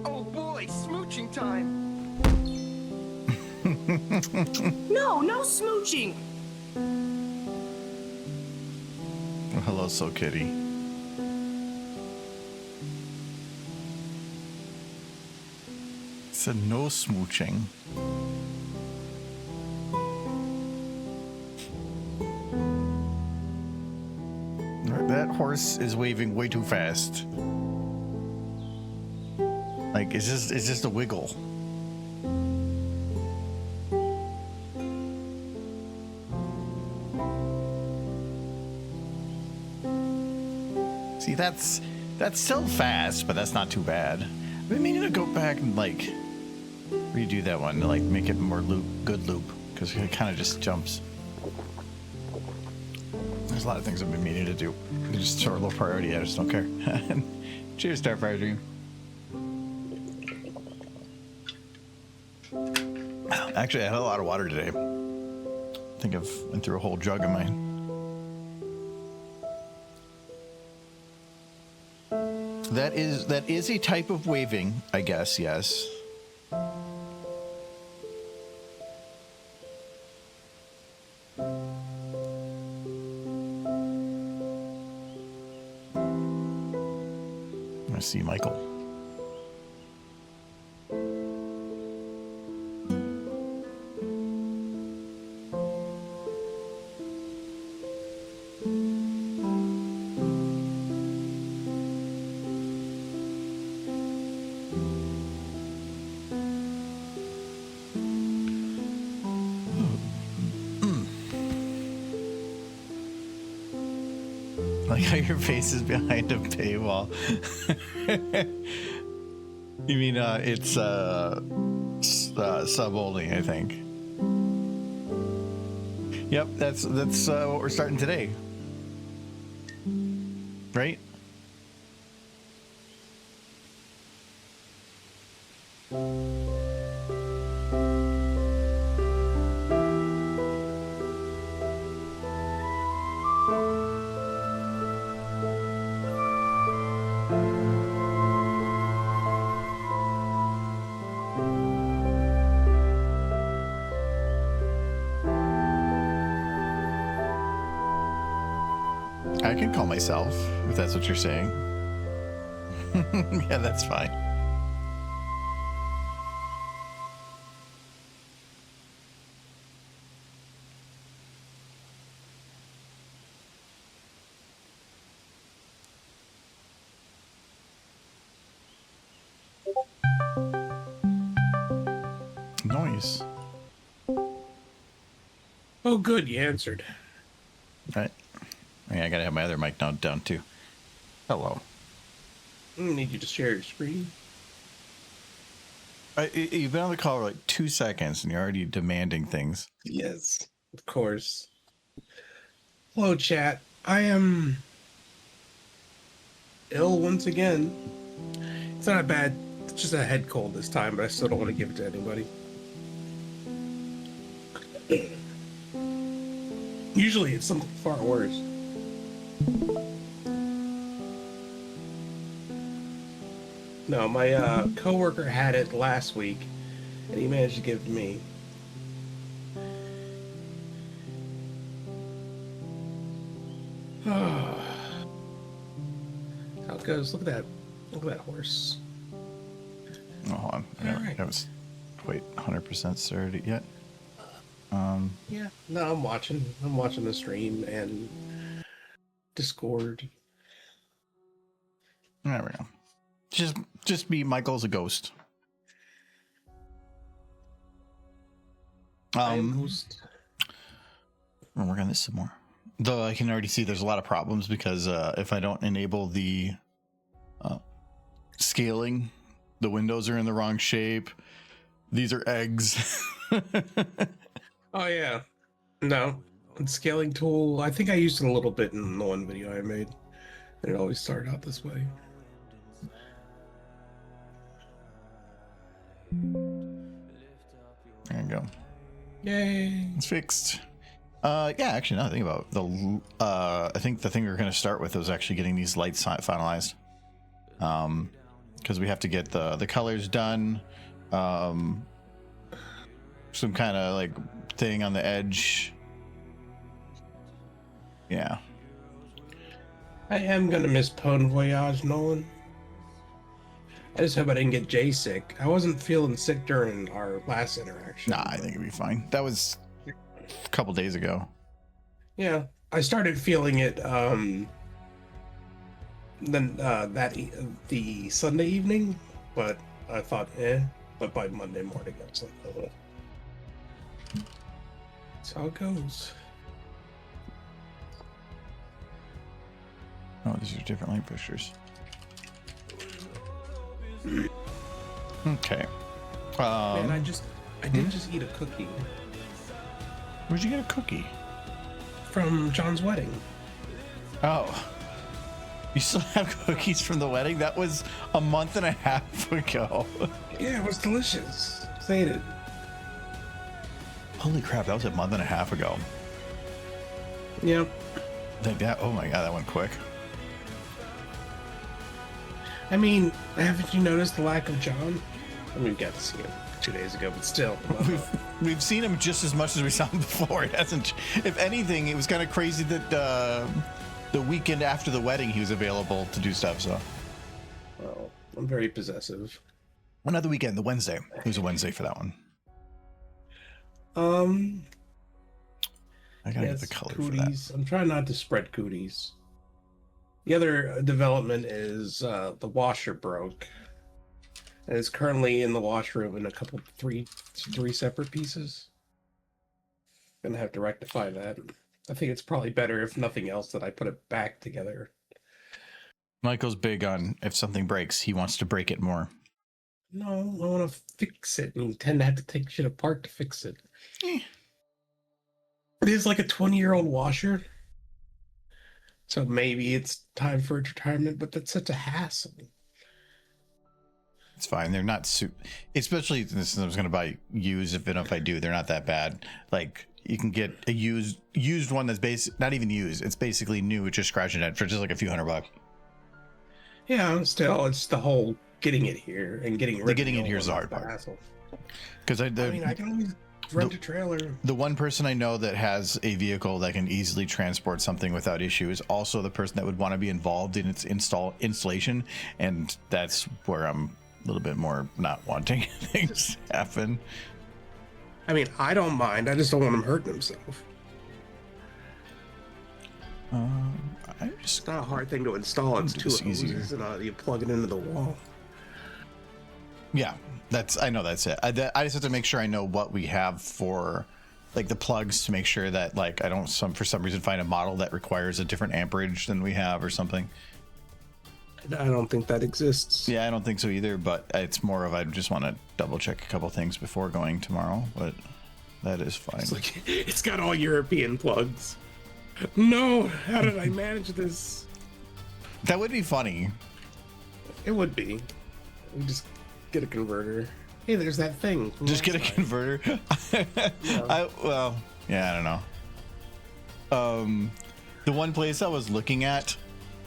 Oh boy, smooching time. No smooching. Well, hello, So Kitty. Said no smooching. That horse is waving way too fast. Like it's just a wiggle. See, that's still fast, but that's not too bad. I've been meaning to go back and like redo that one to like make it more good loop, because it kind of just jumps. There's a lot of things I've been meaning to do. They just are low priority. I just don't care. Cheers, Starfire Dream. Actually, I had a lot of water today. I think I've went through a whole jug of mine. That is a type of waving, I guess. Yes. I see Michael. Like how your face is behind a paywall. You mean it's sub only, I think. Yep, that's what we're starting today, right? I can call myself, if that's what you're saying. Yeah, that's fine. Noise. Oh, good, you answered. Right. I gotta have my other mic down too. Hello. I need you to share your screen. You've been on the call for like 2 seconds and you're already demanding things. Yes, of course. Hello, chat. I am ill once again. It's not bad. It's just a head cold this time, but I still don't want to give it to anybody. Usually it's something far worse. No, my coworker had it last week, and he managed to give it to me. How it goes? Look at that horse. Oh, hold on. Alright. I was quite 100% certain yet. Yeah. No, I'm watching. I'm watching the stream and Discord. There we go. Just be Michael's a ghost. I am Ghost. We'll work on this some more. Though I can already see there's a lot of problems because if I don't enable the scaling, the windows are in the wrong shape. These are eggs. Oh yeah. No. Scaling tool. I think I used it a little bit in the one video I made. And it always started out this way. There you go. Yay. It's fixed. Yeah, actually, now I think about the. I think the thing we're going to start with is actually getting these lights finalized. because we have to get the colors done. Some kind of like thing on the edge. Yeah. I am gonna miss Pone Voyage, Nolan. I just hope I didn't get Jay sick. I wasn't feeling sick during our last interaction. Nah, I think it'd be fine. That was a couple days ago. Yeah, I started feeling it the Sunday evening, but I thought, but by Monday morning I was like, oh. That's how it goes. Oh, these are different light fixtures. Okay. Man, I did just eat a cookie Where'd you get a cookie? from John's wedding. Oh. You still have cookies from the wedding? That was a month and a half ago. Yeah, it was delicious. I ate it. Holy crap, that was a month and a half ago. Yep. Like that, oh my god, that went quick. I mean, haven't you noticed the lack of John? I mean, we got to see him 2 days ago, but still. We've seen him just as much as we saw him before. It hasn't. If anything, it was kind of crazy that the weekend after the wedding he was available to do stuff. So, Well, I'm very possessive. another weekend, the Wednesday. It was a Wednesday for that one. I gotta get the color cooties. for that. I'm trying not to spread cooties. The other development is the washer broke. And it's currently in the washroom in three separate pieces. Gonna have to rectify that. I think it's probably better, if nothing else, that I put it back together. Michael's big on if something breaks, he wants to break it more. No, I want to fix it, and you tend to have to take shit apart to fix it. It is like a 20-year-old washer. So maybe it's time for its retirement, but that's such a hassle. It's fine. They're not especially this. I was going to buy used. If I do, they're not that bad. Like you can get a used one that's not even used. It's basically new with just scratching it for just like a few $100. Yeah, still, it's the whole getting it here and getting rid of getting it here is the hard part. Because I mean, I can always rent a trailer. The one person I know that has a vehicle that can easily transport something without issue is also the person that would want to be involved in its installation, and that's where I'm a little bit more not wanting things happen. I mean, I don't mind. I just don't want him hurting himself. It's not a hard thing to install. It's two hoses and you plug it into the wall. Yeah, I know that's it. I just have to make sure I know what we have for like the plugs to make sure that like I don't for some reason find a model that requires a different amperage than we have or something. I don't think that exists. Yeah, I don't think so either, but it's more of I just want to double check a couple things before going tomorrow, but that is fine. It's like it's got all European plugs. No, how did I manage this? That would be funny. It would be. We just get a converter. Hey, there's that thing. Just get a converter. Yeah. I don't know. The one place I was looking at.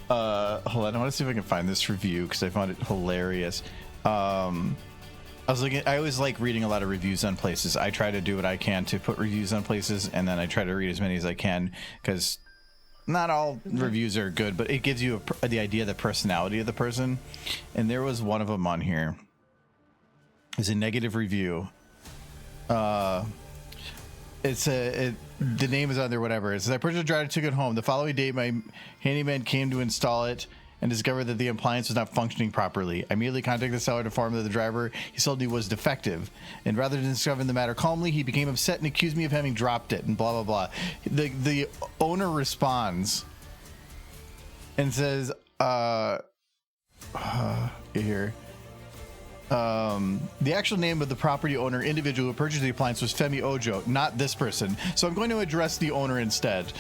Hold on, I want to see if I can find this review because I found it hilarious. I always like reading a lot of reviews on places. I try to do what I can to put reviews on places, and then I try to read as many as I can because not all reviews are good, but it gives you the idea of the personality of the person. And there was one of them on here. It's a negative review. The name is on there, whatever. It says, I purchased a dryer, took it home. The following day, my handyman came to install it and discovered that the appliance was not functioning properly. I immediately contacted the seller to inform that the driver he sold me was defective. And rather than discovering the matter calmly, he became upset and accused me of having dropped it and blah, blah, blah. The owner responds and says, here. The actual name of the property owner individual who purchased the appliance was Femi Ojo, not this person. So I'm going to address the owner instead.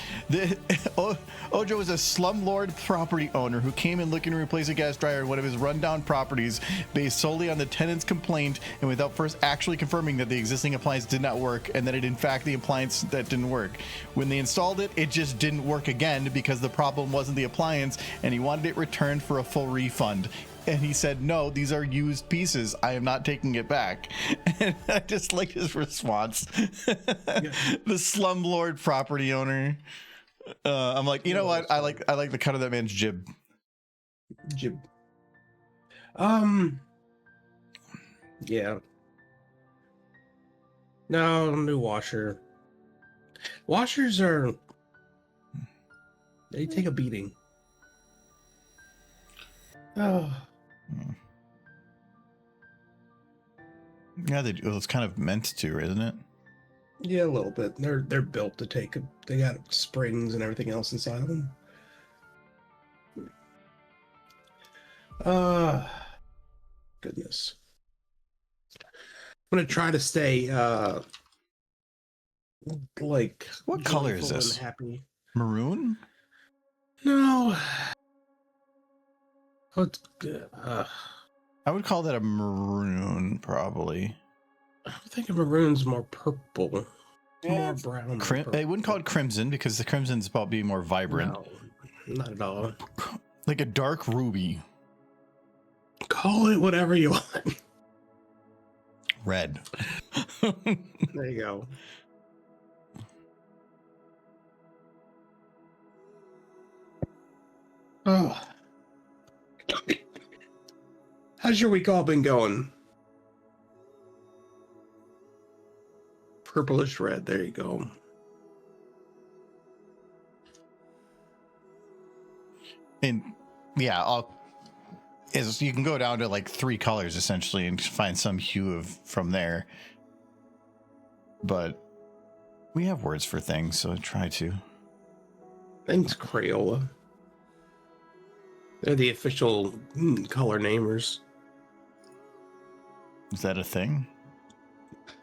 Ojo is a slumlord property owner who came in looking to replace a gas dryer in one of his rundown properties based solely on the tenant's complaint and without first actually confirming that the existing appliance did not work and that it in fact the appliance that didn't work. When they installed it, it just didn't work again because the problem wasn't the appliance and he wanted it returned for a full refund. And he said, no, these are used pieces. I am not taking it back. And I just like his response. The slumlord property owner. I'm like, you know what? I like the cut of that man's jib. Jib. Yeah. No, new washer. Washers they take a beating. Oh. Yeah, it's kind of meant to, isn't it? Yeah, a little bit. They're built to take they got springs and everything else inside of them. Goodness. I'm gonna try to stay like What color is joyful this? and happy. Maroon? No. What? I would call that a maroon, probably. I think maroon's more purple. Yeah, More brown. I wouldn't call it crimson because the crimson's about being more vibrant. No, not at all. Like a dark ruby. Call it whatever you want. Red. There you go. Oh. How's your week all been going? Purplish red. There you go. And yeah, you can go down to like 3 colors essentially and find some hue from there. But we have words for things, so I try to. Thanks, Crayola. They're the official color namers. Is that a thing?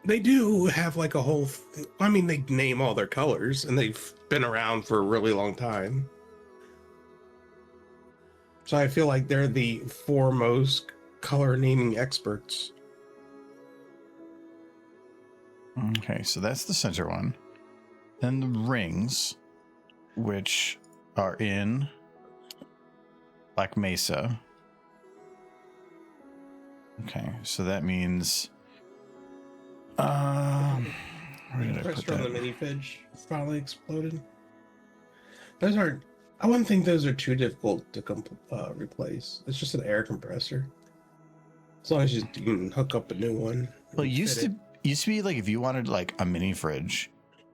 They do have like a whole... I mean, they name all their colors, and they've been around for a really long time. So I feel like they're the foremost color naming experts. Okay, so that's the center one. Then the rings, which are in Black Mesa. Okay, so that means... where did I put Restaurant that? the mini fridge finally exploded. Those aren't... I wouldn't think those are too difficult to replace. It's just an air compressor. As long as you can hook up a new one. Well, it used to be like if you wanted like a mini fridge,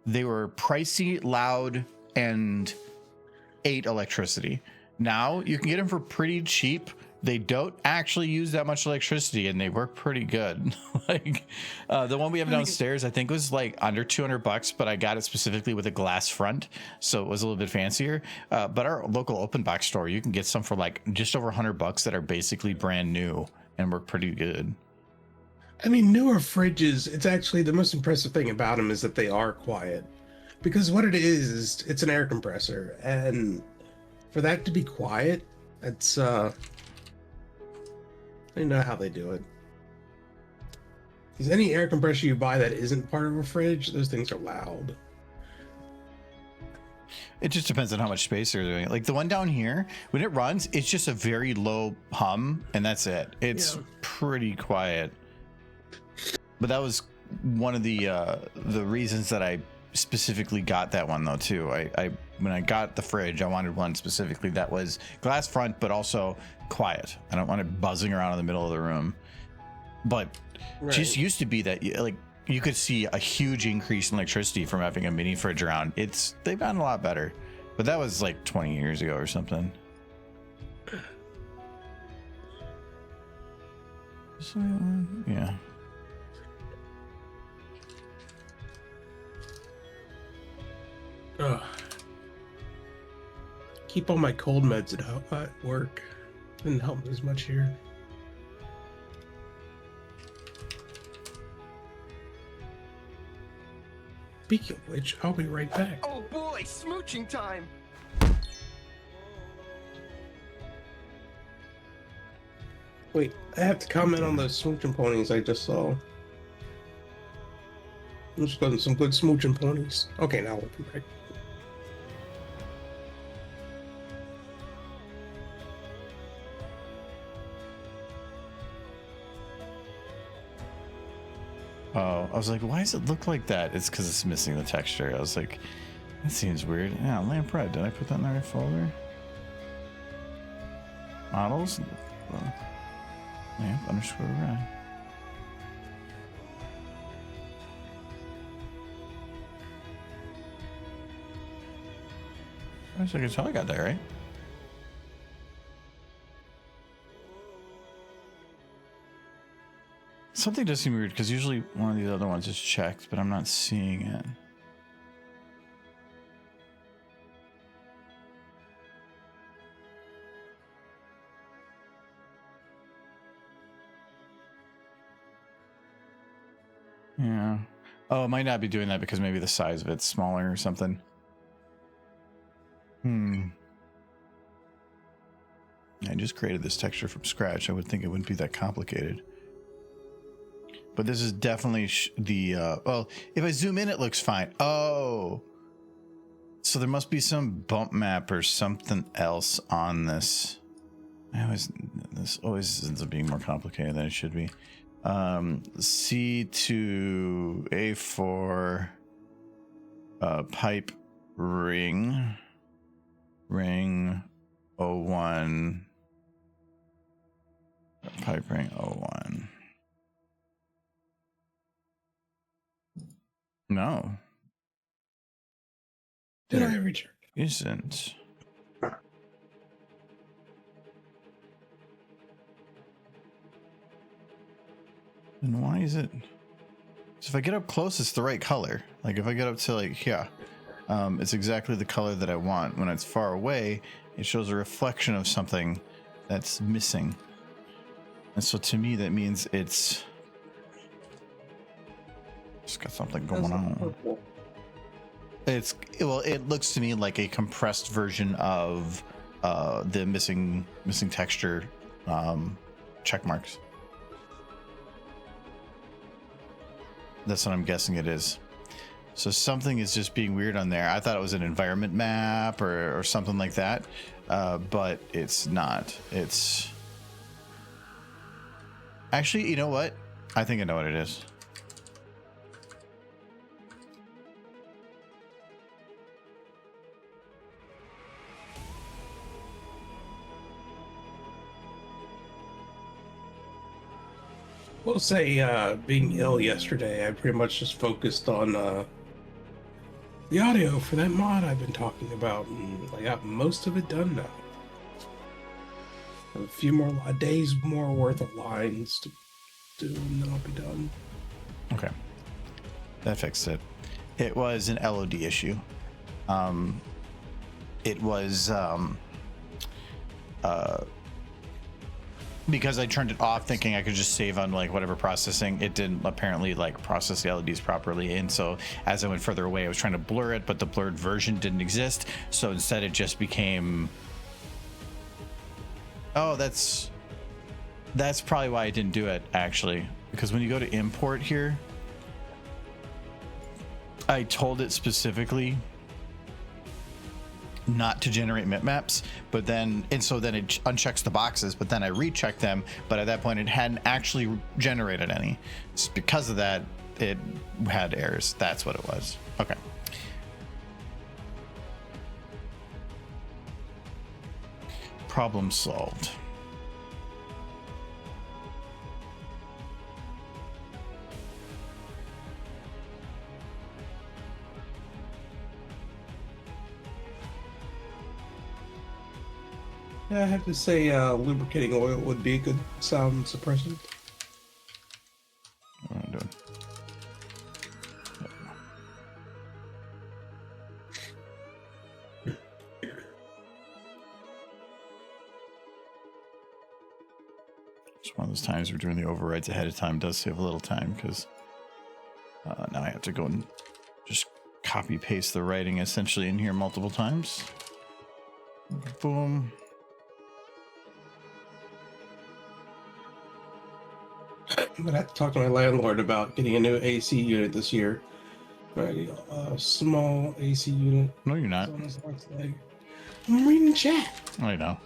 they were pricey, loud, and ate electricity. Now you can get them for pretty cheap. They don't actually use that much electricity and they work pretty good. Like the one we have downstairs, I think was like under $200, but I got it specifically with a glass front, so it was a little bit fancier. But our local open box store, you can get some for like just over $100 that are basically brand new and work pretty good. I mean, newer fridges, it's actually the most impressive thing about them is that they are quiet. Because what it is it's an air compressor. And for that to be quiet, it's, I don't know how they do it. Because any air compressor you buy that isn't part of a fridge, those things are loud. It just depends on how much space they're doing. Like the one down here, when it runs, it's just a very low hum, and that's it. It's pretty quiet. But that was one of the reasons that I specifically got that one though too. I when I got the fridge, I wanted one specifically that was glass front, but also quiet. I don't want it buzzing around in the middle of the room. But it just used to be that like you could see a huge increase in electricity from having a mini fridge around. They've gotten a lot better, but that was like 20 years ago or something. So, yeah. Ugh. Keep all my cold meds at work. Didn't help me as much here. Speaking of which, I'll be right back. Oh boy, smooching time. Wait, I have to comment on those smooching ponies I just saw. I'm just getting some good smooching ponies. Okay, now we'll be back. Oh, I was like, why does it look like that? It's because it's missing the texture. I was like, that seems weird. Yeah, lamp red. Did I put that in the right folder? Models? Lamp underscore red. I was like, that's how I got that right. Something does seem weird because usually one of these other ones is checked, but I'm not seeing it. Yeah. Oh, it might not be doing that because maybe the size of it's smaller or something. I just created this texture from scratch. I would think it wouldn't be that complicated. But this is definitely well, if I zoom in, it looks fine. Oh, so there must be some bump map or something else on this. This always ends up being more complicated than it should be. C to A4 pipe ring 01 pipe ring 01. No. Did I return? Isn't. And why is it? So if I get up close, it's the right color. Like if I get up to like here, it's exactly the color that I want. When it's far away, it shows a reflection of something that's missing. And so to me, that means it's got something going on. It looks to me like a compressed version of the missing texture check marks. That's what I'm guessing it is. So something is just being weird on there. I thought it was an environment map or something like that, but it's not. It's actually, you know what? I think I know what it is. We'll say, being ill yesterday, I pretty much just focused on the audio for that mod I've been talking about, and I got most of it done now. A day's more worth of lines to do, and then I'll be done. Okay, that fixed it. It was an LOD issue. It was because I turned it off thinking I could just save on like whatever processing. It didn't apparently like process the LEDs properly, and so as I went further away I was trying to blur it, but the blurred version didn't exist, so instead it just became, oh, that's probably why I didn't do it actually, because when you go to import here, I told it specifically not to generate bitmaps, but then it unchecks the boxes, but then I rechecked them, but at that point it hadn't actually generated any. It's because of that it had errors. That's what it was. Okay. Problem solved. Yeah, I have to say, lubricating oil would be a good sound suppressant. What am I doing? It's one of those times we're doing the overrides ahead of time. It does save a little time because now I have to go and just copy paste the writing essentially in here multiple times. Boom. I'm gonna have to talk to my landlord about getting a new AC unit this year. A small AC unit. No, you're not. I'm reading chat. I know.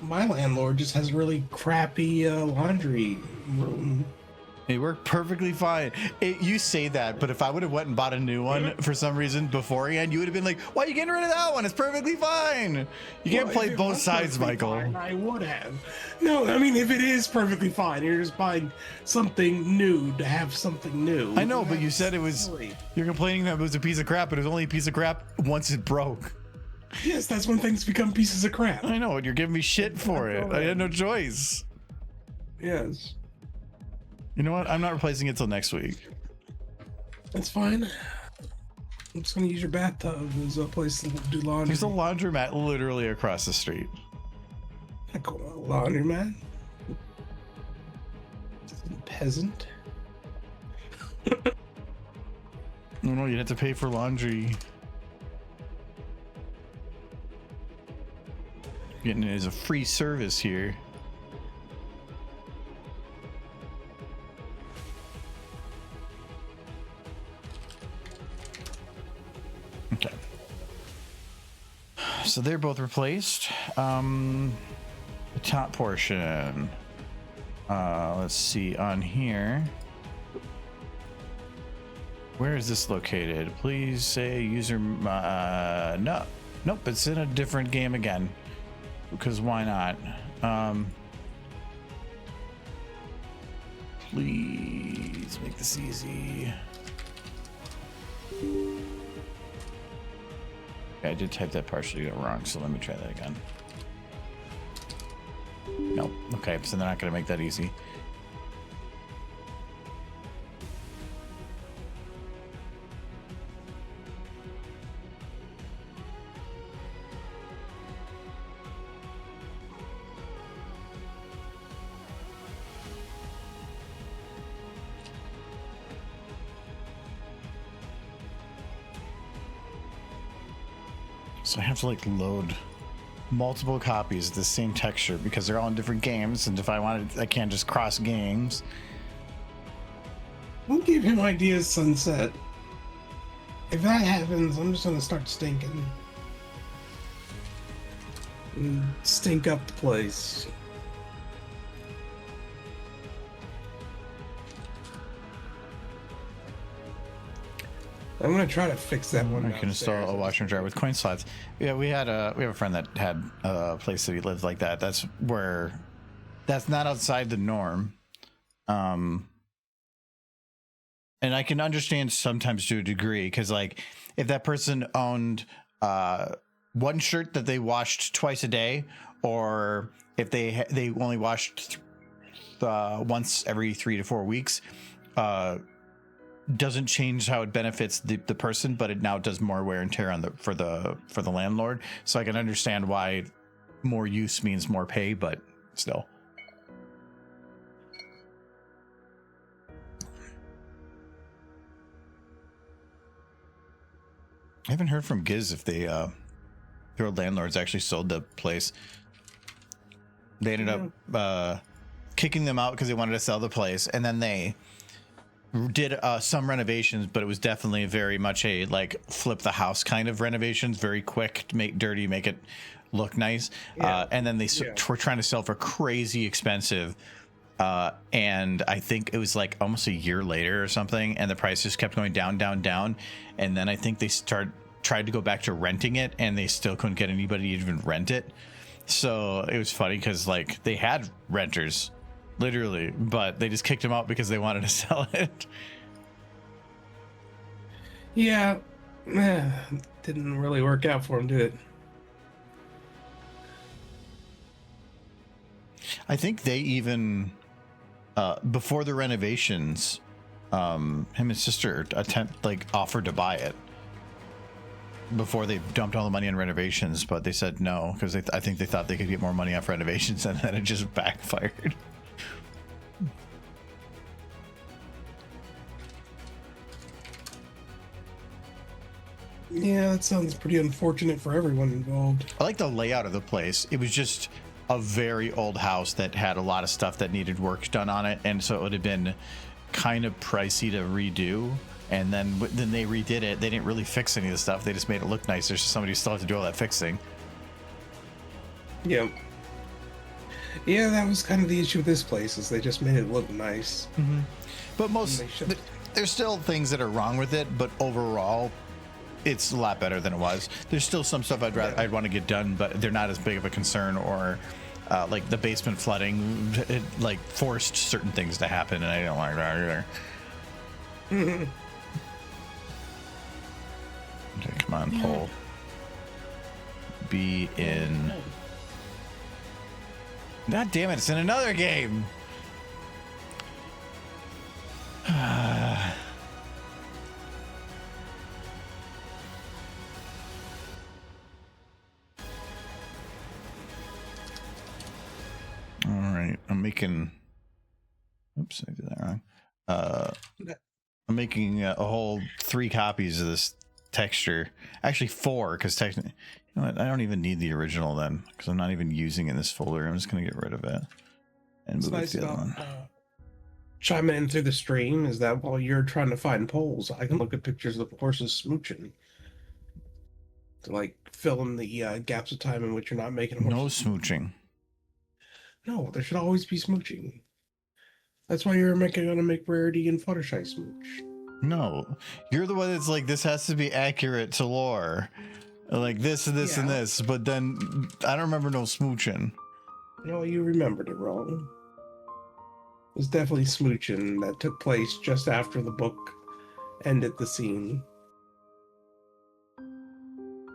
My landlord just has a really crappy laundry room. It worked perfectly fine. You say that, but if I would have went and bought a new one for some reason beforehand, you would have been like, why are you getting rid of that one? It's perfectly fine. You can't play both sides, Michael. Fine, I would have. No, I mean, if it is perfectly fine, you're just buying something new to have something new. I know, but you said it was, you're complaining that it was a piece of crap, but it was only a piece of crap once it broke. Yes, that's when things become pieces of crap. I know, and you're giving me shit for it. I had no choice. Yes. You know what? I'm not replacing it till next week. That's fine. I'm just gonna use your bathtub as a place to do laundry. There's a laundromat literally across the street. Not going to a laundromat. Peasant. No, you'd have to pay for laundry. Getting it as a free service here. Okay. So they're both replaced. The top portion. Let's see on here. Where is this located? Please say user. No, nope. It's in a different game again. Because why not? Please make this easy. I did type that partially wrong, so let me try that again. Nope. Okay, so they're not going to make that easy. So I have to like load multiple copies of the same texture because they're all in different games, and if I wanted, I can't just cross games. We'll give him ideas, Sunset. If that happens, I'm just gonna start stinking. And stink up the place. I'm gonna try to fix that one. I can install a washer and dryer with coin slots. Yeah, we have a friend that had a place that he lived like that. That's not outside the norm. And I can understand sometimes to a degree, because like if that person owned one shirt that they washed twice a day, or if they only washed once every 3 to 4 weeks, doesn't change how it benefits the person, but it now does more wear and tear on for the landlord. So I can understand why more use means more pay, but still. I haven't heard from Giz if their landlords actually sold the place. They ended up kicking them out because they wanted to sell the place, and then they did some renovations, but it was definitely very much a like flip the house kind of renovations, very quick to make dirty, make it look nice. And then they were trying to sell for crazy expensive. And I think it was like almost a year later or something, and the price just kept going down, down, down. And then I think they tried to go back to renting it, and they still couldn't get anybody to even rent it. So it was funny because like they had renters, literally, but they just kicked them out because they wanted to sell it. Yeah, didn't really work out for him, did it? I think they even before the renovations, him and sister offered to buy it before they dumped all the money on renovations, but they said no because I think they thought they could get more money off renovations, and then it just backfired. Yeah, that sounds pretty unfortunate for everyone involved. I like the layout of the place. It was just a very old house that had a lot of stuff that needed work done on it, and so it would have been kind of pricey to redo. And then they redid it. They didn't really fix any of the stuff. They just made it look nicer, so somebody still had to do all that fixing. Yeah. Yeah, that was kind of the issue with this place, is they just made it look nice. But most They should- there's still things that are wrong with it, but overall it's a lot better than it was. There's still some stuff I'd want to get done, but they're not as big of a concern. Or like the basement flooding, it like forced certain things to happen, and I don't like that either. Okay, come on, pull. Be in. God damn it! It's in another game. All right, I'm making. Oops, I did that wrong. I'm making a whole 3 copies of this texture. Actually, 4, because technically, you know what? I don't even need the original then, because I'm not even using it in this folder. I'm just gonna get rid of it and move it to the other one. Chiming in through the stream is that while you're trying to find poles, I can look at pictures of horses smooching to like fill in the gaps of time in which you're not making No horses. smooching. No, there should always be smooching. That's why you're gonna make Rarity and Fluttershy smooch. No, you're the one that's like, this has to be accurate to lore, like this and this and Yeah. this. But then I don't remember no smooching. No, you remembered it wrong. It was definitely smooching that took place just after the book ended the scene.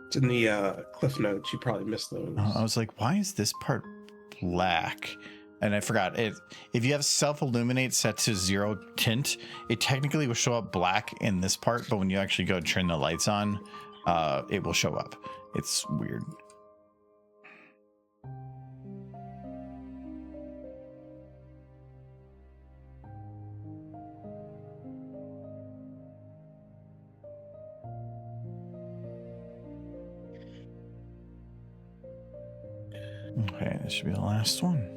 It's in the cliff notes. You probably missed those. I was like, why is this part black? And I forgot it. If you have self illuminate set to 0 tint, it technically will show up black in this part, but when you actually go turn the lights on, it will show up. It's weird. Okay, this should be the last one.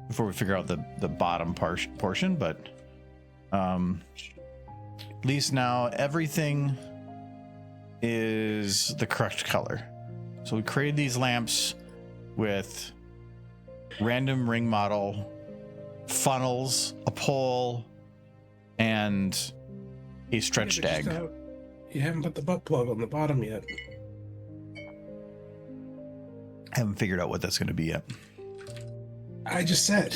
Before we figure out the bottom portion, but at least now everything is the correct color. So we created these lamps with random ring model, funnels, a pole, and a stretched egg. You haven't put the butt plug on the bottom yet. I haven't figured out what that's going to be yet. I just said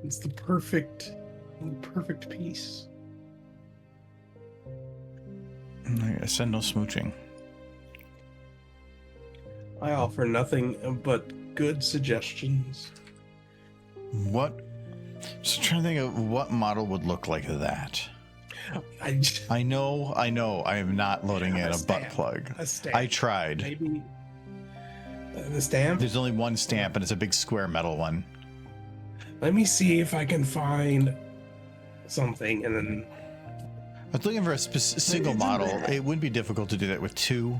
it's the perfect piece. I said no smooching. I offer nothing but good suggestions. What? Just trying to think of what model would look like that. I know. I am not loading in a butt plug. A stamp. I tried. Maybe the stamp. There's only one stamp, and it's a big square metal one. Let me see if I can find something, and then I was looking for a single model. It wouldn't be difficult to do that with 2,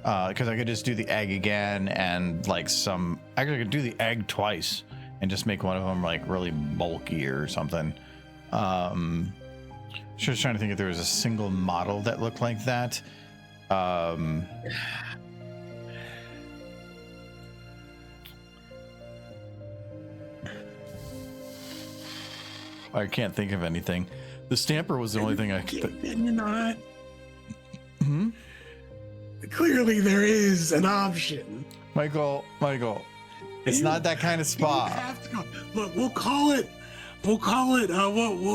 because I could just do the egg again and like some. Actually, I could do the egg twice and just make one of them like really bulky or something. Just trying to think if there was a single model that looked like that. I can't think of anything. The stamper was the only thing I could. You're not. Hmm? Clearly, there is an option. Michael, it's not that kind of You spa. have to go. Look, we'll call it. What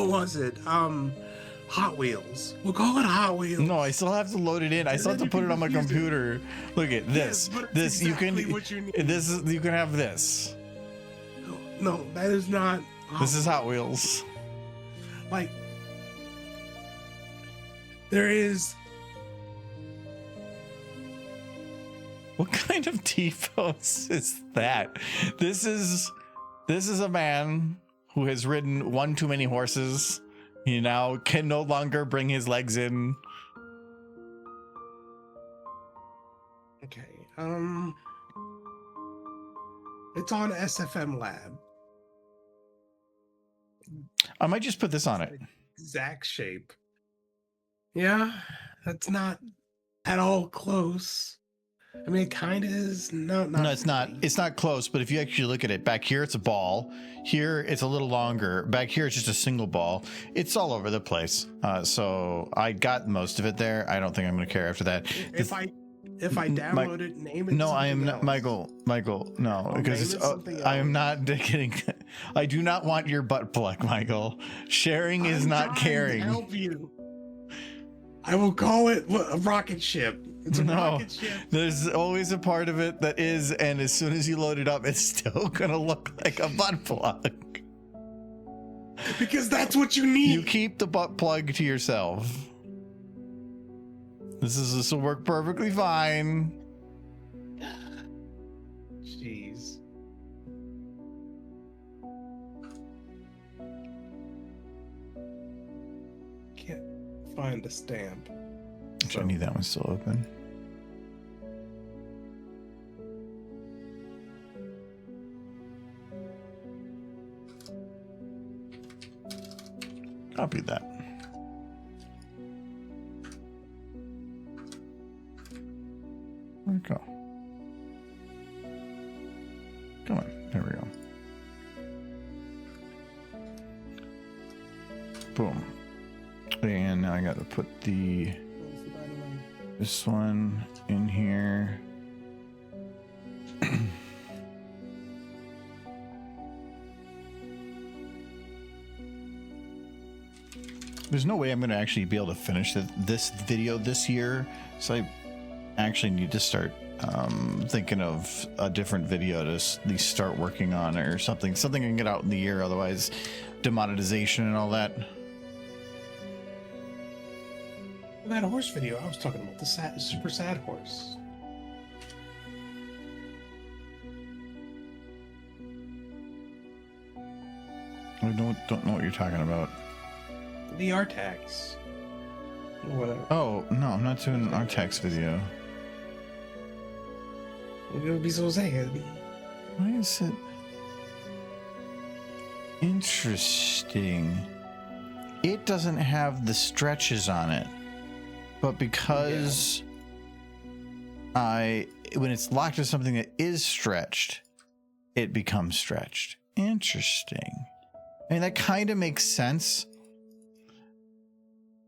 was it? Hot Wheels. We'll call it Hot Wheels. No, I still have to load it in. I still have to put it on my computer. Look at this. Yes, but This exactly you can. what you need. This is you can have this. No, that is not. This is Hot Wheels. Like there is. What kind of T-pose is that? This is a man who has ridden one too many horses. He now can no longer bring his legs in. Okay. It's on SFM Lab. I might just put this on it. Exact shape. Yeah, that's not at all close. I mean, it kind of is. No, No, it's not. It's not close. But if you actually look at it, back here it's a ball. Here it's a little longer. Back here it's just a single ball. It's all over the place. So I got most of it there. I don't think I'm going to care after that. If I download it, name it. No, I am something not, else. Michael. No, because name it something I am else. not getting. I do not want your butt plug, Michael. Sharing is I'm not trying to caring. help you. I will call it a rocket ship. It's a rocket ship. There's always a part of it that is, and as soon as you load it up, it's still gonna look like a butt plug. Because that's what you need. You keep the butt plug to yourself. This will work perfectly fine. Jeez. Can't find a stamp. I need that one still open. Copy that. Where'd it go? Come on. There we go. Boom. And now I got to put this one in here. There's no way I'm going to actually be able to finish this video this year, so I actually need to start thinking of a different video to at least start working on, or something I can get out in the year. Otherwise, demonetization and all that. That horse video I was talking about, the super sad horse. I don't know what you're talking about. The Artax. Or whatever. Oh no, I'm not doing an Artax video. It would be so sad. Why is it interesting? It doesn't have the stretches on it, but because when it's locked to something that is stretched, it becomes stretched. Interesting. I mean, that kind of makes sense,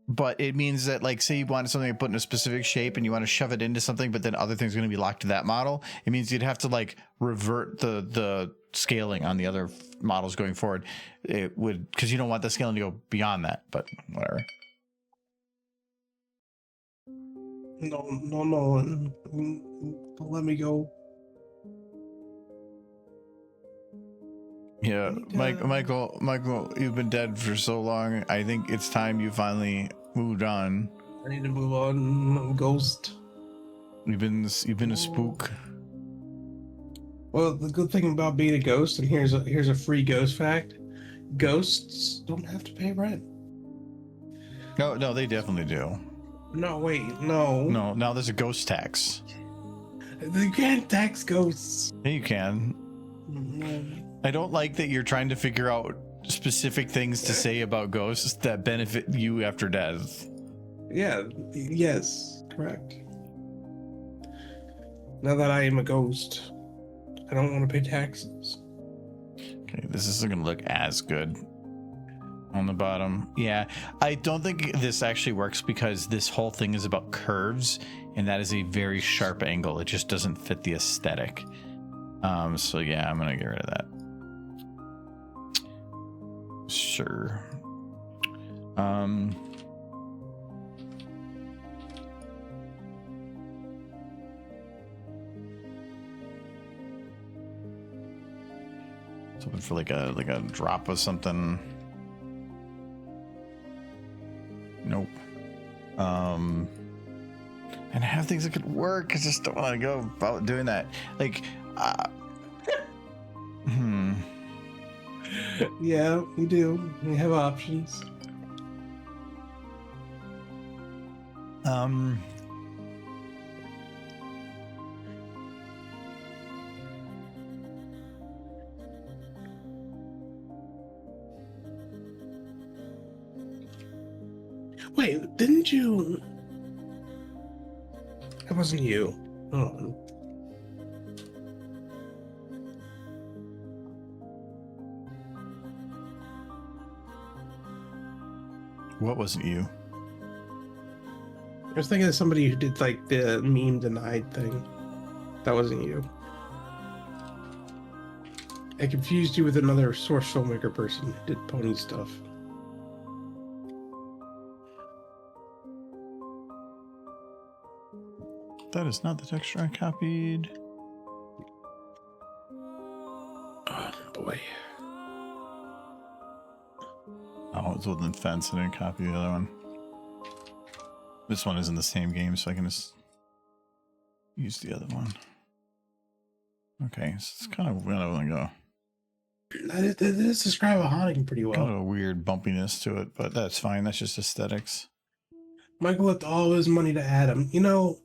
but it means that, like, say you want something to put in a specific shape and you want to shove it into something, but then other things are going to be locked to that model. It means you'd have to, like, revert the scaling on the other models going forward. It would, because you don't want the scaling to go beyond that, but whatever. No. Let me go. Yeah, Michael, you've been dead for so long. I think it's time you finally moved on. I need to move on. Ghost. You've been a spook. Well, the good thing about being a ghost, and here's a free ghost fact: ghosts don't have to pay rent. No, they definitely do. No, wait, no. No, now there's a ghost tax. You can't tax ghosts. Yeah, you can. No. I don't like that you're trying to figure out specific things to say about ghosts that benefit you after death. Yeah, yes, correct. Now that I am a ghost, I don't want to pay taxes. Okay, this isn't going to look as good on the bottom. Yeah, I don't think this actually works because this whole thing is about curves, and that is a very sharp angle. It just doesn't fit the aesthetic. So yeah, I'm going to get rid of that. Sure. Something for like a drop of something. Nope. And I have things that could work. I just don't want to go about doing that. Like, Yeah, we do. We have options. Wait, didn't you? That wasn't you. Oh. What wasn't you? I was thinking of somebody who did like the meme denied thing. That wasn't you. I confused you with another source filmmaker person who did pony stuff. That is not the texture I copied. Oh boy. Oh, it's within fence. I didn't copy the other one. This one is in the same game, so I can just use the other one. Okay, so it's kind of where I want to go. That does describe a haunting pretty well. Got a weird bumpiness to it, but that's fine. That's just aesthetics. Michael left all his money to Adam. You know,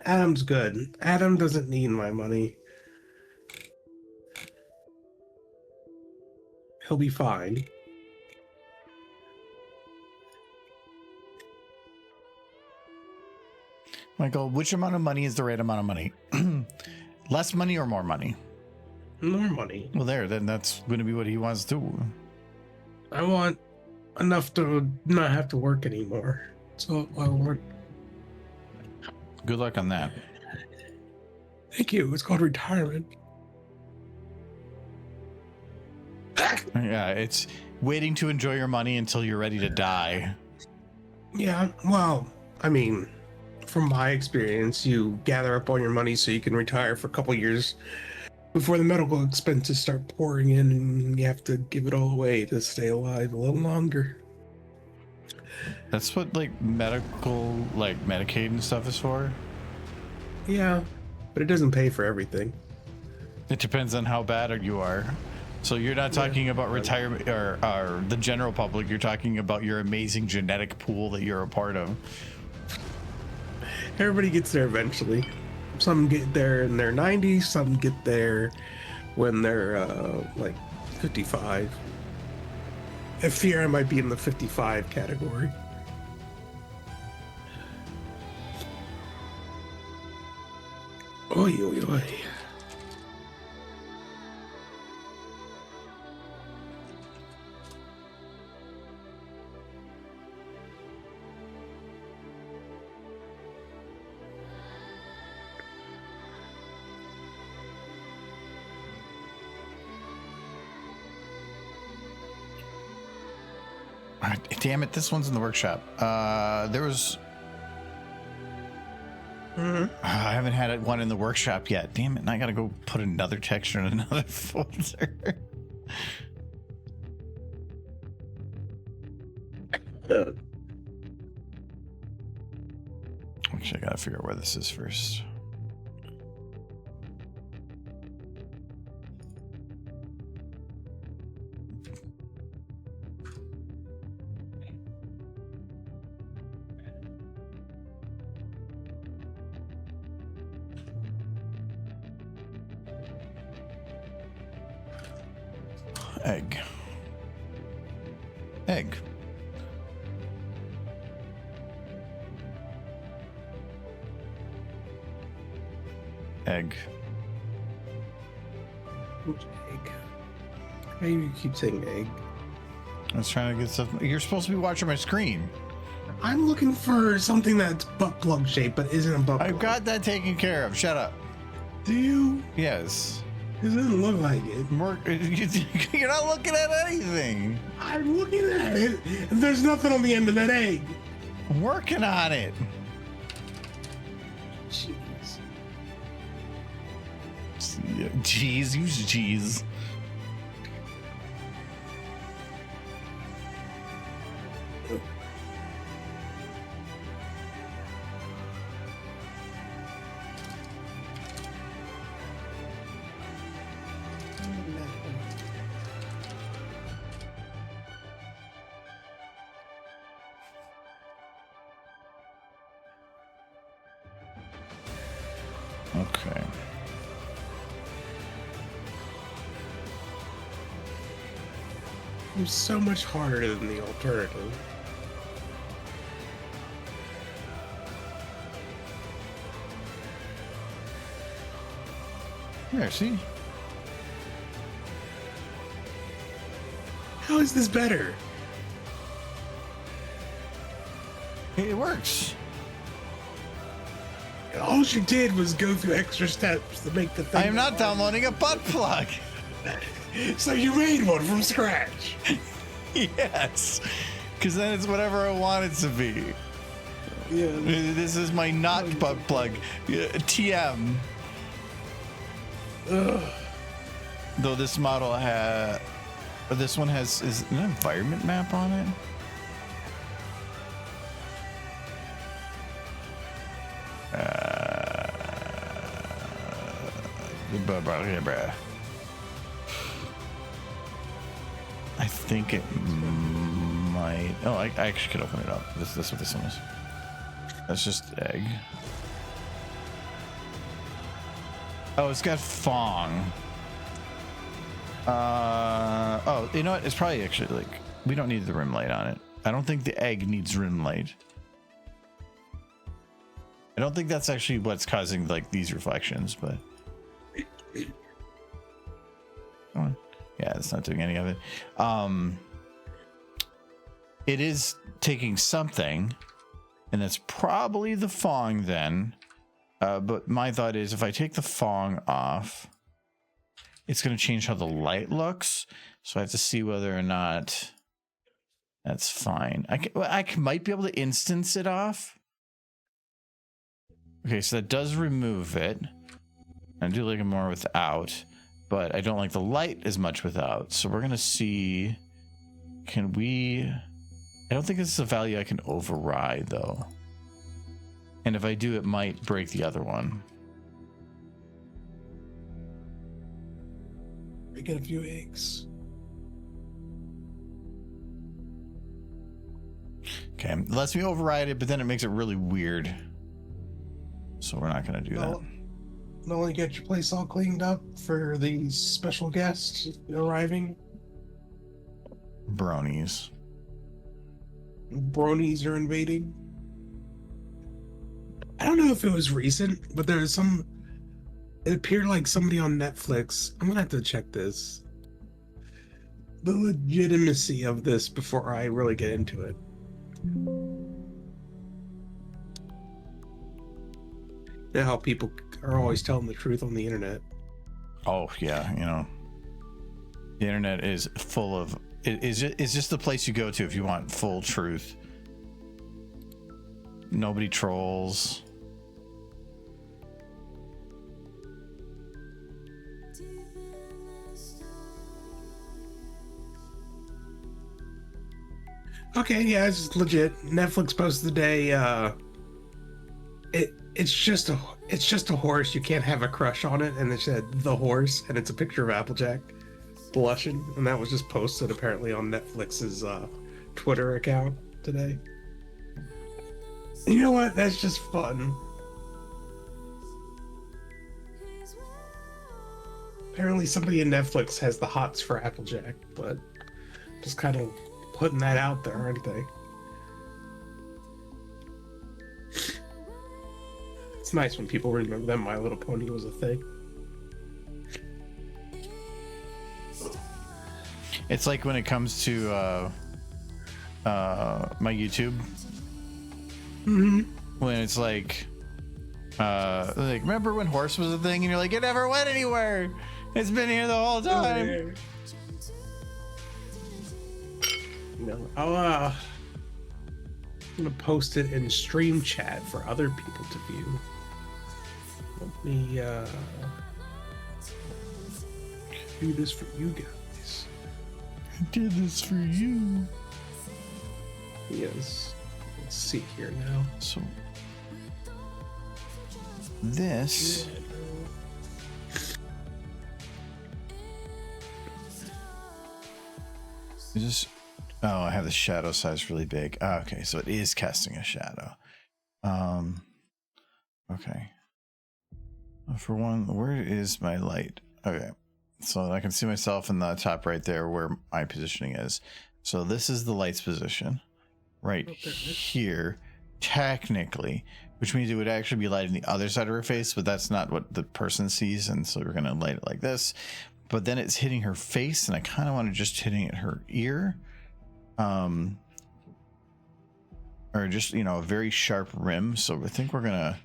Adam's good. Adam doesn't need my money. He'll be fine. Michael, which amount of money is the right amount of money? Less money or more money? More money. Well, then that's going to be what he wants to do. I want enough to not have to work anymore. So I want. Good luck on that. Thank you. It's called retirement. Yeah, it's waiting to enjoy your money until you're ready to die. Yeah, well, I mean, from my experience, you gather up all your money so you can retire for a couple years before the medical expenses start pouring in and you have to give it all away to stay alive a little longer. That's what like medical, like Medicaid and stuff is for. Yeah, but it doesn't pay for everything. It depends on how bad you are. So you're not talking about retirement or the general public. You're talking about your amazing genetic pool that you're a part of. Everybody gets there eventually. Some get there in their 90s, some get there when they're like 55. I fear I might be in the 55 category. Oy, oy, oy. Damn it, this one's in the workshop. There was... I haven't had one in the workshop yet. Damn it, and I gotta go put another texture in another folder. Actually, I gotta figure out where this is first. Egg. Egg. Egg. Which egg? Why do you keep saying egg? I was trying to get stuff. You're supposed to be watching my screen. I'm looking for something that's butt plug shaped, but isn't a butt plug. I've got that taken care of. Shut up. Do you? Yes. It doesn't look like it. You're not looking at anything. I'm looking at it, and there's nothing on the end of that egg. I'm working on it. Jeez. Jeez, use jeez. Okay. It's so much harder than the alternative. There, see? How is this better? It works. And all you did was go through extra steps to make the thing. I am not downloading a butt plug. So you made one from scratch. Yes, because then it's whatever I want it to be. Yeah. This is my not butt plug. TM. Ugh. Though this model has, this one has, is an environment map on it? I think it might. Oh, I actually could open it up. This is what this one is. That's just egg. Oh, it's got Fong. Oh, you know what? It's probably actually like we don't need the rim light on it. I don't think the egg needs rim light. I don't think that's actually what's causing like these reflections, but come on. Yeah, it's not doing any of it. It is taking something, and that's probably the Fong then. But my thought is if I take the Fong off, it's going to change how the light looks. So I have to see whether or not that's fine. I might be able to instance it off. Okay, so that does remove it. I do like it more without, but I don't like the light as much without. So we're going to see, can we, I don't think this is a value I can override though. And if I do, it might break the other one. I get a few eggs. Okay, it lets me override it, but then it makes it really weird. So we're not going to do that. Not only get your place all cleaned up for these special guests arriving. Bronies. Bronies are invading. I don't know if it was recent, but there was some. It appeared like somebody on Netflix. I'm gonna have to check this. The legitimacy of this before I really get into it. You know how people are always telling the truth on the internet. Oh yeah, you know, the internet is full of. It's just the place you go to if you want full truth. Nobody trolls. Okay, yeah, it's legit. Netflix posted today. It's just a horse. You can't have a crush on it, and it said the horse, and it's a picture of Applejack blushing, and that was just posted apparently on Netflix's Twitter account today. You know what? That's just fun. Apparently, somebody in Netflix has the hots for Applejack, but just kind of putting that out there, aren't they? It's nice when people remember that My Little Pony was a thing. It's like when it comes to my YouTube. Mm-hmm. When it's like remember when horse was a thing and you're like, it never went anywhere. It's been here the whole time. No, I'm gonna post it in stream chat for other people to view. Let me do this for you guys. I did this for you. Yes. Let's see here now. So this is just, oh, I have the shadow size really big. Ah, okay, so it is casting a shadow. Okay. For one, where is my light? Okay, so I can see myself in the top right there where my positioning is. So this is the light's position right here, technically, which means it would actually be lighting the other side of her face, but that's not what the person sees, and so we're gonna light it like this. But then it's hitting her face, and I kind of want to just hitting at her ear, or or just, you know, a very sharp rim. So I think we're gonna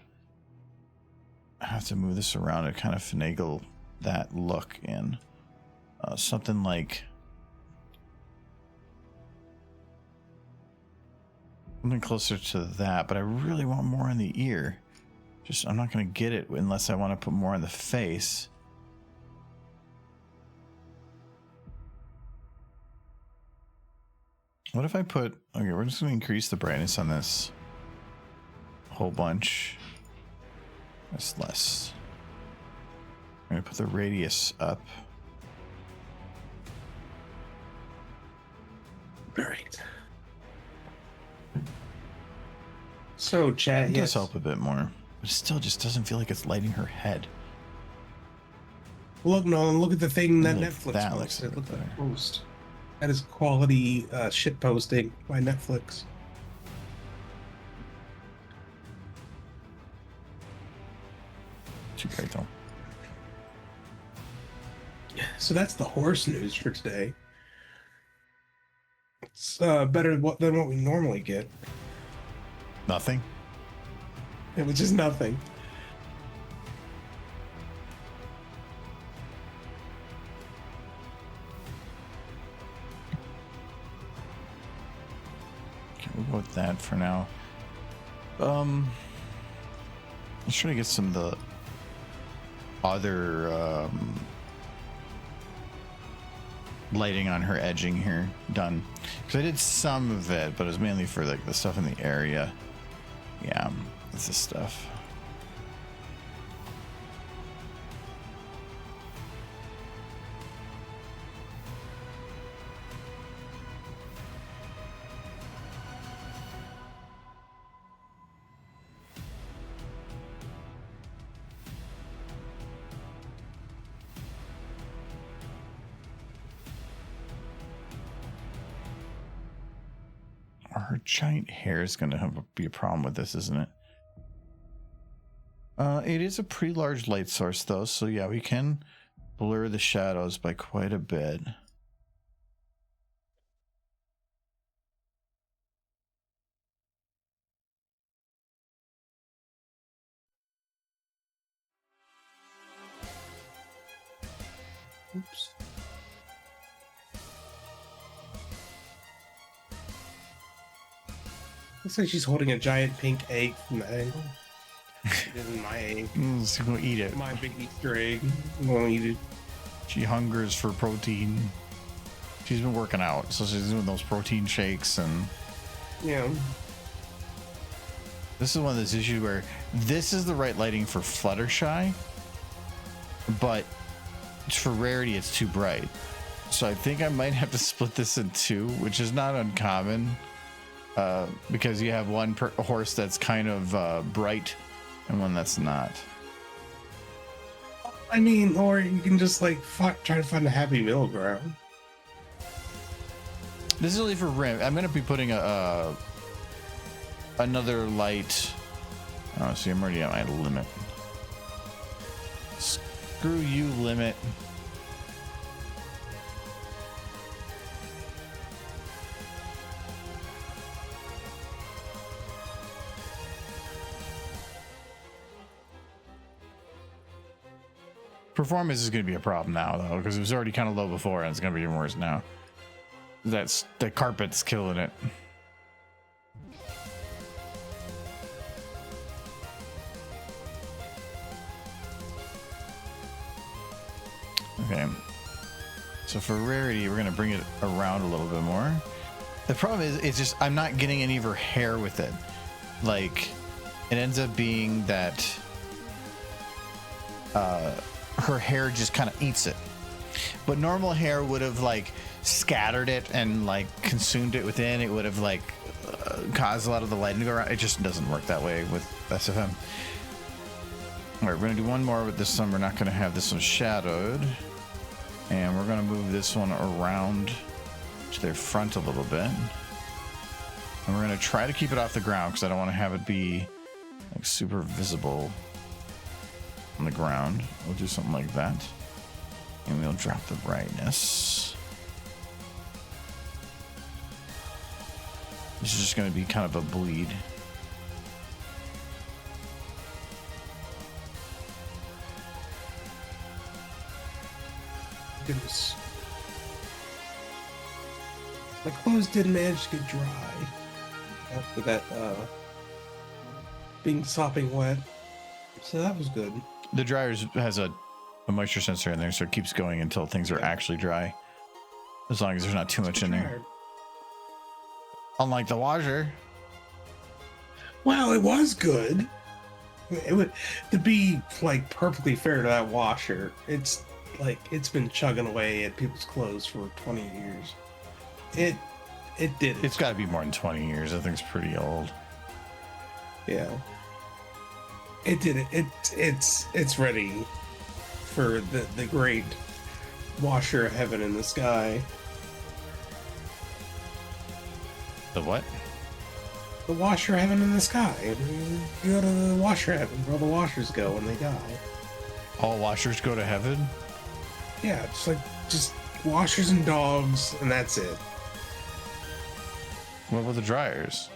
have to move this around to kind of finagle that look in. Something like something closer to that, but I really want more in the ear. Just, I'm not going to get it unless I want to put more in the face. What if I put, okay, we're just going to increase the brightness on this a whole bunch. That's less. I'm going to put the radius up. All right. So, chat, It yes. does help a bit more, but it still just doesn't feel like it's lighting her head. Look, Nolan, look at the thing that Look, Netflix that looks posted. a bit Look at that better. post. That is quality shit posting by Netflix. Too bright though. So that's the horse news for today. It's better than what we normally get. Nothing. It was just nothing. Okay, we'll go with that for now. Let's try to get some of the other lighting on her edging here done, because I did some of it, but it was mainly for like the stuff in the area. Yeah, that's the stuff. Her giant hair is going to be a problem with this, isn't it? It is a pretty large light source, though, so yeah, we can blur the shadows by quite a bit. Oops. Looks like she's holding a giant pink egg from the angle. This is my egg. Let's go eat it. My big Easter egg. I'm gonna eat it. She hungers for protein. She's been working out, so she's doing those protein shakes, and Yeah. this is one of those issues where this is the right lighting for Fluttershy, but for Rarity it's too bright. So I think I might have to split this in two, which is not uncommon, because you have one horse that's kind of bright and one that's not. I mean, or you can just like try to find a happy middle ground. This is only for rim. I'm gonna be putting another light. Oh, see, I'm already at my limit. Screw you, limit. Performance is going to be a problem now, though, because it was already kind of low before, and it's going to be even worse now. The carpet's killing it. Okay. So for Rarity, we're going to bring it around a little bit more. The problem is, it's just I'm not getting any of her hair with it. Like, it ends up being that her hair just kind of eats it. But normal hair would have like scattered it and like consumed it within. It would have like caused a lot of the lighting to go around. It just doesn't work that way with SFM. All right, we're gonna do one more with this one. We're not gonna have this one shadowed, and we're gonna move this one around to their front a little bit, and we're gonna try to keep it off the ground because I don't want to have it be like super visible on the ground. We'll do something like that, and we'll drop the brightness. This is just going to be kind of a bleed. Goodness. My clothes did manage to get dry after that being sopping wet. So that was good. The dryer has a moisture sensor in there, so it keeps going until things are actually dry. As long as there's not too much in there. Unlike the washer. Well, it was good. It would, to be like perfectly fair to that washer, it's like it's been chugging away at people's clothes for 20 years. It did it. It's got to be more than 20 years. I think it's pretty old. Yeah. It did it. It's ready for the great washer of heaven in the sky. The what? The washer of heaven in the sky. You go to the washer heaven where all the washers go when they die. All washers go to heaven? Yeah, just washers and dogs, and that's it. What about the dryers?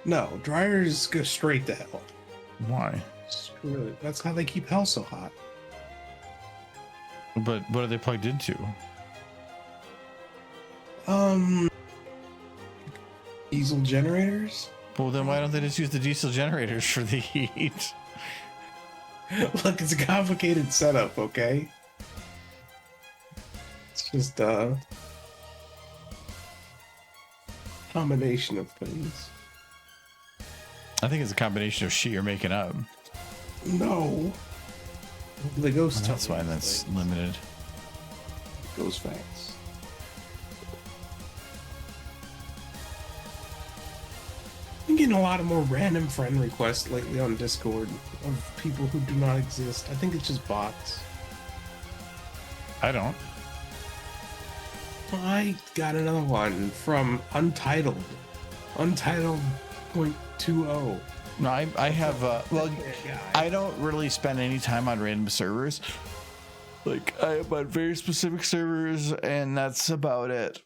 No, dryers go straight to hell. Why? Screw it. That's how they keep hell so hot. But what are they plugged into? Diesel generators? Well, then why don't they just use the diesel generators for the heat? Look, it's a complicated setup, okay? It's just a combination of things. I think it's a combination of shit you're making up. No. The ghost. Well, that's why that's limited. Ghost facts. I'm getting a lot of more random friend requests lately on Discord of people who do not exist. I think it's just bots. I don't. I got another one from Untitled. Untitled.20. No, I have, well, I don't really spend any time on random servers. Like, I am on very specific servers, and that's about it.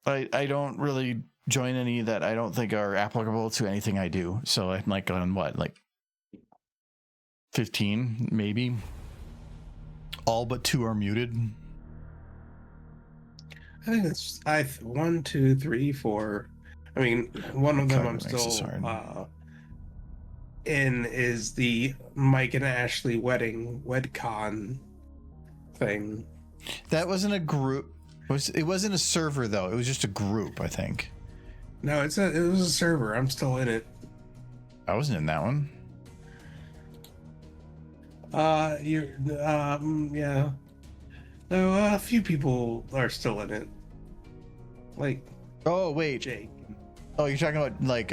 I don't really join any that I don't think are applicable to anything I do. So I'm like on what, like 15, maybe? All but 2 are muted. I think it's 1, 2, 3, 4. I mean, one of them I'm still in is the Mike and Ashley WedCon thing. That wasn't a group. It wasn't a server though. It was just a group, I think. No, it was a server. I'm still in it. I wasn't in that one. Yeah. No, a few people are still in it. Like, oh wait, Jake. Oh, you're talking about like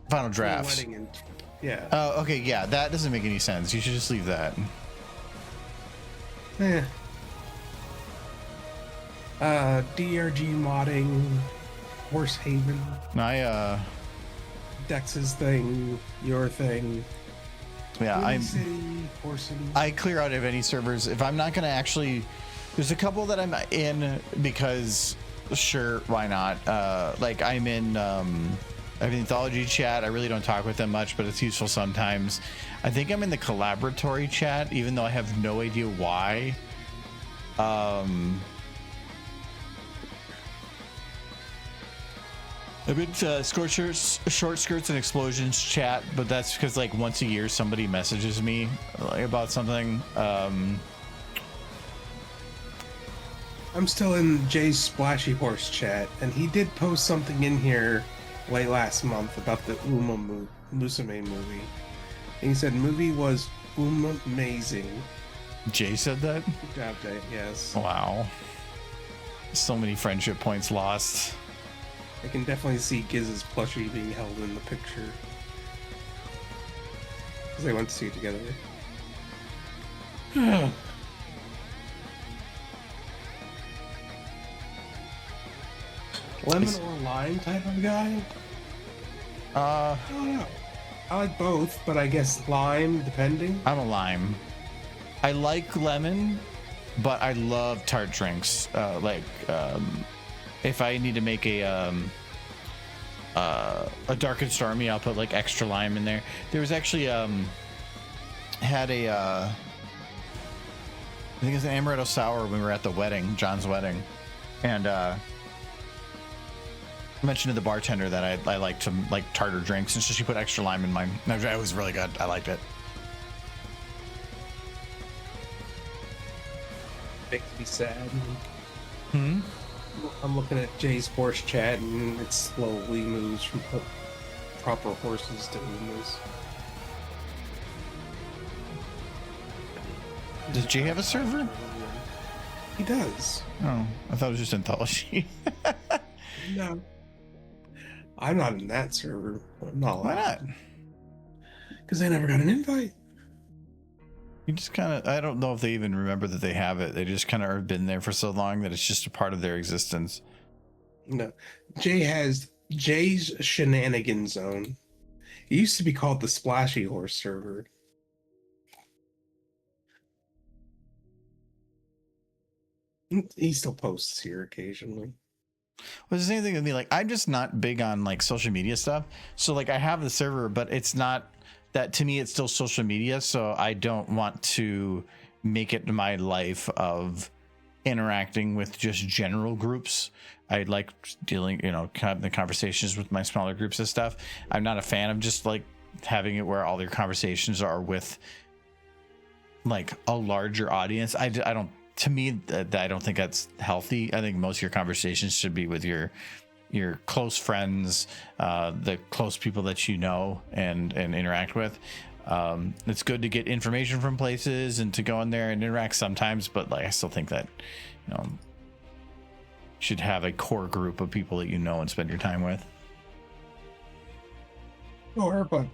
final drafts. Yeah. Oh, okay, yeah, that doesn't make any sense. You should just leave that. Eh. DRG modding, Horse Haven. Dex's thing, your thing. Yeah, I clear out of any servers if I'm not gonna actually. There's a couple that I'm in because sure, why not? Like I'm in Anthology chat. I really don't talk with them much, but it's useful sometimes. I think I'm in the collaboratory chat, even though I have no idea why. I've been to short skirts and explosions chat, but that's because like once a year somebody messages me like, about something. I'm still in Jay's Splashy Horse chat, and he did post something in here late last month about the Musume movie. And he said movie was amazing. Jay said that? Good job, Jay. Yes. Wow. So many friendship points lost. I can definitely see Giz's plushie being held in the picture. Because they went to see it together. Lemon or lime type of guy? I don't know. I like both, but I guess lime, depending. I'm a lime. I like lemon, but I love tart drinks. If I need to make a a dark and stormy, I'll put like extra lime in there. There was actually had a I think it was an amaretto sour when we were at the wedding, John's wedding, and I mentioned to the bartender that I like to like tartar drinks, and so she put extra lime in mine. It was really good. I liked it. Makes me sad. I'm looking at Jay's horse chat, and it slowly moves from proper horses to humans. Does Jay have a server? He does. Oh, I thought it was just Anthology. No. I'm not in that server. I'm not. Why not? Because I never got an invite. You just kind of, I don't know if they even remember that they have it. They just kind of have been there for so long that it's just a part of their existence. No. Jay has Jay's Shenanigan Zone. It used to be called the Splashy Horse server. He still posts here occasionally. Well, it's the same thing with me. Like, I'm just not big on like social media stuff. So like I have the server, but it's not that, to me, it's still social media. So I don't want to make it my life of interacting with just general groups. I like dealing, having the conversations with my smaller groups and stuff. I'm not a fan of just like having it where all your conversations are with like a larger audience. I don't, to me, I don't think that's healthy. I think most of your conversations should be with your close friends, the close people that you know and interact with. It's good to get information from places and to go in there and interact sometimes, but like I still think that you should have a core group of people that you know and spend your time with. Or, but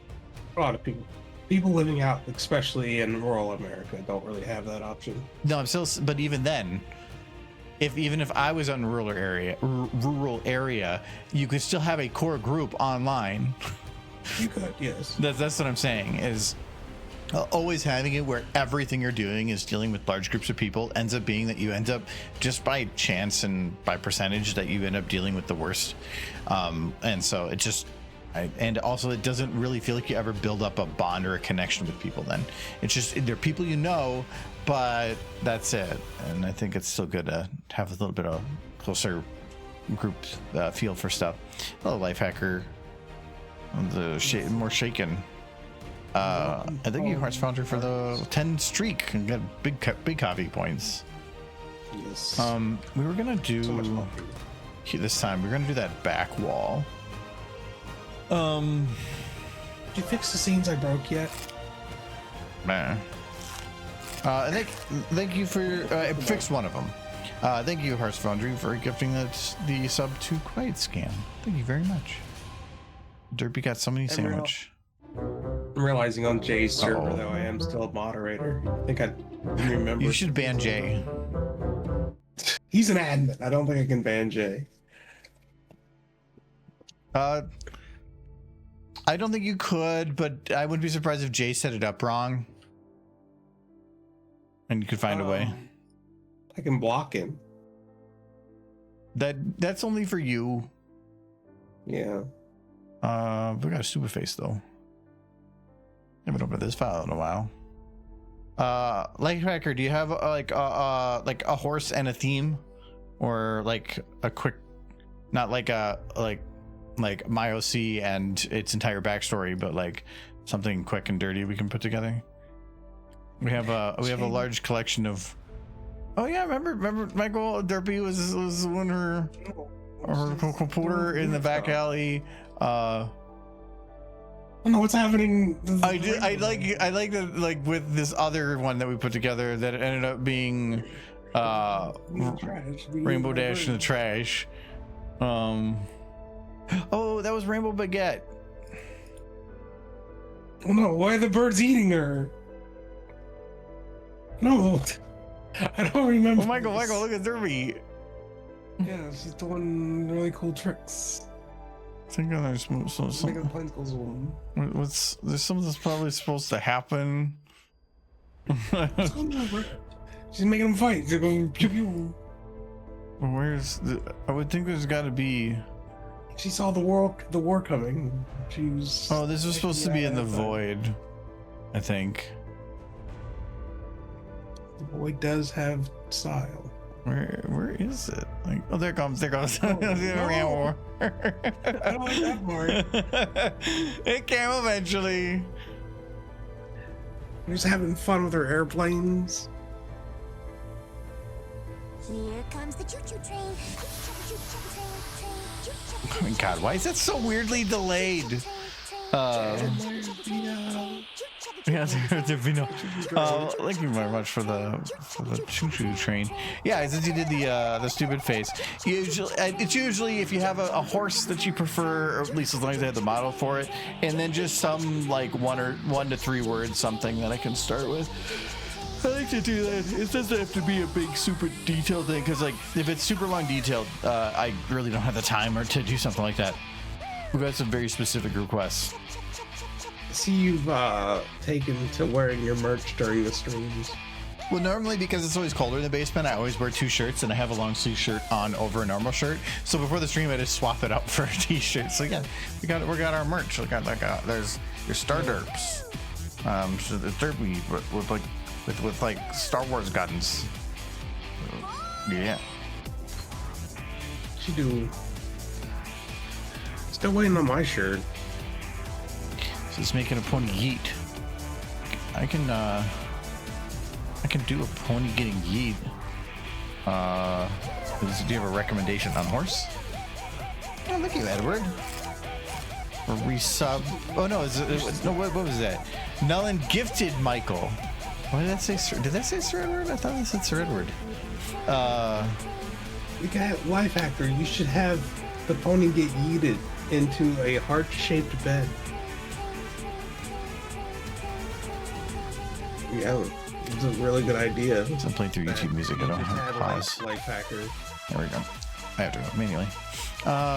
a lot of people living out, especially in rural America, don't really have that option. No, I'm still, but even then, even if I was in a rural area, you could still have a core group online. You could, yes. That's what I'm saying, is always having it where everything you're doing is dealing with large groups of people ends up being that you end up, just by chance and by percentage, that you end up dealing with the worst. And so it just, and also it doesn't really feel like you ever build up a bond or a connection with people. Then it's just, they're people you know, but that's it. And I think it's still good to have a little bit of closer group feel for stuff. Hello, Lifehacker. The more shaken. I thank you, Hearts Foundry, for the 10 streak and got big coffee points. Yes. We were gonna do So this time. We're gonna do that back wall. Did you fix the scenes I broke yet? Nah. Thank you for fixed one of them. Thank you, Hearts Foundry, for gifting the sub to Quiet Scan. Thank you very much. Derpy got so many sandwich. I'm realizing on Jay's server, though, I am still a moderator. I think I remember. You should ban Jay. He's an admin. I don't think I can ban Jay. I don't think you could, but I wouldn't be surprised if Jay set it up wrong. And you could find a way. I can block him. That's only for you. Yeah. We got a super face though. Haven't opened this file in a while. Lifehacker, do you have like a horse and a theme, or like a quick, not like a like my OC and its entire backstory, but like something quick and dirty we can put together? We have a large collection of. Oh yeah, remember Michael Derpy was when her computer in the back alley. I don't know what's happening. I like that, like with this other one that we put together that ended up being Rainbow Dash in the trash. Oh, that was Rainbow Baguette. Oh no, why are the birds eating her? No, I don't remember. Oh, Michael, look at Derby. Yeah, she's doing really cool tricks. I think there's some what's there's something that's probably supposed to happen. She's making them fight. They're going pew pew. Where's the? I would think there's got to be. She saw the war coming. She was. Oh, this was supposed to be in the void, I think. The void does have style. Where is it? Like, oh, there it comes. Oh, no. I don't like that part. It came eventually. She's having fun with her airplanes. Here comes the choo-choo train. Oh my God, why is that so weirdly delayed? Yeah, thank you very much for the choo-choo train. Yeah, since you did the stupid face. It's usually if you have a horse that you prefer, or at least as long as they have the model for it, and then just some like 1 to 3 words something that I can start with. I like to do that. It doesn't have to be a big, super detailed thing, because like if it's super long detailed, I really don't have the time or to do something like that. We've got some very specific requests. See, you've taken to wearing your merch during the streams. Well, normally because it's always colder in the basement, I always wear 2 shirts, and I have a long sleeve shirt on over a normal shirt. So before the stream, I just swap it out for a t-shirt. So yeah, we got our merch. We got there's your Star Derps, so the derpy with like Star Wars guns. Yeah. She do. Still waiting on my shirt. She's making a pony yeet. I can do a pony getting yeet. Do you have a recommendation on horse? Oh, look at you, Edward. Or resub. Oh no, what was that? Nullen gifted Michael. What did that say? Did that say Sir Edward? I thought it said Sir Edward. You got life hacker. You should have the pony get yeeted into a heart-shaped bed. Yeah, it's a really good idea. So I'm playing through YouTube music. I don't have pause. Life hacker. There we go. I have to go manually.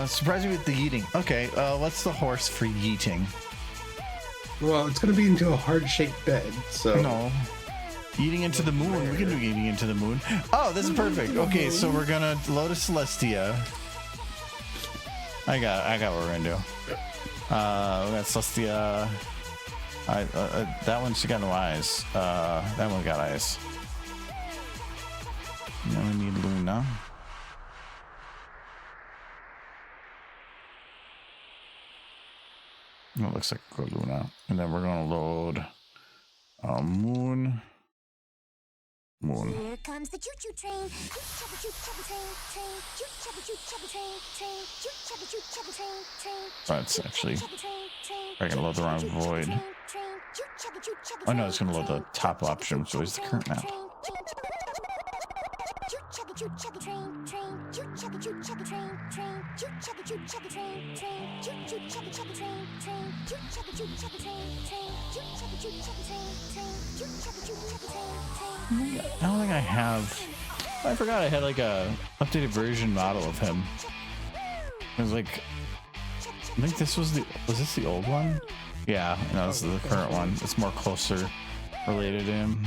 Surprise me with the yeeting. Okay, what's the horse for yeeting? Well, it's going to be into a heart-shaped bed, so... No. Eating into the moon. We can do eating into the moon. Oh, this is perfect. Okay, so we're gonna load a Celestia. I got what we're gonna do. We got Celestia. That one, she got no eyes. That one got eyes. Now we need Luna. It looks like a good Luna. And then we're gonna load Moon. Here comes the choo-choo train. That's actually I'm gonna load the wrong void. Oh no, it's gonna load the top option, so it's the current map. I don't think I have. I forgot I had like a updated version model of him. It was like, I think this was this the old one? Yeah, no, this is the current one. It's more closer related to him.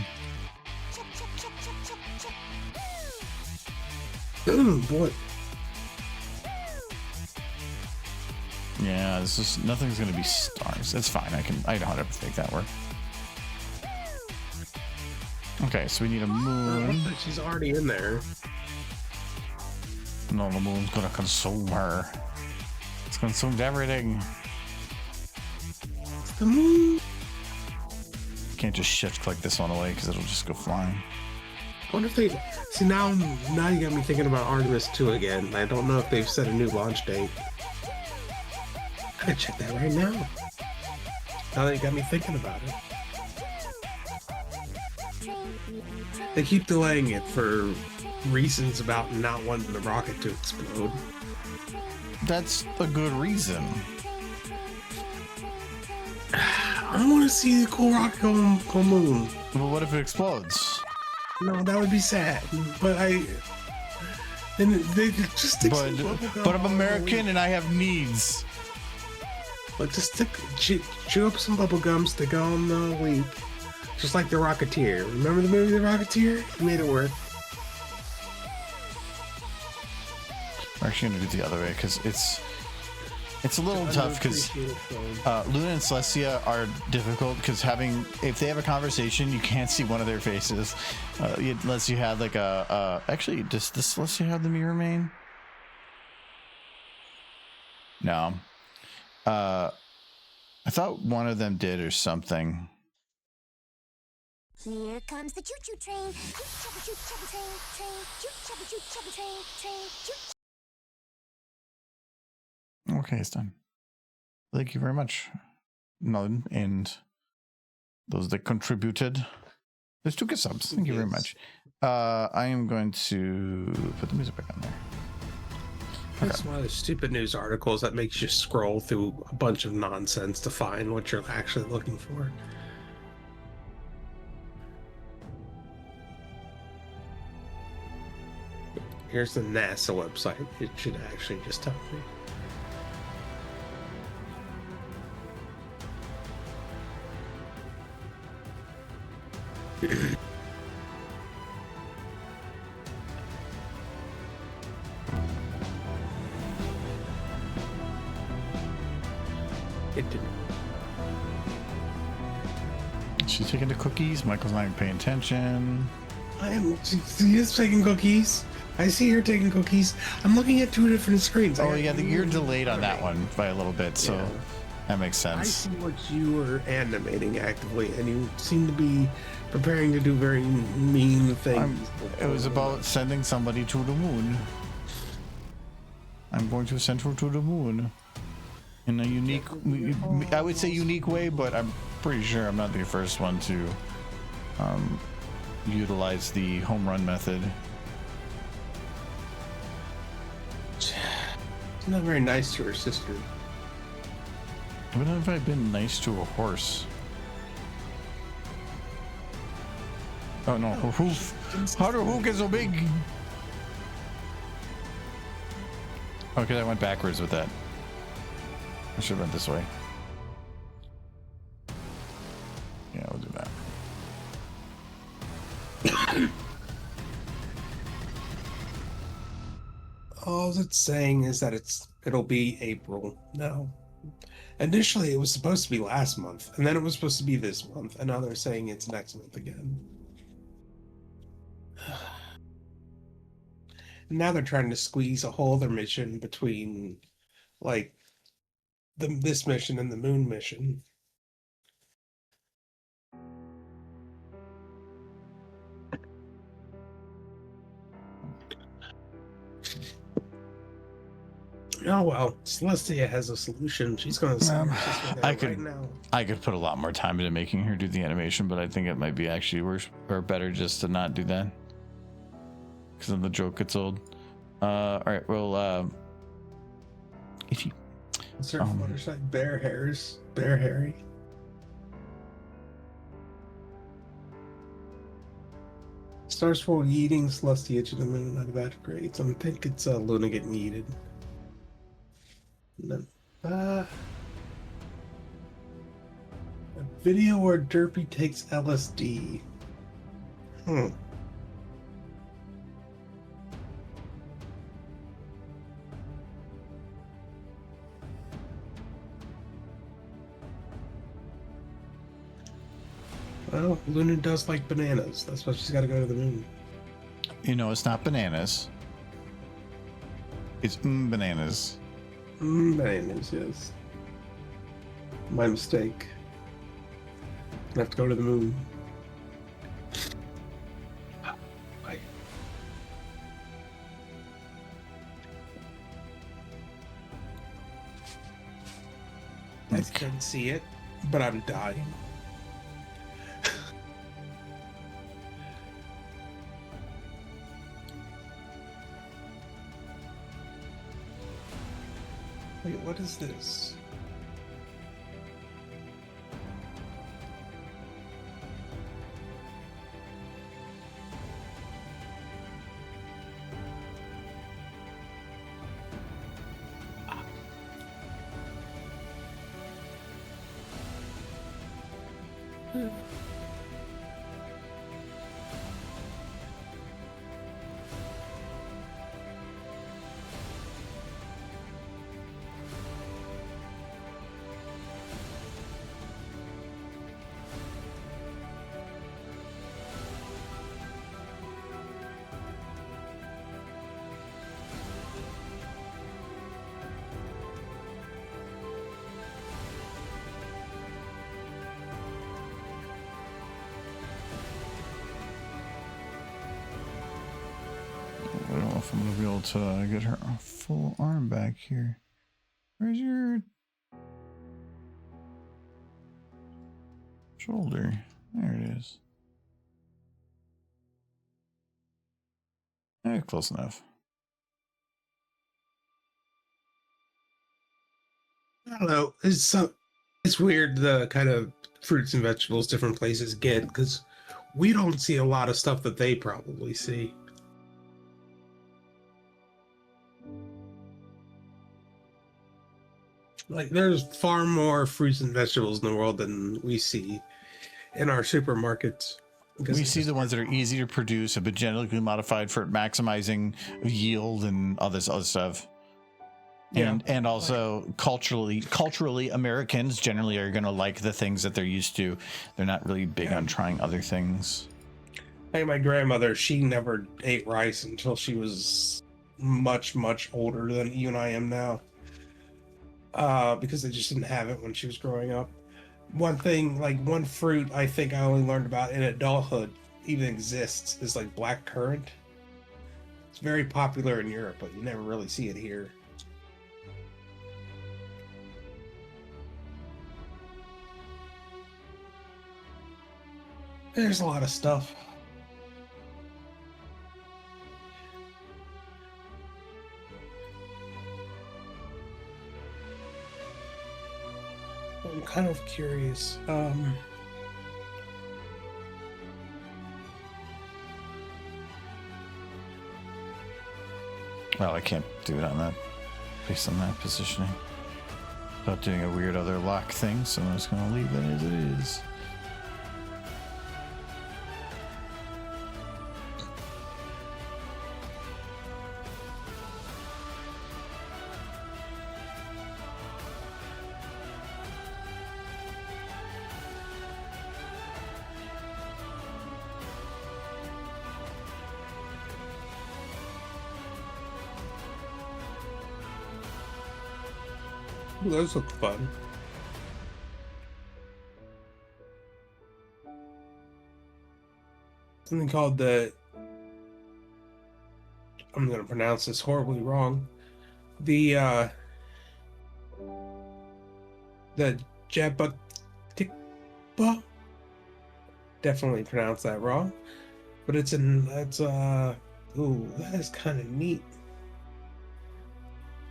Boy. Yeah, nothing's gonna be stars. It's fine. I know how to make that work. Okay, so we need a moon. She's already in there. No, the moon's gonna consume her. It's consumed everything. It's the moon. Can't just shift click this one away because it'll just go flying. I wonder if they see now you got me thinking about Artemis 2 again. I don't know if they've set a new launch date. I gotta check that right now. Now that you got me thinking about it. They keep delaying it for reasons about not wanting the rocket to explode. That's a good reason. I want to see the cool rocket go moon. But what if it explodes? No, that would be sad. But then they just stick some bubblegum. But I'm American and I have needs. But just chew up some bubble gum, stick on the leak. Just like The Rocketeer. Remember the movie The Rocketeer? He made it work. We're actually gonna do it the other way because It's a little tough because Luna and Celestia are difficult because if they have a conversation, you can't see one of their faces unless you have like actually, does Celestia have the mirror main? No. I thought one of them did or something. Here comes the choo-choo train. Choo-choo train, train. Choo-choo train, train. Okay, it's done. Thank you very much, Nolan, and those that contributed. There's 2 gift subs. Thank you very much. I am going to put the music back on there. That's one of the stupid news articles that makes you scroll through a bunch of nonsense to find what you're actually looking for. Here's the NASA website. It should actually just tell me. It didn't. She's taking the cookies. Michael's not even paying attention. She is taking cookies. I see her taking cookies. I'm looking at 2 different screens. Oh, yeah, you're delayed on that one by a little bit, so that makes I sense. see what you were animating actively, and you seem to be preparing to do very mean things. It was about sending somebody to the moon. I'm going to send her to the moon in a unique, I would say unique way, but I'm pretty sure I'm not the first one to utilize the home run method. She's not very nice to her sister. When have I been nice to a horse? Oh no, her hoof. How do hoof get so big? Okay, I went backwards with that. I should have went this way. Yeah, we'll do that. All it's saying is that it'll be April. No. Initially, it was supposed to be last month, and then it was supposed to be this month, and now they're saying it's next month again. Now they're trying to squeeze a whole other mission between, like, this mission and the moon mission. Oh well, Celestia has a solution. She's going to send her sister there right now. I could put a lot more time into making her do the animation, but I think it might be actually worse or better just to not do that, because then the joke gets old. All right, well, if you Certain motorcycle Bear Harry. Stars for yeeting Celestia to the moon out of bad grades. I think it's Luna getting yeeted. And then, a video where Derpy takes LSD. Well, Luna does like bananas. That's why she's got to go to the moon. You know, it's not bananas. It's bananas. Bananas, yes. My mistake. I have to go to the moon. Bye. I can see it, but I'm dying. Wait, what is this? if I'm gonna be able to get her full arm back here. Where's your shoulder? There it is. Close enough. I don't know. It's weird the kind of fruits and vegetables different places get because we don't see a lot of stuff that they probably see. Like, there's far more fruits and vegetables in the world than we see in our supermarkets. We see the ones that are easy to produce, have been genetically modified for maximizing yield and all this other stuff. And also culturally, Americans generally are going to like the things that they're used to. They're not really big on trying other things. Hey, my grandmother, she never ate rice until she was much, much older than you and I am now. Because they just didn't have it when she was growing up. One thing, like one fruit I think I only learned about in adulthood even exists is like black currant. It's very popular in Europe, but you never really see it here. There's a lot of stuff. I'm kind of curious. Well, I can't do it on that, based on that positioning. Without doing a weird other lock thing, so I'm just going to leave it as it is. Those look fun. Something called the... I'm going to pronounce this horribly wrong. The Jabutikpa? Definitely pronounced that wrong. But ooh, that is kind of neat.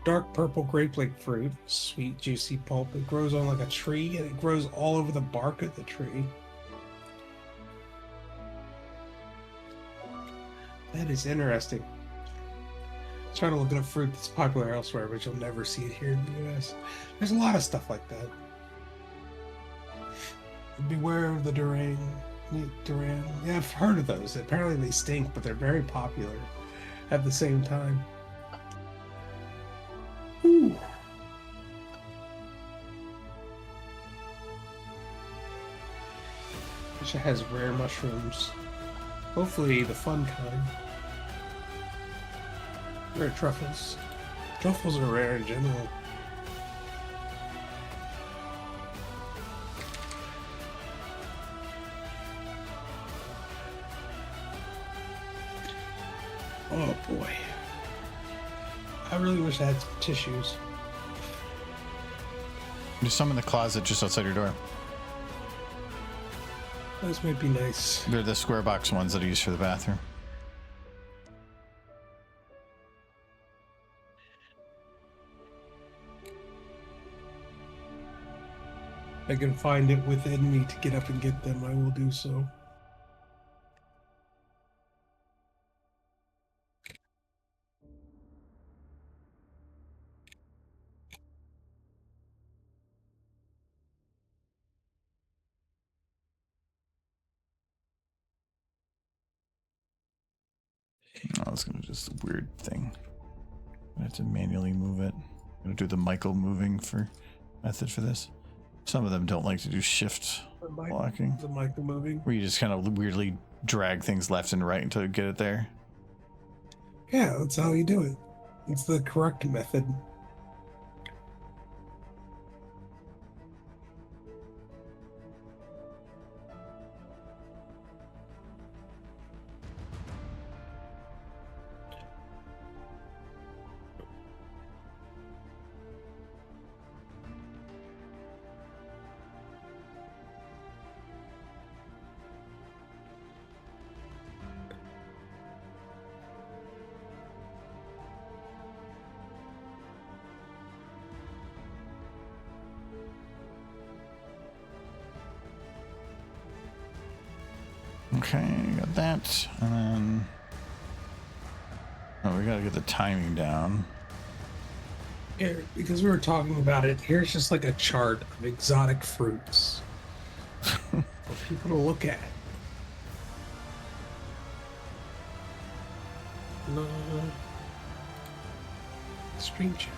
Dark purple grape-like fruit, sweet, juicy pulp. It grows on like a tree, and it grows all over the bark of the tree. That is interesting. Try to look at a fruit that's popular elsewhere, but you'll never see it here in the US. There's a lot of stuff like that. Beware of the Duran. Yeah, I've heard of those. Apparently they stink, but they're very popular at the same time. Ooh. Wish it has rare mushrooms. Hopefully the fun kind. Rare truffles. Truffles are rare in general. Oh boy. I really wish I had some tissues. There's some in the closet just outside your door. Those might be nice. They're the square box ones that are used for the bathroom. I can find it within me to get up and get them, I will do so. Oh, it's gonna just a weird thing. I have to manually move it. I'm gonna do the Michael moving for method for this. Some of them don't like to do shift blocking. The Michael moving. Where you just kind of weirdly drag things left and right until you get it there. Yeah, that's how you do it. It's the correct method. Okay, got that. And then... Oh, we gotta get the timing down. Here, because we were talking about it, here's just like a chart of exotic fruits for people to look at. No. Stream chat.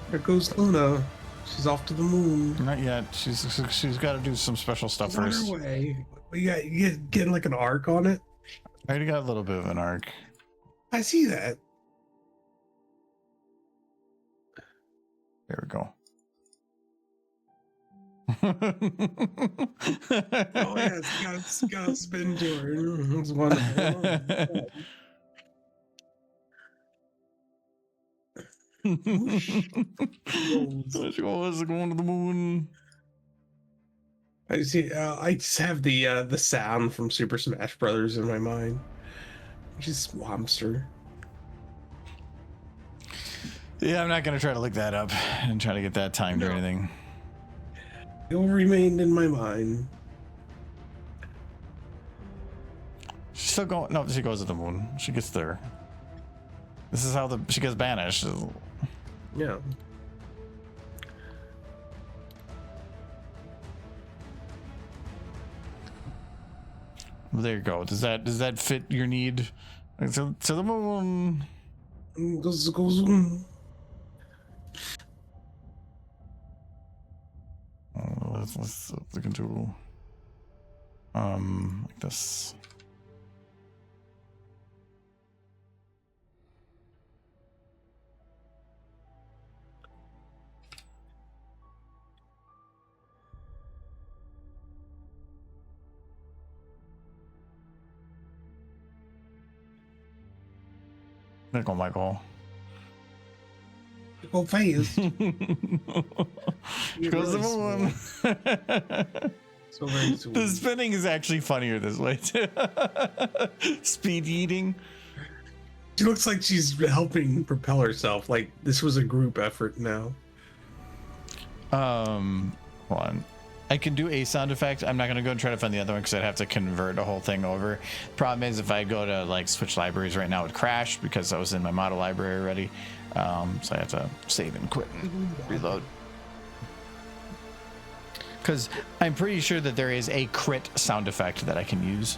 There goes Luna. She's off to the moon. Not yet. She's got to do some special stuff On first. her way. You getting like an arc on it? I already got a little bit of an arc. I see that. There we go. Oh yeah, it's got a spin to her. It's wonderful. She was going to the moon. I see. I just have the sound from Super Smash Brothers in my mind. She's Swampster. Yeah, I'm not gonna try to look that up and try to get that timed or anything. It'll remain in my mind. She's still going. No, she goes to the moon. She gets there. This is how she gets banished. Yeah. There you go. Does that fit your need? To the moon. Goes. Let's look into like this. There you go, Michael. Go fast. She goes to the moon. So very sweet. The spinning is actually funnier this way too. Speed eating. She looks like she's helping propel herself. Like this was a group effort now. Hold on. I can do a sound effect. I'm not gonna go and try to find the other one because I'd have to convert the whole thing over. Problem is, if I go to like switch libraries right now, it would crash because I was in my model library already. So I have to save and quit and reload. Because I'm pretty sure that there is a crit sound effect that I can use,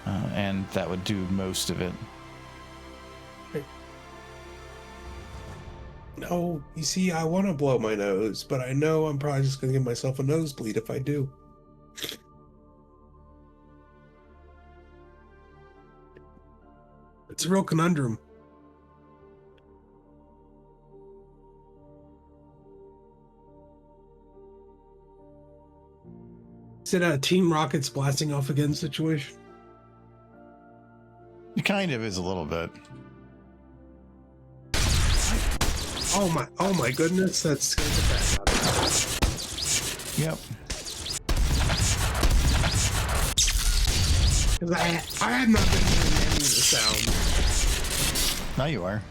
and that would do most of it. No, you see, I want to blow my nose, but I know I'm probably just going to give myself a nosebleed if I do. It's a real conundrum. Is it a Team Rocket's blasting off again situation? It kind of is a little bit. Oh my goodness, that scared the crap out of me. Yep. Because I had not been hearing any of the sound. Now you are.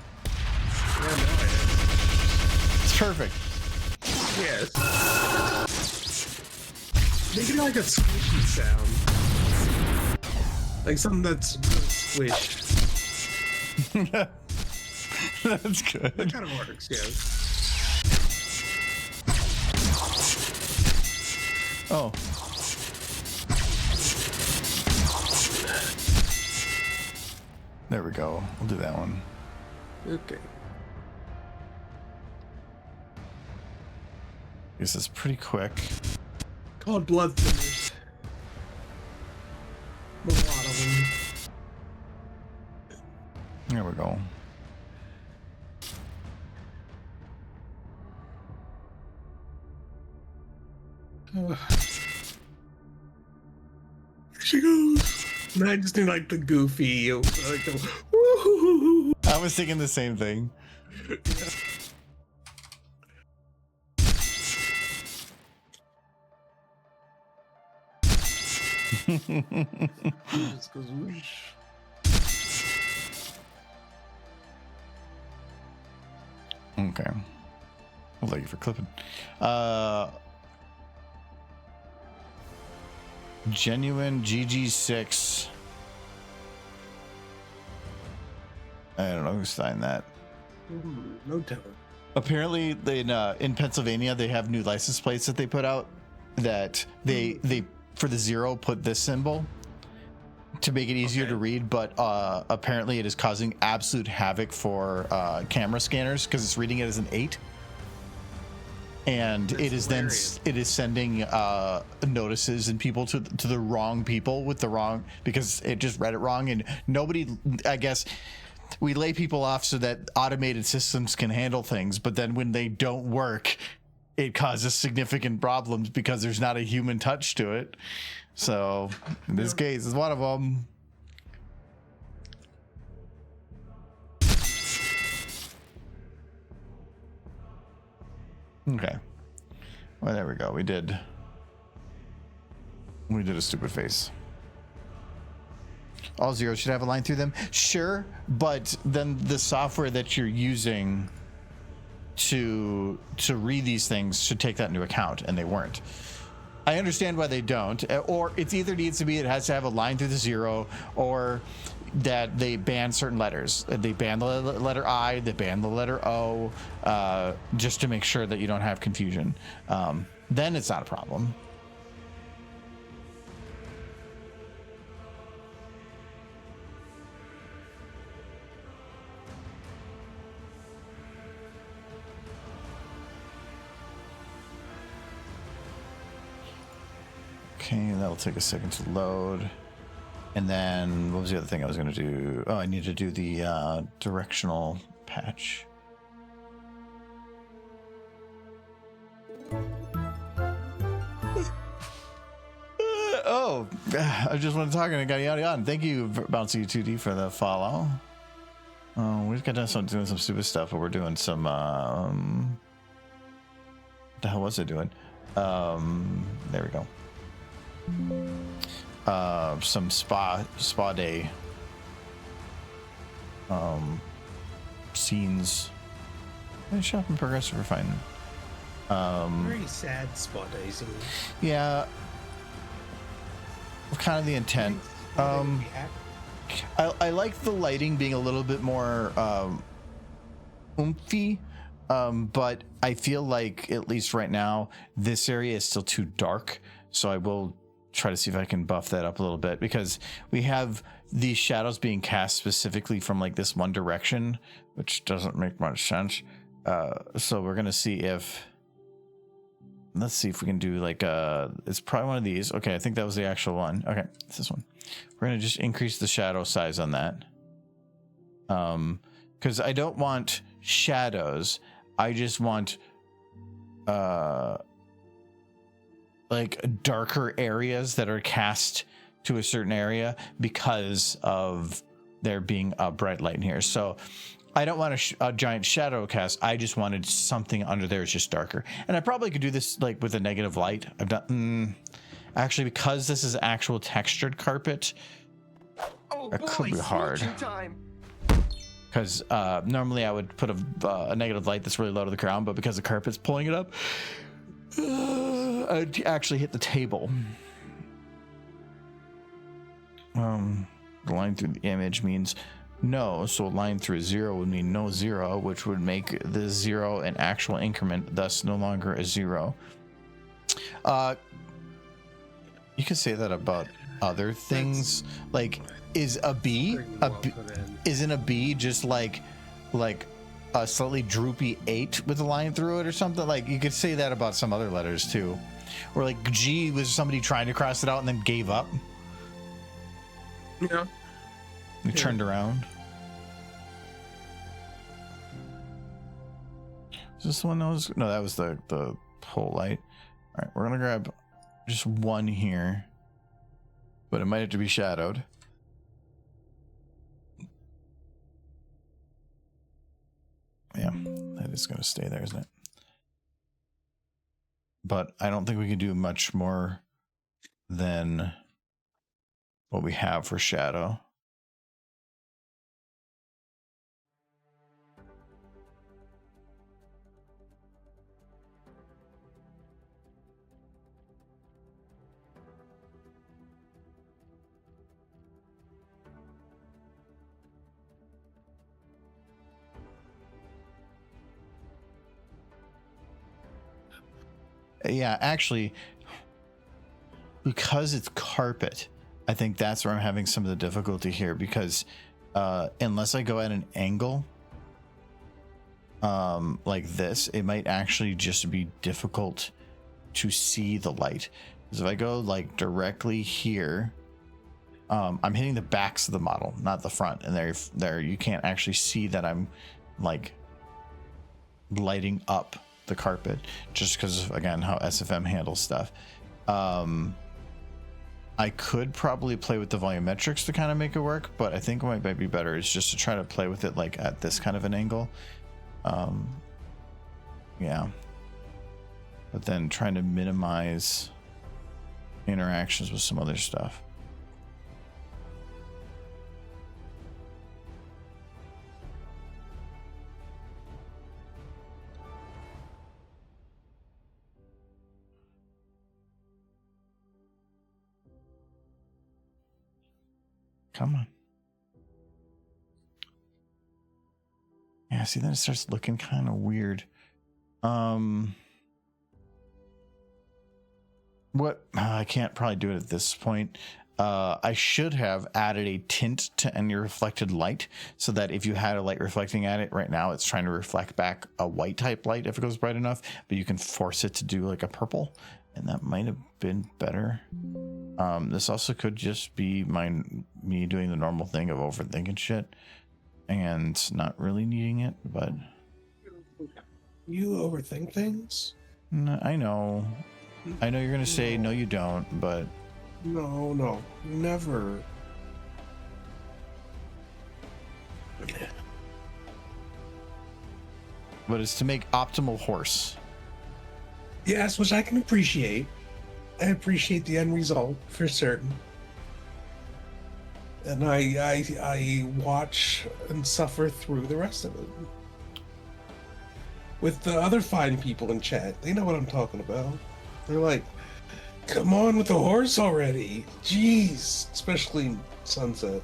Yeah, no, I am. It's perfect. Yes. Make it like a squishy sound. Like something that's squished. That's good. That kind of works, yeah. Oh. There we go. We'll do that one. Okay. This is pretty quick. Called blood thinners. A lot of them. There we go. Here she goes. And I just need like the goofy, like the woo. I was thinking the same thing. Just goes whoosh. Okay. Well, thank you for clipping. Genuine GG6. I don't know who signed that. No telling. Apparently, in Pennsylvania, they have new license plates that they put out that they for the 0 put this symbol to make it easier to read, but apparently it is causing absolute havoc for camera scanners because it's reading it as an 8. And it is hilarious. Then it is sending notices and people to the wrong people with the wrong, because it just read it wrong, and nobody, I guess, we lay people off so that automated systems can handle things, but then when they don't work, it causes significant problems because there's not a human touch to it. So in this case, it's one of them. Okay. Well, there we go. We did a stupid face. All zeros should have a line through them. Sure, but then the software that you're using to read these things should take that into account, and they weren't. I understand why they don't, or it's either needs to be it has to have a line through the 0, or that they ban certain letters. They ban the letter I, they ban the letter O, just to make sure that you don't have confusion. Then it's not a problem. Okay, that'll take a second to load. And then what was the other thing I was going to do? Oh, I need to do the directional patch. I just want to talk and I got yada yada. Thank you, Bouncy2D, for the follow. We just got done doing some stupid stuff, but we're doing some. What the hell was I doing? There we go. Some spa day scenes. Shop in progress for fine. Very sad spa day scene. Yeah, kind of the intent. I like the lighting being a little bit more oomphy, but I feel like at least right now this area is still too dark, so I will try to see if I can buff that up a little bit, because we have these shadows being cast specifically from like this one direction, which doesn't make much sense. So we're gonna see if, let's see if we can do like it's probably one of these. Okay, I think that was the actual one. Okay, it's this one. We're gonna just increase the shadow size on that, because I don't want shadows, I just want like darker areas that are cast to a certain area because of there being a bright light in here. So I don't want a giant shadow cast. I just wanted something under there is just darker. And I probably could do this like with a negative light. I've done actually, because this is actual textured carpet, it could be hard. Because normally I would put a negative light that's really low to the ground, but because the carpet's pulling it up, I'd actually hit the table. The line through the image means no, so a line through 0 would mean no 0, which would make the 0 an actual increment, thus no longer a 0. You could say that about other things. Like, is a B, isn't a B just like a slightly droopy 8 with a line through it or something? Like, you could say that about some other letters too. Or like G was somebody trying to cross it out and then gave up. Yeah. They turned around. Is this the one that was? No, that was the pole light. All right, we're gonna grab just one here, but it might have to be shadowed. Yeah, that is gonna stay there, isn't it? But I don't think we can do much more than what we have for shadow. Yeah, actually, because it's carpet, I think that's where I'm having some of the difficulty here, because unless I go at an angle like this, it might actually just be difficult to see the light. Because if I go like directly here, I'm hitting the backs of the model, not the front, and there you can't actually see that I'm like lighting up the carpet, just because of, again, how SFM handles stuff. I could probably play with the volumetrics to kind of make it work, but I think what might be better is just to try to play with it like at this kind of an angle. Yeah. But then trying to minimize interactions with some other stuff. Come on. Yeah, see, then it starts looking kind of weird. What I can't probably do it at this point. I should have added a tint to any reflected light, so that if you had a light reflecting at it right now, it's trying to reflect back a white type light if it goes bright enough, but you can force it to do like a purple, and that might have been better. This also could just be me doing the normal thing of overthinking shit and not really needing it, but You overthink things? I know you're gonna say no, you don't, but No, never. but it's to make optimal horse. Yes, which I can appreciate. I appreciate the end result for certain. And I watch and suffer through the rest of it. With the other fine people in chat, they know what I'm talking about. They're like, come on with the horse already. Jeez. Especially sunset.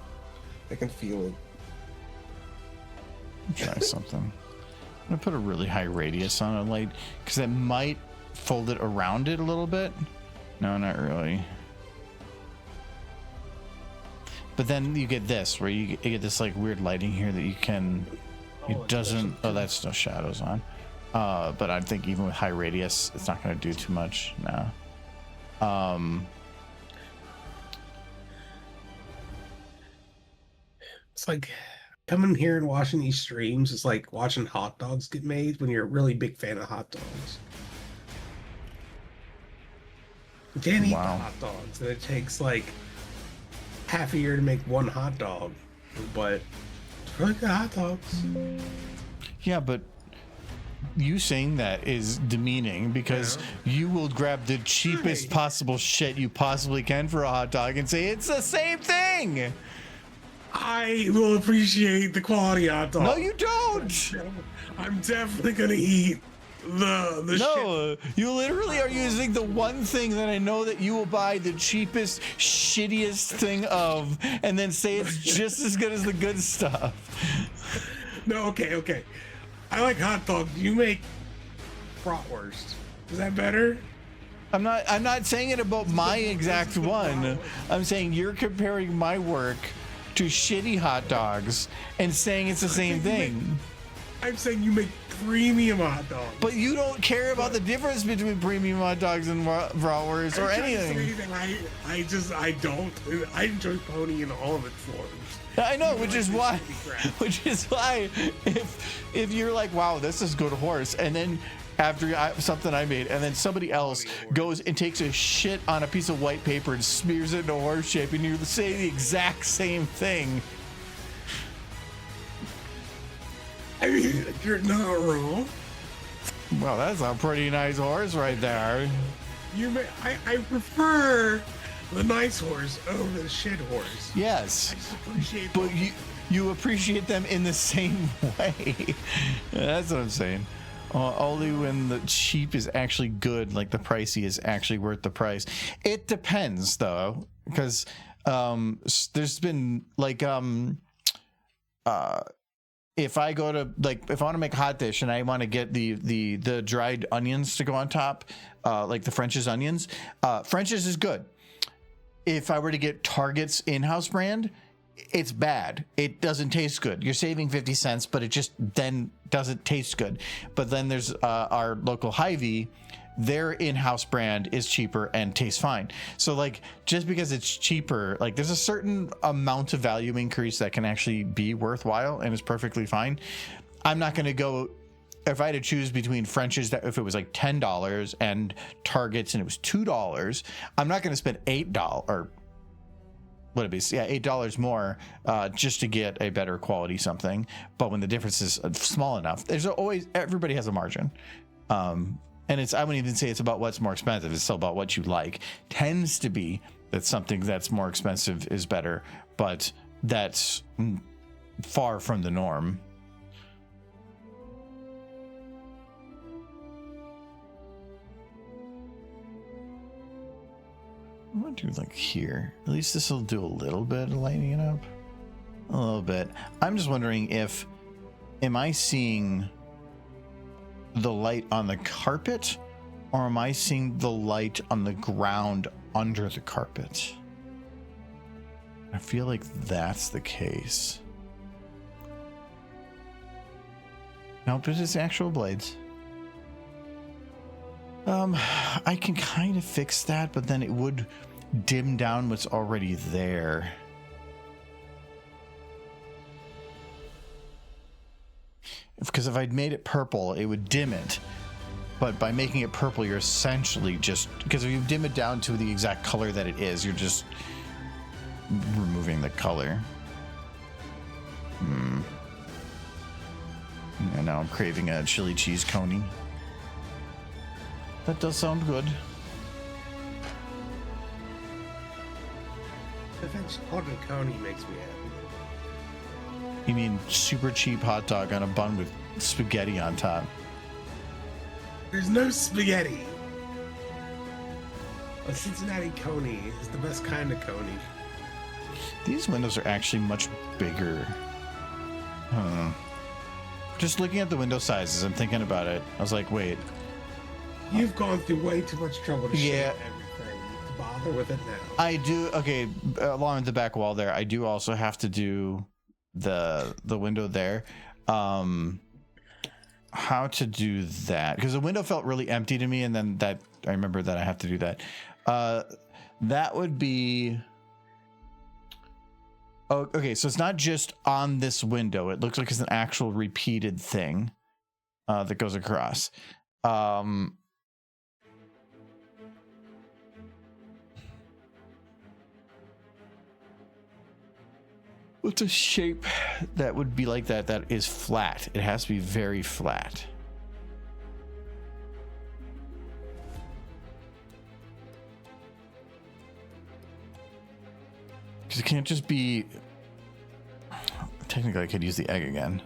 I can feel it. Try something. I'm gonna put a really high radius on a light, because it might fold it around it a little bit. No, not really. But then you get this, where you get this like weird lighting here that you can. It doesn't. Oh, that's still shadows on. But I think even with high radius, it's not going to do too much now. It's like coming here and watching these streams is like watching hot dogs get made when you're a really big fan of hot dogs. You can't eat the hot dogs, and it takes like half a year to make one hot dog, but it's really good hot dogs. Yeah, but you saying that is demeaning, because you will grab the cheapest possible shit you possibly can for a hot dog and say it's the same thing. I will appreciate the quality hot dog. No, you don't. I'm definitely gonna eat the no, you literally are using the one thing that I know that you will buy the cheapest, shittiest thing of, and then say it's just as good as the good stuff. No, okay. I like hot dogs. You make bratwurst. Is that better? I'm not saying it about my exact one. I'm saying you're comparing my work to shitty hot dogs and saying it's the same thing. I'm saying you make premium hot dogs. But you don't care about the difference between premium hot dogs and bratwurst or anything. I don't. I enjoy pony in all of its forms. I know, which is why if you're like, wow, this is good horse, and then after something I made, and then somebody else goes and takes a shit on a piece of white paper and smears it into horse shape, and you say the exact same thing. I mean, you're not wrong. Well, that's a pretty nice horse right there. I prefer the nice horse over the shit horse. Yes, I just appreciate but you appreciate them in the same way. That's what I'm saying. Only when the cheap is actually good, like the pricey is actually worth the price. It depends though, because there's been like if I go to like, if I want to make a hot dish and I want to get the dried onions to go on top, like the French's onions, French's is good. If I were to get Target's in-house brand, it's bad. It doesn't taste good. You're saving 50 cents, but it just then doesn't taste good. But then there's our local Hy-Vee. Their in-house brand is cheaper and tastes fine. So like, just because it's cheaper, like there's a certain amount of value increase that can actually be worthwhile and is perfectly fine. I'm not going to go, if I had to choose between French's, that if it was like $10 and Target's and it was $2, I'm not going to spend $8 or what it be, yeah, $8 more just to get a better quality something. But when the difference is small enough, there's always, everybody has a margin. And it's, I wouldn't even say it's about what's more expensive. It's still about what you like. Tends to be that something that's more expensive is better, but that's far from the norm. I'm gonna do like here. At least this will do a little bit of lighting it up. A little bit. I'm just wondering if, am I seeing the light on the carpet, or am I seeing the light on the ground under the carpet? I feel like that's the case. Nope, it's just actual blades. I can kind of fix that, but then it would dim down what's already there. Because if I'd made it purple, it would dim it. But by making it purple, you're essentially just... Because if you dim it down to the exact color that it is, you're just removing the color. And now I'm craving a chili cheese coney. That does sound good. The fact Hot County makes me happy. You mean super cheap hot dog on a bun with spaghetti on top? There's no spaghetti. A Cincinnati coney is the best kind of coney. These windows are actually much bigger. Just looking at the window sizes, I'm thinking about it. I was like, wait. You've gone through way too much trouble to shape Yeah. everything to bother with it now. I do, okay, along with the back wall there, I do also have to do the window there. How to do that? Because the window felt really empty to me, and then that I remember that I have to do that. That would be... Oh, okay, so it's not just on this window. It looks like it's an actual repeated thing that goes across. What's a shape that would be like that that is flat? It has to be very flat. Because it can't just be... Technically, I could use the egg again.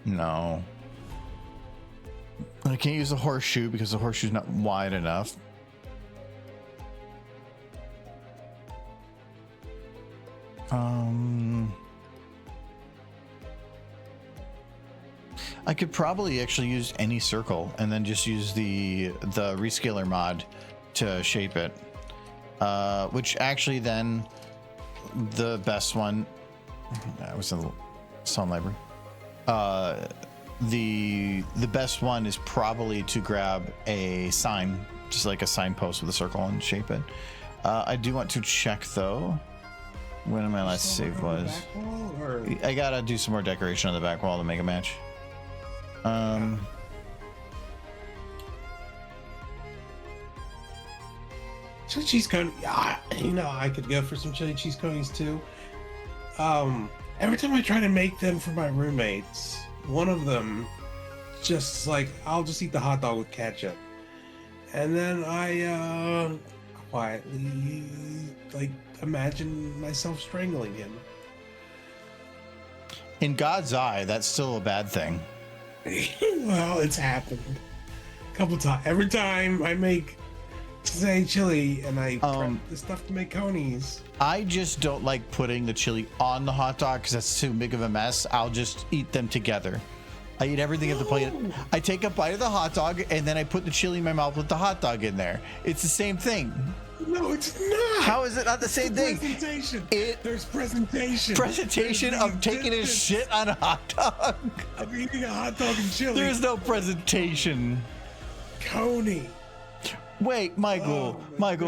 No. I can't use the horseshoe because the horseshoe's not wide enough. I could probably actually use any circle and then just use the rescaler mod to shape it. Which actually then the best one, I was in the Sound Library. The best one is probably to grab a sign, just like a signpost with a circle, and shape it. I do want to check though when my last save was. I gotta do some more decoration on the back wall to make a match. Chili cheese coney. Yeah, you know, I could go for some chili cheese conies too. Every time I try to make them for my roommates, one of them just like, I'll just eat the hot dog with ketchup, and then I quietly like imagine myself strangling him. In God's eye, that's still a bad thing. Well, it's happened a couple times. Every time I make say chili, and I prep the stuff to make conies. I just don't like putting the chili on the hot dog because that's too big of a mess. I'll just eat them together. I eat everything at the plate. I take a bite of the hot dog and then I put the chili in my mouth with the hot dog in there. It's the same thing. No, it's not. How is it not the same thing? Presentation. There's presentation. Presentation of taking a shit on a hot dog. I'm eating a hot dog and chili. There's no presentation. Coney. Wait, Michael,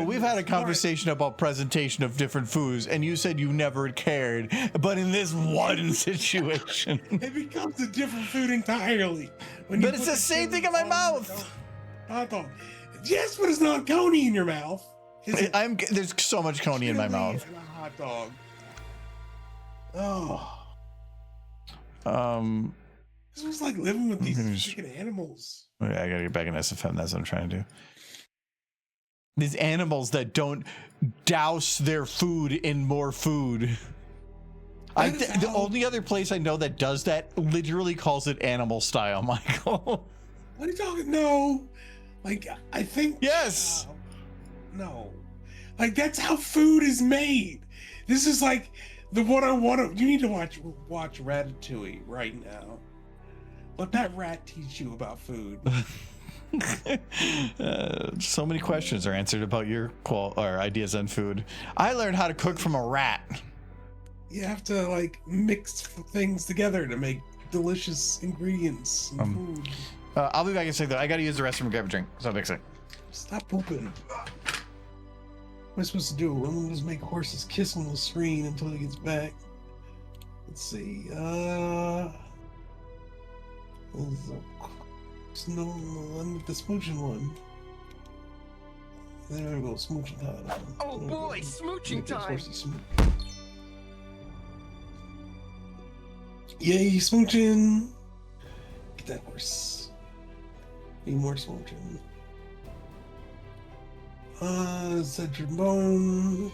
we've had a conversation about presentation of different foods, and you said you never cared. But in this one situation, it becomes a different food entirely. But it's the same thing in my mouth. Hot dog. Yes, but it's not coney in your mouth. There's so much coney in my mouth. And a hot dog. Oh. This was like living with these freaking animals. Okay, I gotta get back in SFM. That's what I'm trying to do. These animals that don't douse their food in more food. The only other place I know that does that literally calls it animal style, Michael. What are you talking? No. Like, I think. Yes. No. Like, that's how food is made. This is like what I want to. You need to watch Ratatouille right now. Let that rat teach you about food. So many questions are answered about your ideas on food. I learned how to cook from a rat. You have to like mix things together to make delicious ingredients and food. I'll be back in a second though. I gotta use the restroom and grab a drink. So I'll be back. Stop pooping. What am I supposed to do? I'm gonna just make horses kiss on the screen until he gets back. Let's see. No, I'm with the smooching one. There we go, smooching time. Oh boy, smooching time. Yay, smooching. Get that horse. Need more smooching. Set your bone.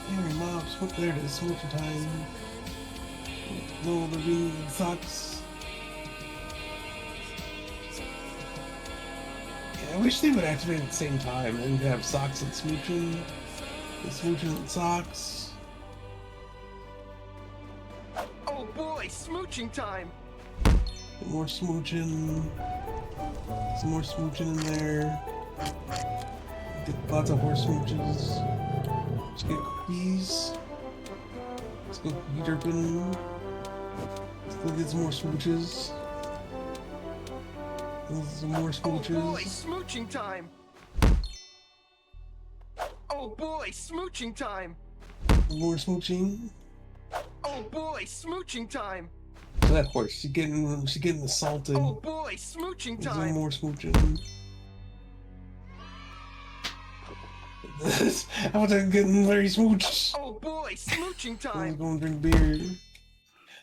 Henry Mops, there it is, smooching time. No, the ring socks. I wish they would activate at the same time and have socks and smooching and socks. Oh boy, smooching time. More smooching. Some more smooching in there. Get lots of horse smooches. Let's get cookies. Let's go cookie derping. Let's go get some more smooches. Some more smooches. Oh boy, smooching time. Oh boy, smooching time. More smooching. Oh boy, smooching time. So that horse, she's getting assaulted. Oh boy, smooching Some time. more smooching. I was getting very smooched. Oh boy, smooching I'm time. going to drink beer.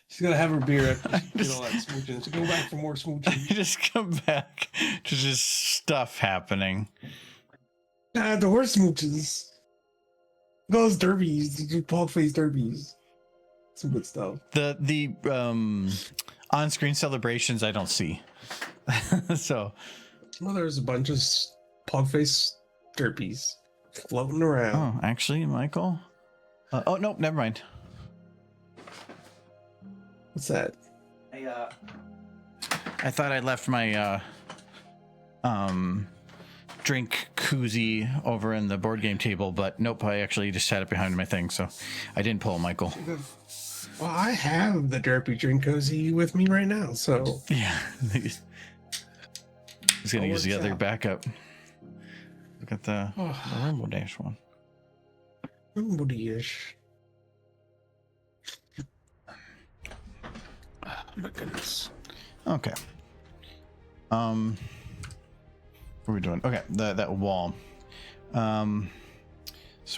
She's gonna have her beer after she did all that smooching. She'll go back for more smooching. I just come back to just stuff happening. The horse smooches. Those derbies, the pog face derbies. Some good stuff. The on-screen celebrations I don't see. So Well, there's a bunch of pog face derbies floating around. oh, actually, Michael. Oh no, never mind. What's that? I thought I left my drink koozie over in the board game table, but nope, I actually just had it behind my thing, so I didn't pull Michael. Well, I have the derpy drink cozy with me right now, so Yeah. He's gonna use the other backup. Look at the Rainbow Dash one. Rainbow-ish. Oh my goodness. Okay. What are we doing? Okay, that wall. So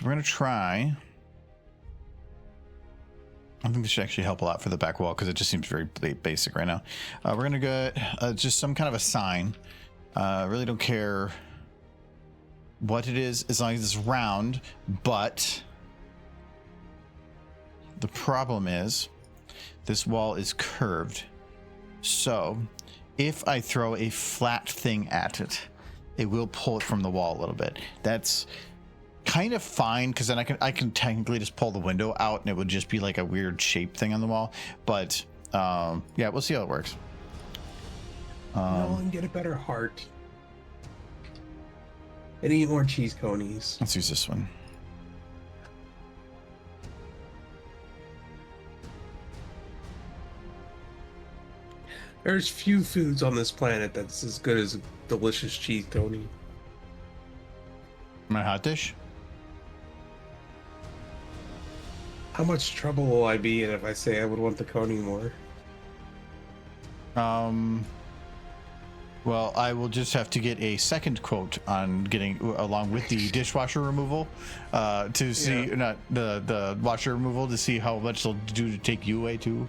we're gonna try. I think this should actually help a lot for the back wall because it just seems very basic right now. We're gonna get just some kind of a sign. Really don't care what it is as long as it's round, but the problem is this wall is curved. So if I throw a flat thing at it, it will pull it from the wall a little bit. That's kind of fine, because then I can technically just pull the window out and it would just be like a weird shape thing on the wall. But yeah, we'll see how it works. And get a better heart. And eat more cheese conies. Let's use this one. There's few foods on this planet that's as good as a delicious cheese coney. My hot dish. How much trouble will I be in if I say I would want the coney more? Well, I will just have to get a second quote on getting along with the dishwasher removal to see, not the washer removal, to see how much they'll do to take you away too.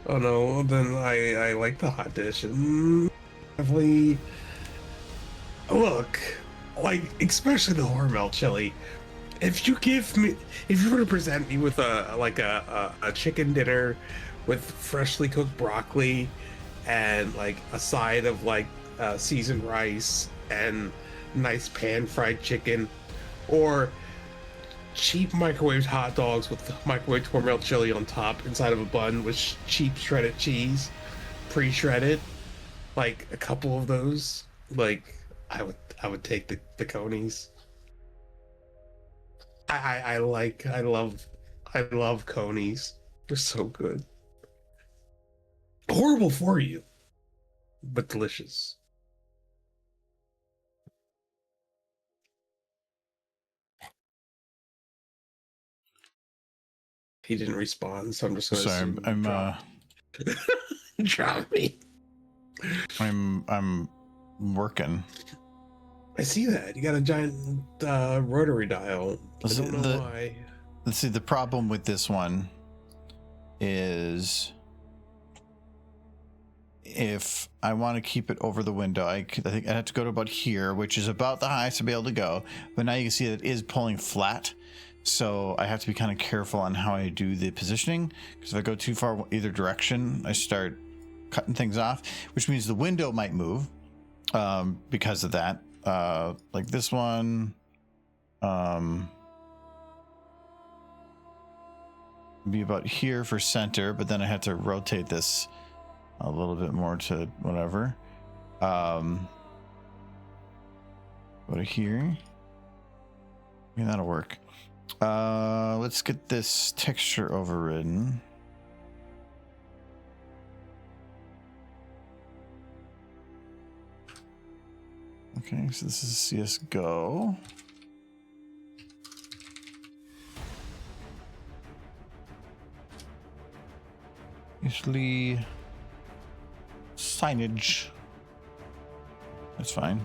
Oh no, then I like the hot dish. Definitely. Look, like, especially the Hormel chili. If you were to present me with a chicken dinner with freshly cooked broccoli and like a side of like seasoned rice and nice pan fried chicken, or cheap microwaved hot dogs with microwaved Hormel chili on top inside of a bun with cheap shredded cheese, pre-shredded, like a couple of those, like I would take the conies. I love conies. They're so good. Horrible for you, but delicious. He didn't respond, so I'm just gonna drop me. I'm working. I see that. You got a giant rotary dial. I don't know why. Let's see, the problem with this one is if I want to keep it over the window, I think I'd have to go to about here, which is about the highest I'll be able to go. But now you can see that it is pulling flat. So I have to be kind of careful on how I do the positioning, because if I go too far either direction, I start cutting things off, which means the window might move because of that. Like this one, be about here for center, but then I have to rotate this a little bit more to whatever. Go to here. Yeah, that'll work. Let's get this texture overridden. Okay, so this is CSGO. Usually signage. That's fine.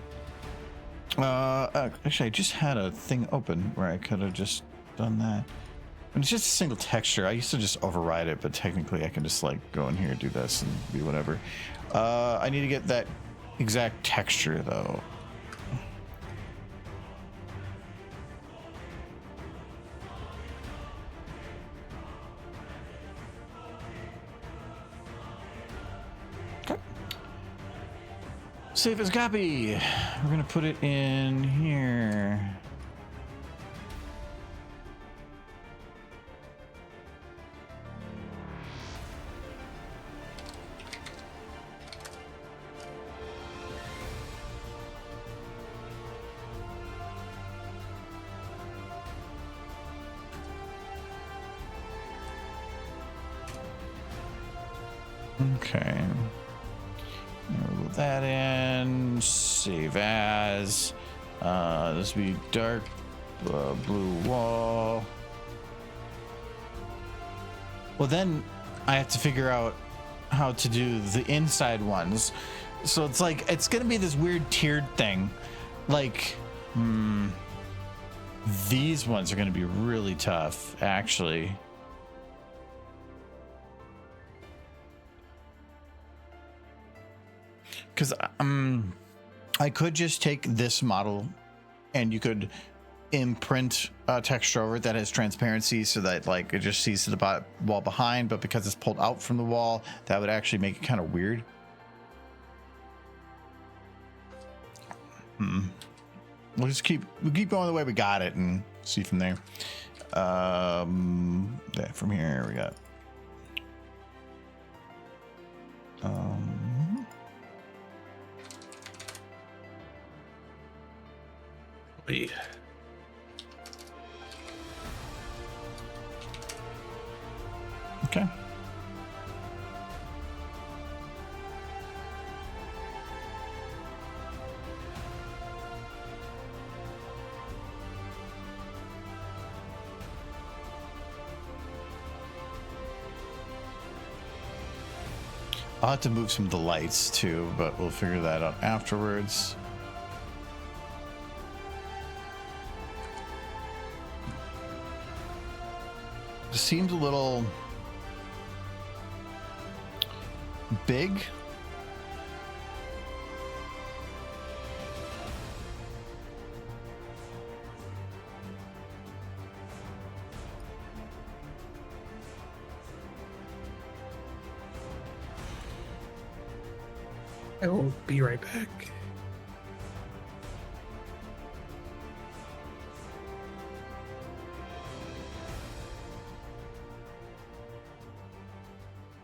Actually, I just had a thing open where I could have just done that. But it's just a single texture. I used to just override it, but technically I can just like go in here, do this, and be whatever. I need to get that exact texture though. Save as copy. We're gonna put it in here. Okay. Move that in. Save as. This will be dark blue wall. Well, then I have to figure out how to do the inside ones. So it's like, it's going to be this weird tiered thing. Like, these ones are going to be really tough, actually. Because I could just take this model and you could imprint a texture over it that has transparency so that like it just sees to the wall behind, but because it's pulled out from the wall, that would actually make it kind of weird. We'll keep going the way we got it and see from there. Yeah, from here we got. Wait. Okay. I'll have to move some of the lights too, but we'll figure that out afterwards. It seems a little big. I will be right back.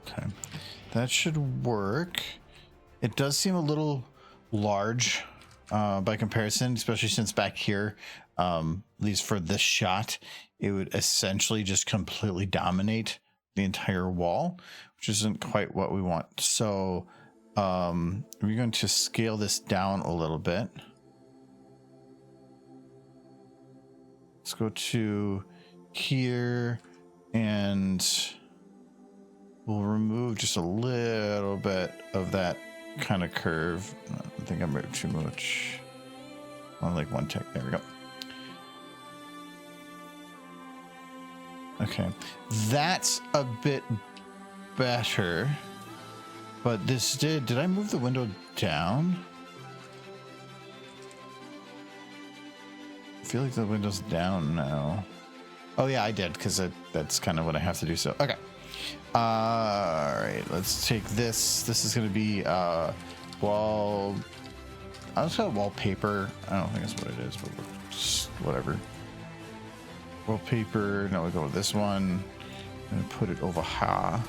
Okay, that should work. It does seem a little large by comparison, especially since back here, at least for this shot, it would essentially just completely dominate the entire wall, which isn't quite what we want. So we're going to scale this down a little bit. Let's go to here and we'll remove just a little bit of that kind of curve. I think I moved too much. On like one tick. There we go. Okay, that's a bit better. But this did I move the window down? I feel like the window's down now. Oh yeah, I did, because that's kind of what I have to do. So, okay. All right, let's take this. This is going to be wall. I was call it wallpaper. I don't think that's what it is, but just whatever. Wallpaper. Now we go with this one and put it over here.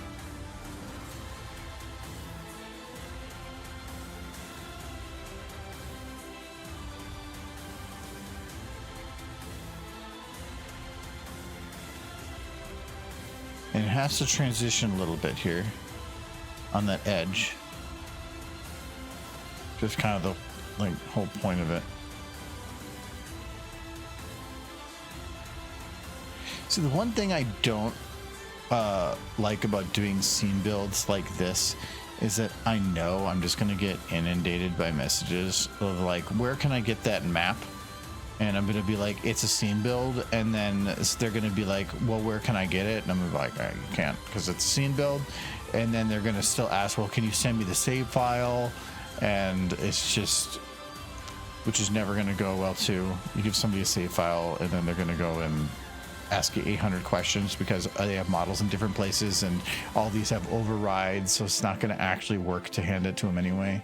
And it has to transition a little bit here on that edge. Just kind of the whole point of it. See, the one thing I don't like about doing scene builds like this is that I know I'm just going to get inundated by messages of like, where can I get that map? And I'm going to be like, it's a scene build. And then they're going to be like, well, where can I get it? And I'm going to be like, oh, you can't because it's a scene build. And then they're going to still ask, well, can you send me the save file? And it's just, which is never going to go well too. You give somebody a save file and then they're going to go and ask you 800 questions because they have models in different places and all these have overrides. So it's not going to actually work to hand it to them anyway.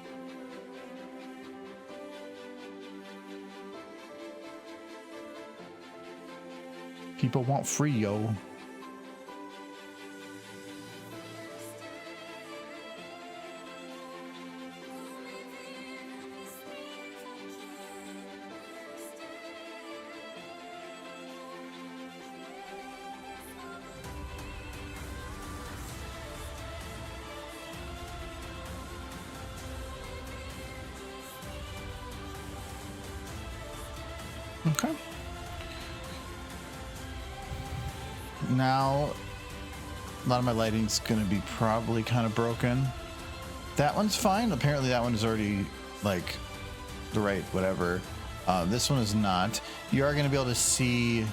People want free, yo. Okay. Now, a lot of my lighting's going to be probably kind of broken. That one's fine. Apparently that one is already like the right whatever. This one is not. You are going to be able to see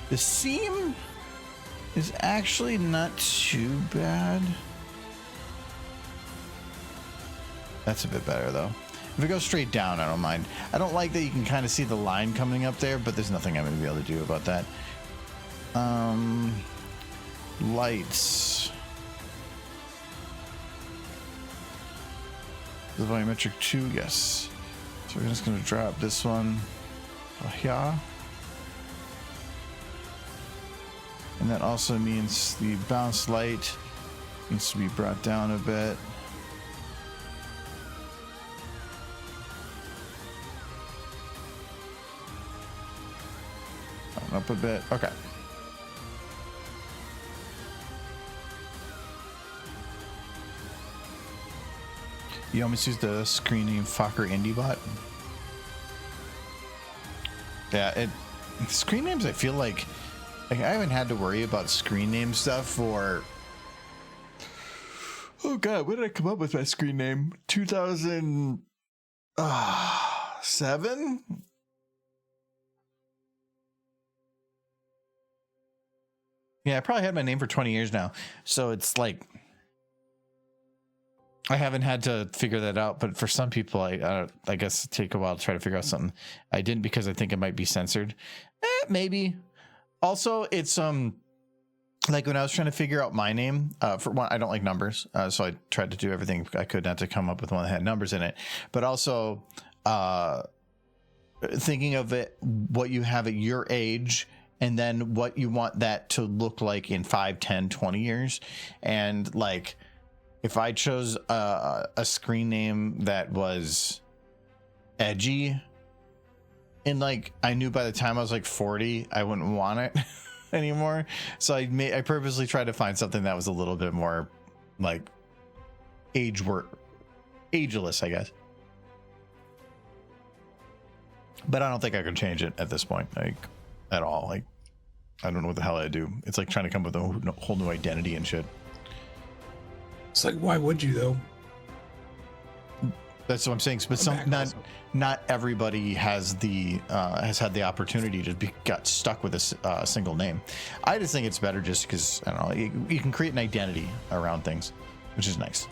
the seam is actually not too bad. That's a bit better though. If it goes straight down, I don't mind. I don't like that you can kind of see the line coming up there, but there's nothing I'm going to be able to do about that. Lights. The volumetric 2, yes. So we're just going to drop this one here. And that also means the bounce light needs to be brought down a bit. Up a bit. Okay. You almost used the screen name Fokker IndieBot. Yeah, screen names, I feel like I haven't had to worry about screen name stuff for, oh god, when did I come up with my screen name? 2007? Yeah, I probably had my name for 20 years now. So it's like, I haven't had to figure that out. But for some people, I guess it'd take a while to try to figure out something. I didn't because I think it might be censored. Maybe. Also, it's like when I was trying to figure out my name, for one, I don't like numbers. So I tried to do everything I could not to come up with one that had numbers in it. But also thinking of it, what you have at your age, and then what you want that to look like in 5, 10, 20 years. And like, if I chose a screen name that was edgy, and like, I knew by the time I was like 40, I wouldn't want it anymore. So I purposely tried to find something that was a little bit more like ageless, I guess. But I don't think I could change it at this point, like at all. Like, I don't know what the hell I do. It's like trying to come up with a whole new identity and shit. It's like, why would you though? That's what I'm saying. But not everybody has had the opportunity to got stuck with a single name. I just think it's better just because, I don't know, you can create an identity around things, which is nice.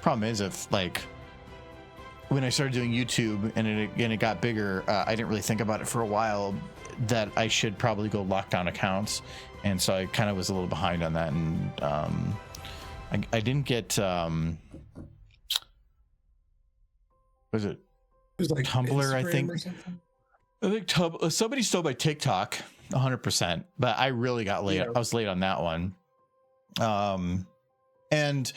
Problem is, if like when I started doing YouTube and it got bigger, I didn't really think about it for a while that I should probably go lock down accounts, and so I kind of was a little behind on that, and I didn't get was it like Tumblr? Instagram I think somebody stole my TikTok 100%, but I really got late. Yeah. I was late on that one. And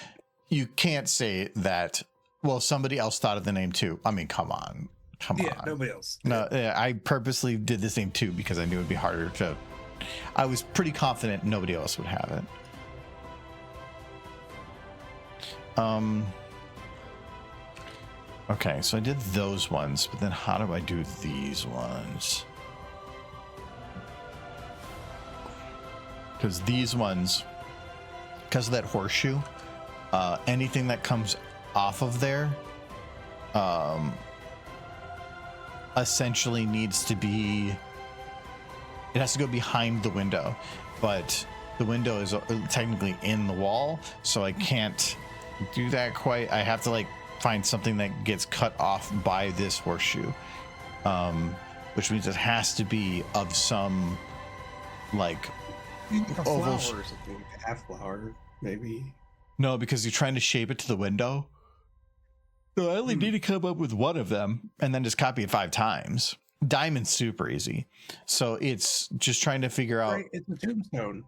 you can't say that, well, somebody else thought of the name too. I mean, come on. Yeah, nobody else. No, yeah, I purposely did this name too because I knew it'd be harder to. I was pretty confident nobody else would have it. Okay, so I did those ones, but then how do I do these ones? Because these ones, because of that horseshoe, anything that comes off of there, essentially needs to be, it has to go behind the window, but the window is technically in the wall, so I can't do that quite. I have to like find something that gets cut off by this horseshoe, which means it has to be of some like A oval flower or something, a half flower, maybe. No, because you're trying to shape it to the window. So I only need to come up with one of them and then just copy it 5 times. Diamond's super easy. So it's just trying to figure out. Right, it's a tombstone.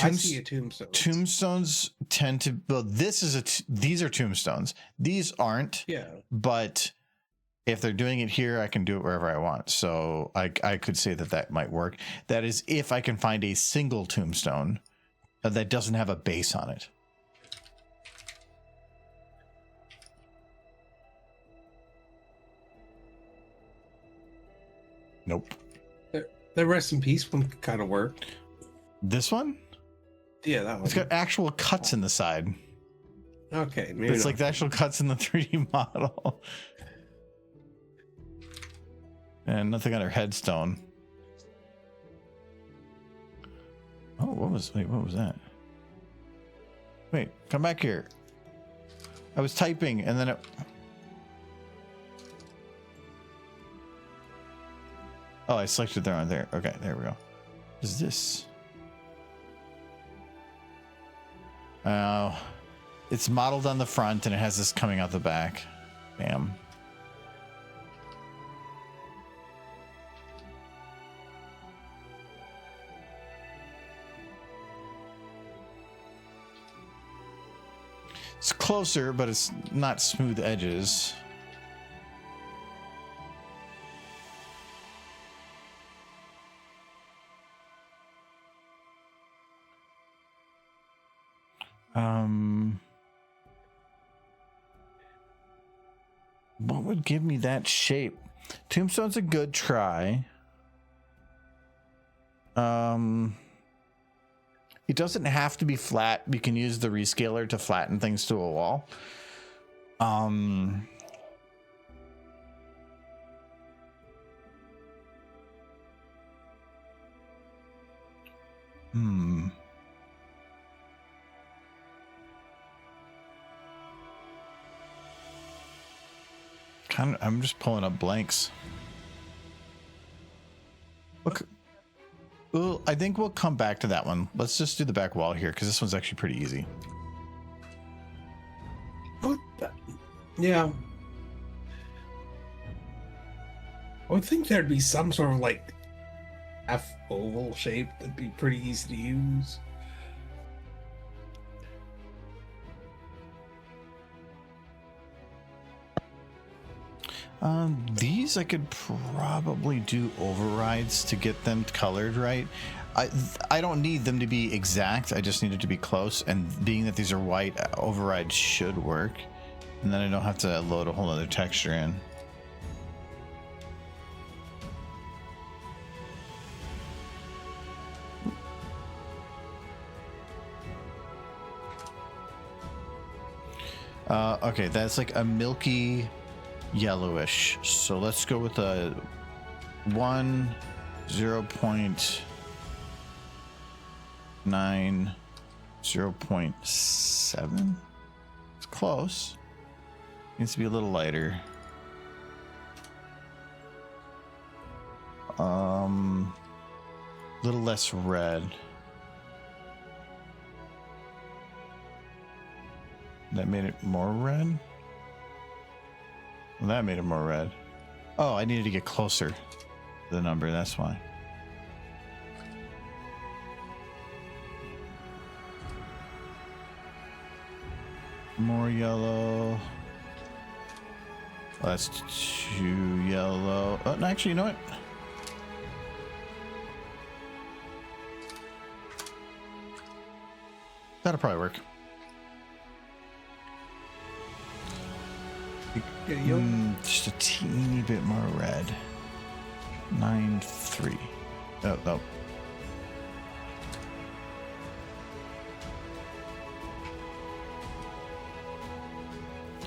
I see a tombstone. Tombstones tend to, well, these are tombstones. These aren't. Yeah. But if they're doing it here, I can do it wherever I want. So I could say that might work. That is if I can find a single tombstone that doesn't have a base on it. Nope. The rest in peace one kind of worked. This one? Yeah, that one. It's got actual cuts in the side. Okay, maybe It's not. like the actual cuts in the 3D model. And nothing on her headstone. Oh, what was that? Wait, come back here. I was typing and then it. Oh, I selected there on there. Okay, there we go. Is this? Oh, It's modeled on the front and it has this coming out the back. Damn. It's closer, but it's not smooth edges. What would give me that shape? Tombstone's a good try. It doesn't have to be flat. We can use the rescaler to flatten things to a wall. I'm just pulling up blanks. Look. Well, I think we'll come back to that one. Let's just do the back wall here because this one's actually pretty easy. What yeah. I would think there'd be some sort of like half oval shape that'd be pretty easy to use. These I could probably do overrides to get them colored right. I don't need them to be exact. I just need it to be close. And being that these are white, overrides should work. And then I don't have to load a whole other texture in. Okay, that's like a milky yellowish. So let's go with a 0.9, 0.7. It's close. Needs to be a little lighter. Little less red. That made it more red. Well, that made it more red. Oh, I needed to get closer to the number. That's why. More yellow. Well, that's too yellow. Oh, no, actually, you know what? That'll probably work. Just a teeny bit more red. 9.3. Oh, no.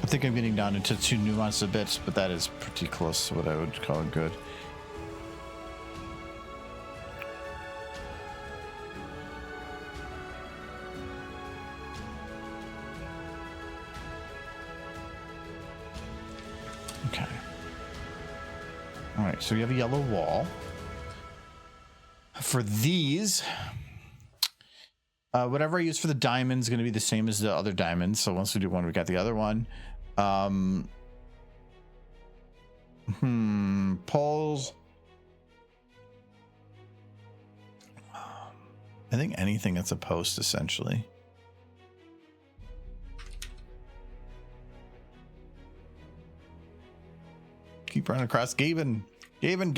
I think I'm getting down into too nuanced a bits, but that is pretty close to what I would call good. Okay. All right, so we have a yellow wall. For these, whatever I use for the diamond is going to be the same as the other diamonds. So once we do one, we got the other one. Poles. I think anything that's a post, essentially. Keep running across Gavin. Gavin.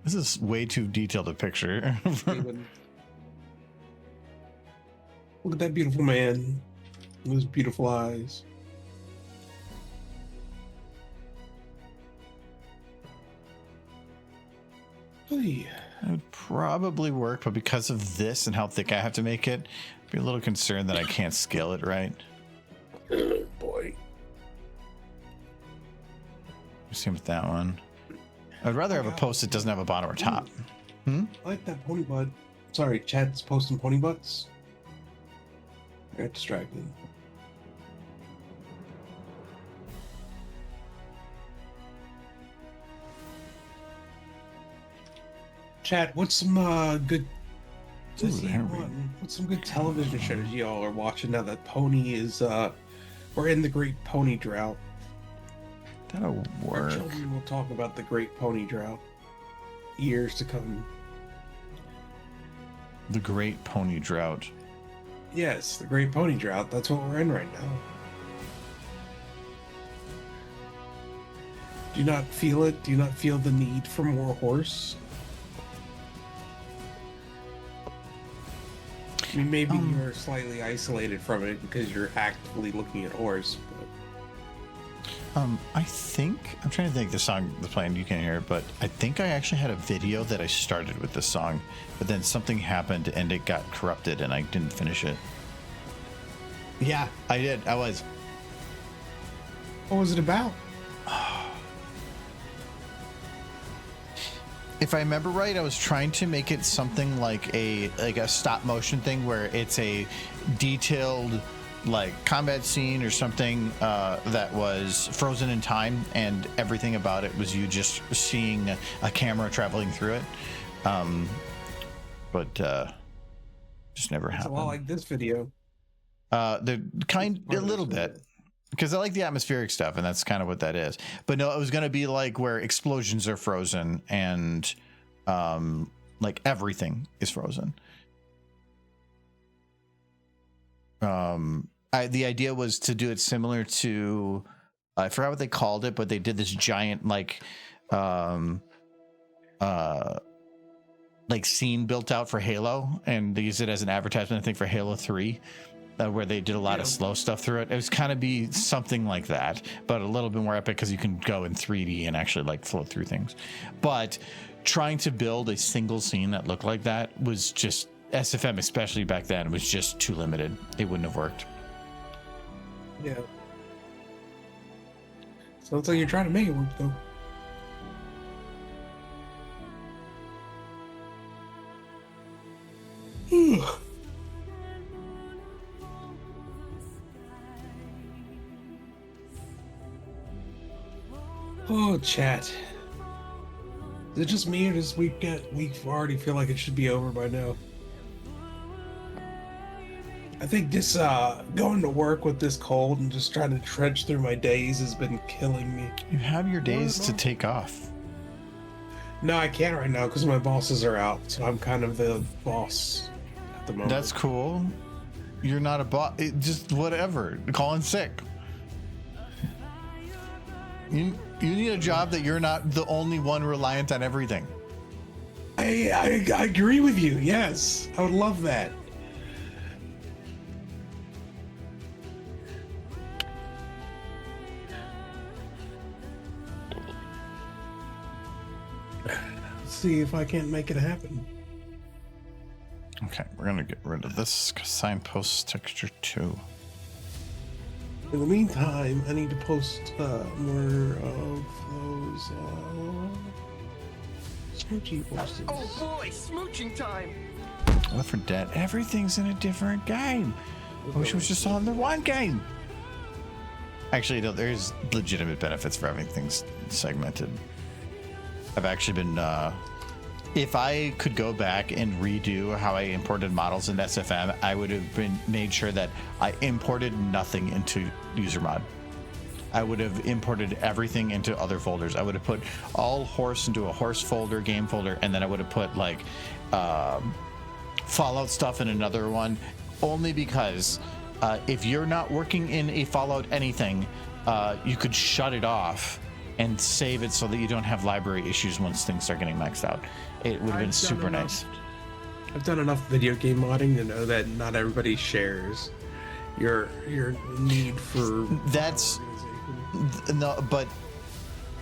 This is way too detailed a picture. Look at that beautiful man with his beautiful eyes. Hey. It would probably work, but because of this and how thick I have to make it, I'd be a little concerned that I can't scale it right. Oh, boy. Same with that one. I'd rather have a post that doesn't have a bottom or top. I like that pony butt. Sorry, Chad's posting pony butts. I got distracted. Chad, what's some good This Ooh, year there we- one. What's some good television shows y'all are watching now that Pony is we're in the Great Pony Drought. That'll Our work. children will talk about the Great Pony Drought. Years to come. The Great Pony Drought. Yes, the Great Pony Drought. That's what we're in right now. Do you not feel it? Do you not feel the need for more horse? I mean, maybe you're slightly isolated from it because you're actively looking at horse, but I think I'm trying to think the song the playing you can't hear it, but I think I actually had a video that I started with this song, but then something happened and it got corrupted and I didn't finish it. Yeah, I did. I was. what was it about? If I remember right, I was trying to make it something like a stop motion thing where it's a detailed like combat scene or something that was frozen in time, and everything about it was you just seeing a camera traveling through it. But just never It's a happened. lot like this video. The kind a little bit. Because I like the atmospheric stuff, and that's kind of what that is. But no, it was going to be like where explosions are frozen and like everything is frozen. The idea was to do it similar to, I forgot what they called it, but they did this giant like scene built out for Halo, and they used it as an advertisement, I think, for Halo 3. Where they did a lot of slow stuff through it. It was kind of be something like that, but a little bit more epic because you can go in 3D and actually like float through things. But trying to build a single scene that looked like that was just, SFM especially back then, was just too limited. It wouldn't have worked. Yeah. Sounds like you're trying to make it work though. Oh, chat. Is it just me, or does we already feel like it should be over by now? I think this going to work with this cold and just trying to trudge through my days has been killing me. You have your days to take off. No, I can't right now because my bosses are out, so I'm kind of the boss at the moment. That's cool. You're not a boss. Just whatever. Call in sick. You need a job that you're not the only one reliant on everything. I agree with you. Yes, I would love that. Let's see if I can't make it happen. Okay, we're gonna get rid of this signpost texture too. In the meantime, I need to post more of those smoochy posters. Oh boy, smooching time. Left 4 Dead. Everything's in a different game. I wish it was just all in the one game. Actually, no, there's legitimate benefits for having things segmented. I've actually been, if I could go back and redo how I imported models in SFM, I would have made sure that I imported nothing into user mod. I would have imported everything into other folders. I would have put all horse into a horse folder, game folder, and then I would have put like Fallout stuff in another one, only because if you're not working in a Fallout anything, you could shut it off and save it so that you don't have library issues once things start getting maxed out. It would have been super nice. I've done enough video game modding to know that not everybody shares your need for That's no, but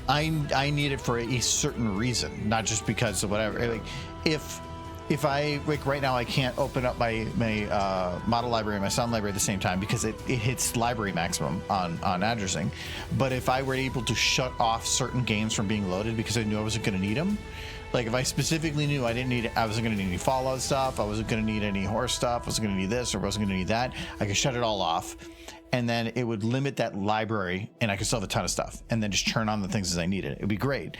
I need it for a certain reason, not just because of whatever. Like if I like right now, I can't open up my model library and my sound library at the same time because it hits library maximum on addressing. But if I were able to shut off certain games from being loaded because I knew I wasn't going to need them, like if I specifically knew I wasn't going to need any Fallout stuff, I wasn't going to need any horror stuff, I wasn't going to need this or wasn't going to need that, I could shut it all off, and then it would limit that library, and I could still have a ton of stuff, and then just turn on the things as I needed. It would be great.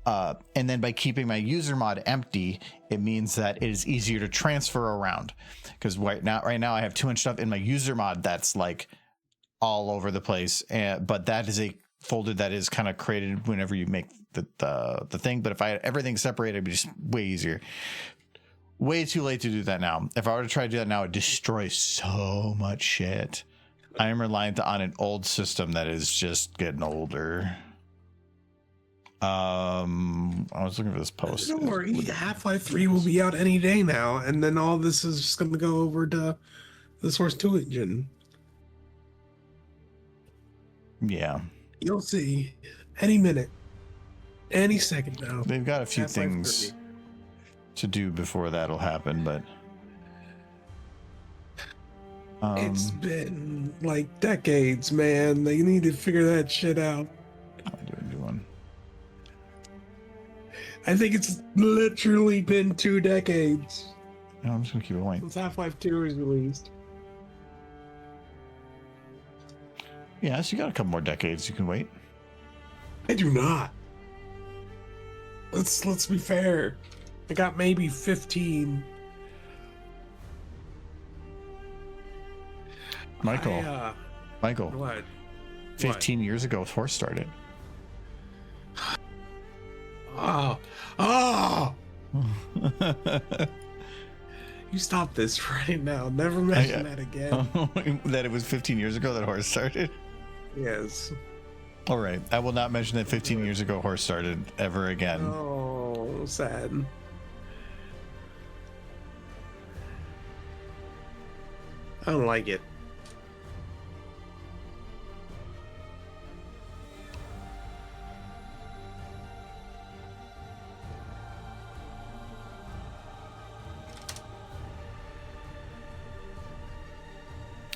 And then by keeping my user mod empty, it means that it is easier to transfer around. Because right now I have too much stuff in my user mod that's like all over the place. But that is a folder that is kind of created whenever you make the thing. But if I had everything separated, it'd be just way easier. Way too late to do that now. If I were to try to do that now, it destroys so much shit. I am reliant on an old system that is just getting older. I was looking for this post. Don't worry, Half-Life 3 will be out any day now, and then all this is just going to go over to the Source 2 engine. Yeah. You'll see. Any minute. Any second now. They've got a few Half-Life things 3. to do before that'll happen, but It's been like decades, man. They need to figure that shit out. I'll do a new one. I think it's literally been 2 decades No, I'm just gonna keep it white. since Half-Life 2 was released. Yeah, so you got a couple more decades you can wait. I do not. Let's be fair. I got maybe 15. Michael, What? 15 years ago Horse started. Oh. You stop this right now. Never mention that again. That it was 15 years ago that Horse started? Yes. All right. I will not mention that 15 years ago Horse started ever again. Oh, sad. I don't like it.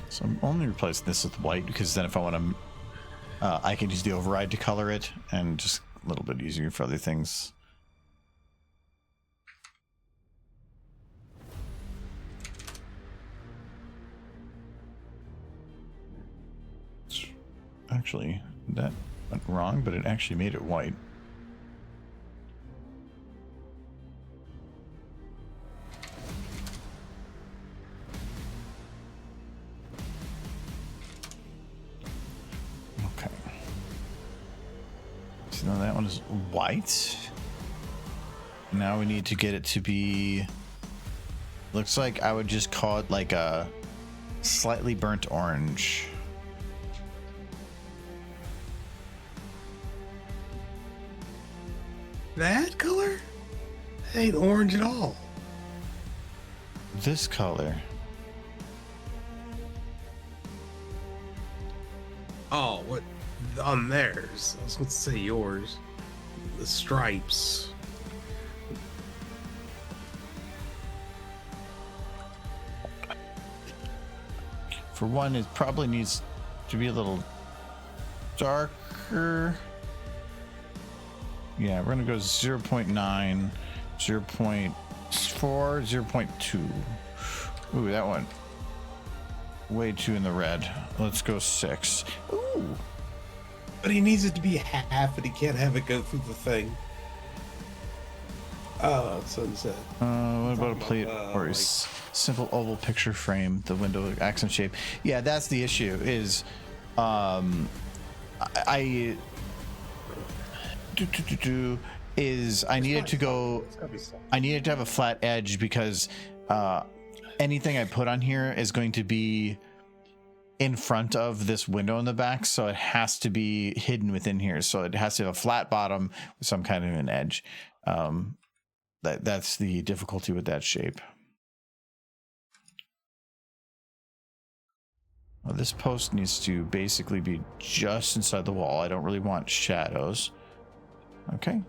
So I'm only replacing this with white because then if I want to, I can use the override to color it and just a little bit easier for other things. Actually, that went wrong, but it actually made it white. Okay. So now that one is white. Now we need to get it to be, looks like I would just call it like a slightly burnt orange. That color? That ain't orange at all. This color. Oh, what? On theirs. I was going to say yours. The stripes. For one, it probably needs to be a little darker. Yeah, we're gonna go 0.9, 0.4, 0.2. Ooh, that one. Way too in the red. Let's go 6. Ooh. But he needs it to be half, and he can't have it go through the thing. Oh, sunset. What about a plate or a like- simple oval picture frame? The window accent shape. Yeah, that's the issue. Is I needed to go. I needed to have a flat edge because anything I put on here is going to be in front of this window in the back, so it has to be hidden within here. So it has to have a flat bottom with some kind of an edge. That's the difficulty with that shape. Well, this post needs to basically be just inside the wall. I don't really want shadows. Okay.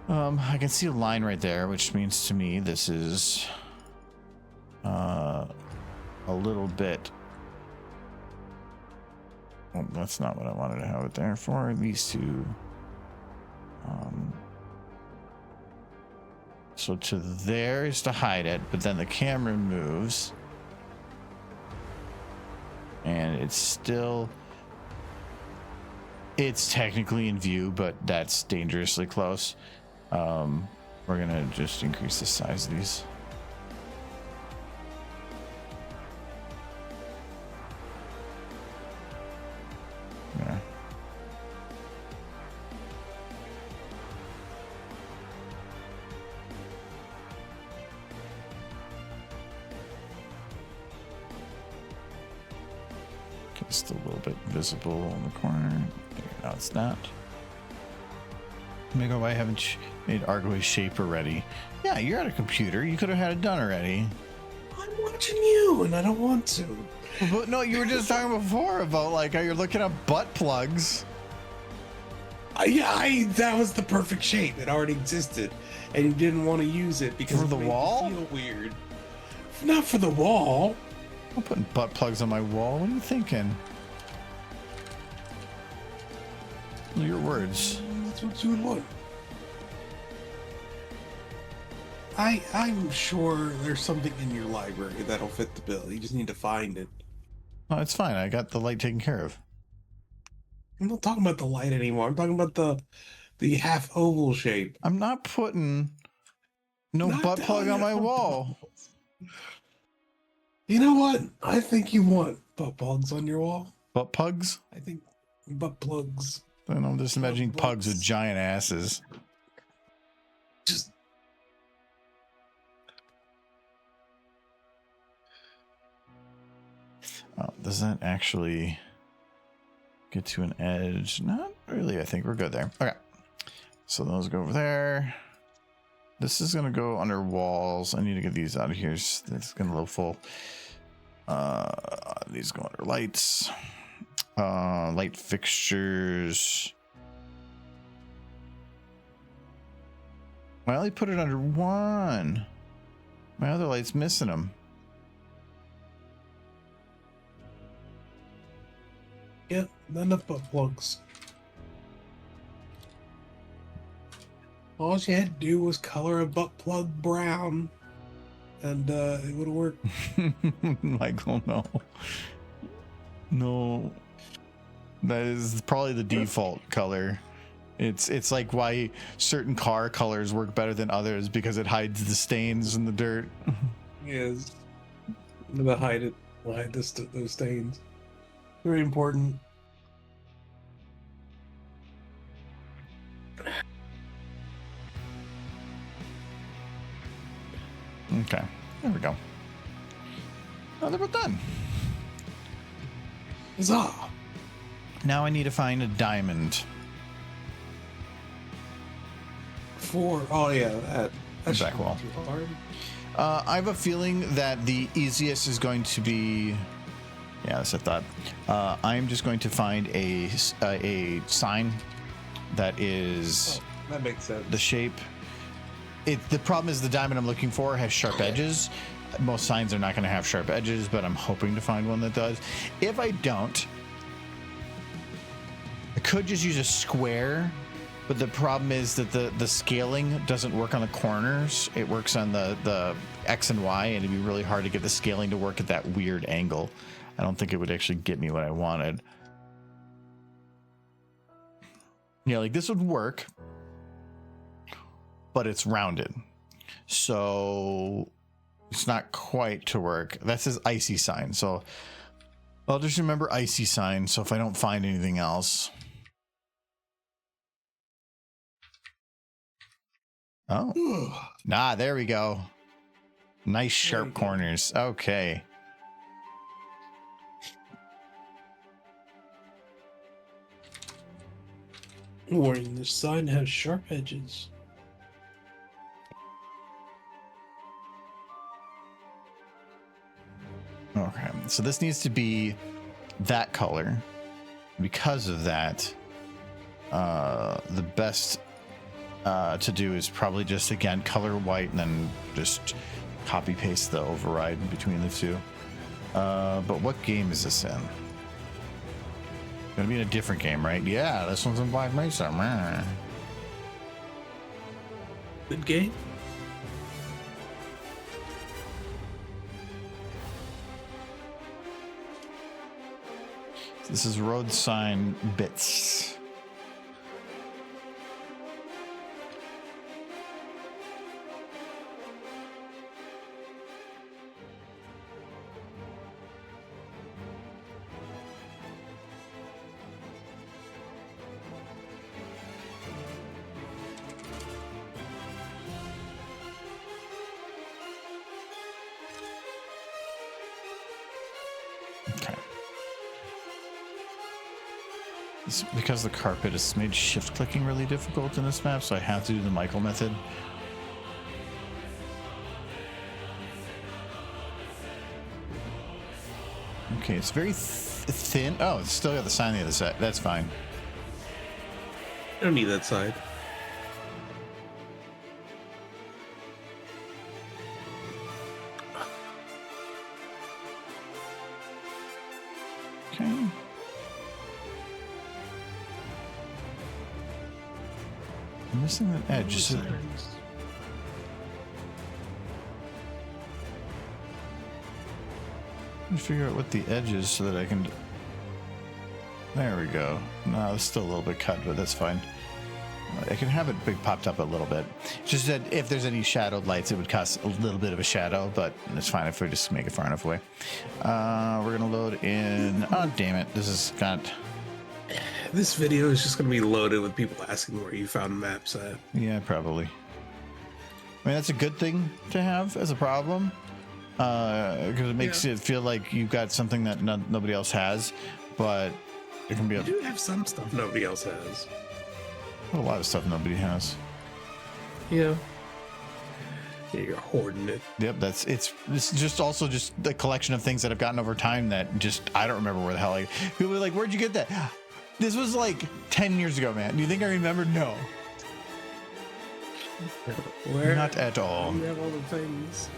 I can see a line right there, which means to me this is a little bit. Well, that's not what I wanted to have it there for. These two. So to there is to hide it, but then the camera moves. And it's still It's technically in view, but that's dangerously close. We're gonna just increase the size of these. Yeah. Okay, still a little bit visible in the corner. Now it's not. Mega, why haven't you made Argo's shape already? Yeah, you're at a computer. You could have had it done already. I'm watching you, and I don't want to. But no, you were just talking before about like how you're looking up butt plugs. That was the perfect shape. It already existed, and you didn't want to use it because For it the made you wall? feel weird. Not for the wall. I'm putting butt plugs on my wall. What are you thinking? Your words. That's what you would want. I'm sure there's something in your library that'll fit the bill. You just need to find it. Oh, it's fine. I got the light taken care of. I'm not talking about the light anymore. I'm talking about the half oval shape. I'm not putting no Not butt plug telling on you my for wall. balls. You know what? I think you want butt plugs on your wall. Butt pugs? I think butt plugs. Then I'm just imagining pugs with giant asses. Just Oh, does that actually get to an edge? Not really. I think we're good there. Okay. So those go over there. This is going to go under walls. I need to get these out of here. It's going to load full. These go under lights. Light fixtures. I only put it under one. My other light's missing them. yeah, not enough butt plugs. All she had to do was color a butt plug brown, and it would have worked. Michael, no. No. That is probably the default color. It's like why certain car colors work better than others because it hides the stains and the dirt. Yes, to hide it, hide those stains. Very important. Okay, there we go. Oh, then we're done. Huzzah! Now I need to find a diamond. Oh yeah, that Back wall. shouldn't be too hard. I have a feeling that the easiest is going to be, yeah, that's what I thought. I'm just going to find a sign that is That makes sense. the shape. The problem is the diamond I'm looking for has sharp edges. Most signs are not going to have sharp edges, but I'm hoping to find one that does. If I don't, I could just use a square. But the problem is that the scaling doesn't work on the corners. It works on the X and Y, and it'd be really hard to get the scaling to work at that weird angle. I don't think it would actually get me what I wanted. Yeah, like this would work, but it's rounded. So it's not quite to work. That says icy sign. So I'll just remember icy sign. So if I don't find anything else. Oh, nah, there we go. Nice sharp corners. Okay. Warning, this sign has sharp edges. Okay, so this needs to be that color. Because of that, the best to do is probably just, again, color white and then just copy paste the override between the two. But what game is this in? Gonna be in a different game, right? Yeah, this one's in Black Mesa. Meh. Good game. This is road sign bits. It's because the carpet has made shift clicking really difficult in this map, so I have to do the Michael method. Okay, it's very thin. Oh, it's still got the sign on the other side. That's fine. I don't need that side. Okay. I'm missing that edge. Is it- Let me figure out what the edge is so that I can. There we go. No, it's still a little bit cut, but that's fine. I can have it big popped up a little bit. Just that if there's any shadowed lights, it would cast a little bit of a shadow, but it's fine if we just make it far enough away. We're gonna load in. Oh, damn it! This is got. This video is just going to be loaded with people asking where you found maps at. Yeah, probably. I mean, that's a good thing to have as a problem, because it makes it feel like you've got something that nobody else has, but it can be You do have some stuff nobody else has. a lot of stuff nobody has. Yeah. Yeah, you're hoarding it. Yep, it's just also just the collection of things that I've gotten over time that just I don't remember where the hell. Like people are like, "Where'd you get that?" This was like 10 years ago, man. Do you think I remember? No, Where? not at all. You have all the things.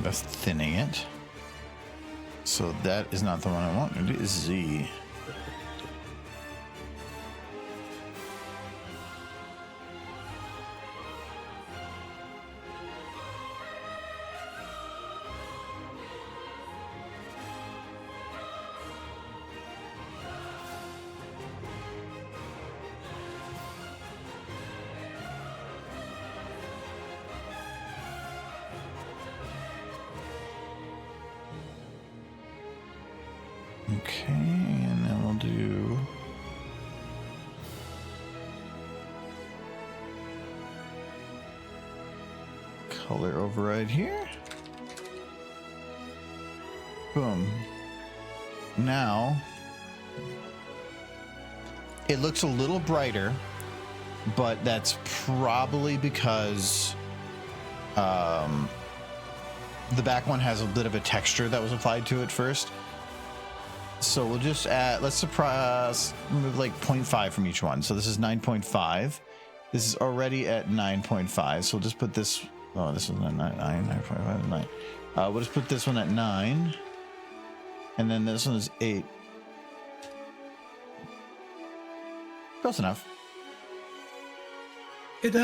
That's thinning it. So that is not the one I want. It is Z. Okay, and then we'll do color override here. Boom. Now it looks a little brighter, but that's probably because the back one has a bit of a texture that was applied to it first. So we'll just add, let's surprise, move like 0.5 from each one. So this is 9.5. This is already at 9.5. So we'll just put this, oh, this one's at 9.5, 9. We'll just put this one at 9. And then this one is 8. Close enough. It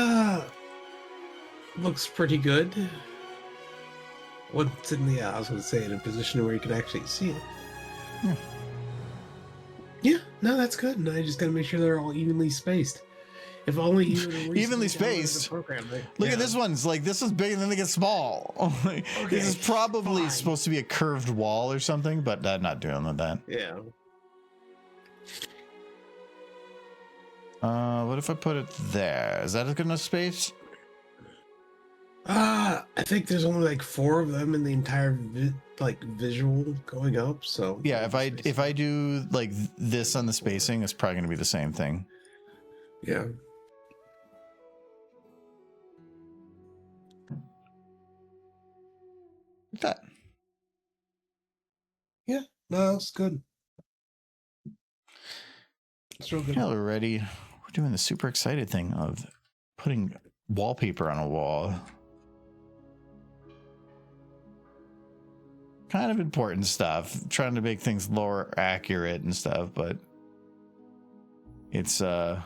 looks pretty good. Once in the, I was going to say, in a position where you can actually see it. Yeah. Yeah, no, that's good. And I just got to make sure they're all evenly spaced. If only you Evenly spaced. Program, Look at this one's like this one's big and then they get small. This is probably fine. supposed to be a curved wall or something, but I'm not doing with that. Yeah. What if I put it there? Is that a good enough space? I think there's only like 4 of them in the entire visual going up. So Yeah, if I do like this on the spacing, it's probably going to be the same thing. yeah. Like that. Yeah, no, that's good. It's real good. Yeah, we're ready. We're doing the super excited thing of putting wallpaper on a wall. Kind of important stuff. Trying to make things lore accurate and stuff, but it's I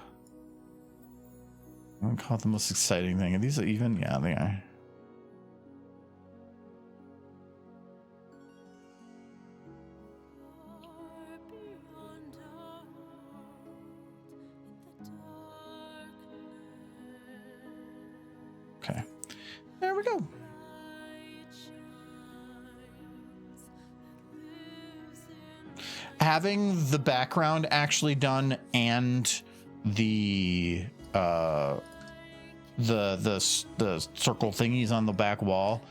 don't call it the most exciting thing. Are these even? Yeah, they are. Okay. There we go. Having the background actually done and the the circle thingies on the back wall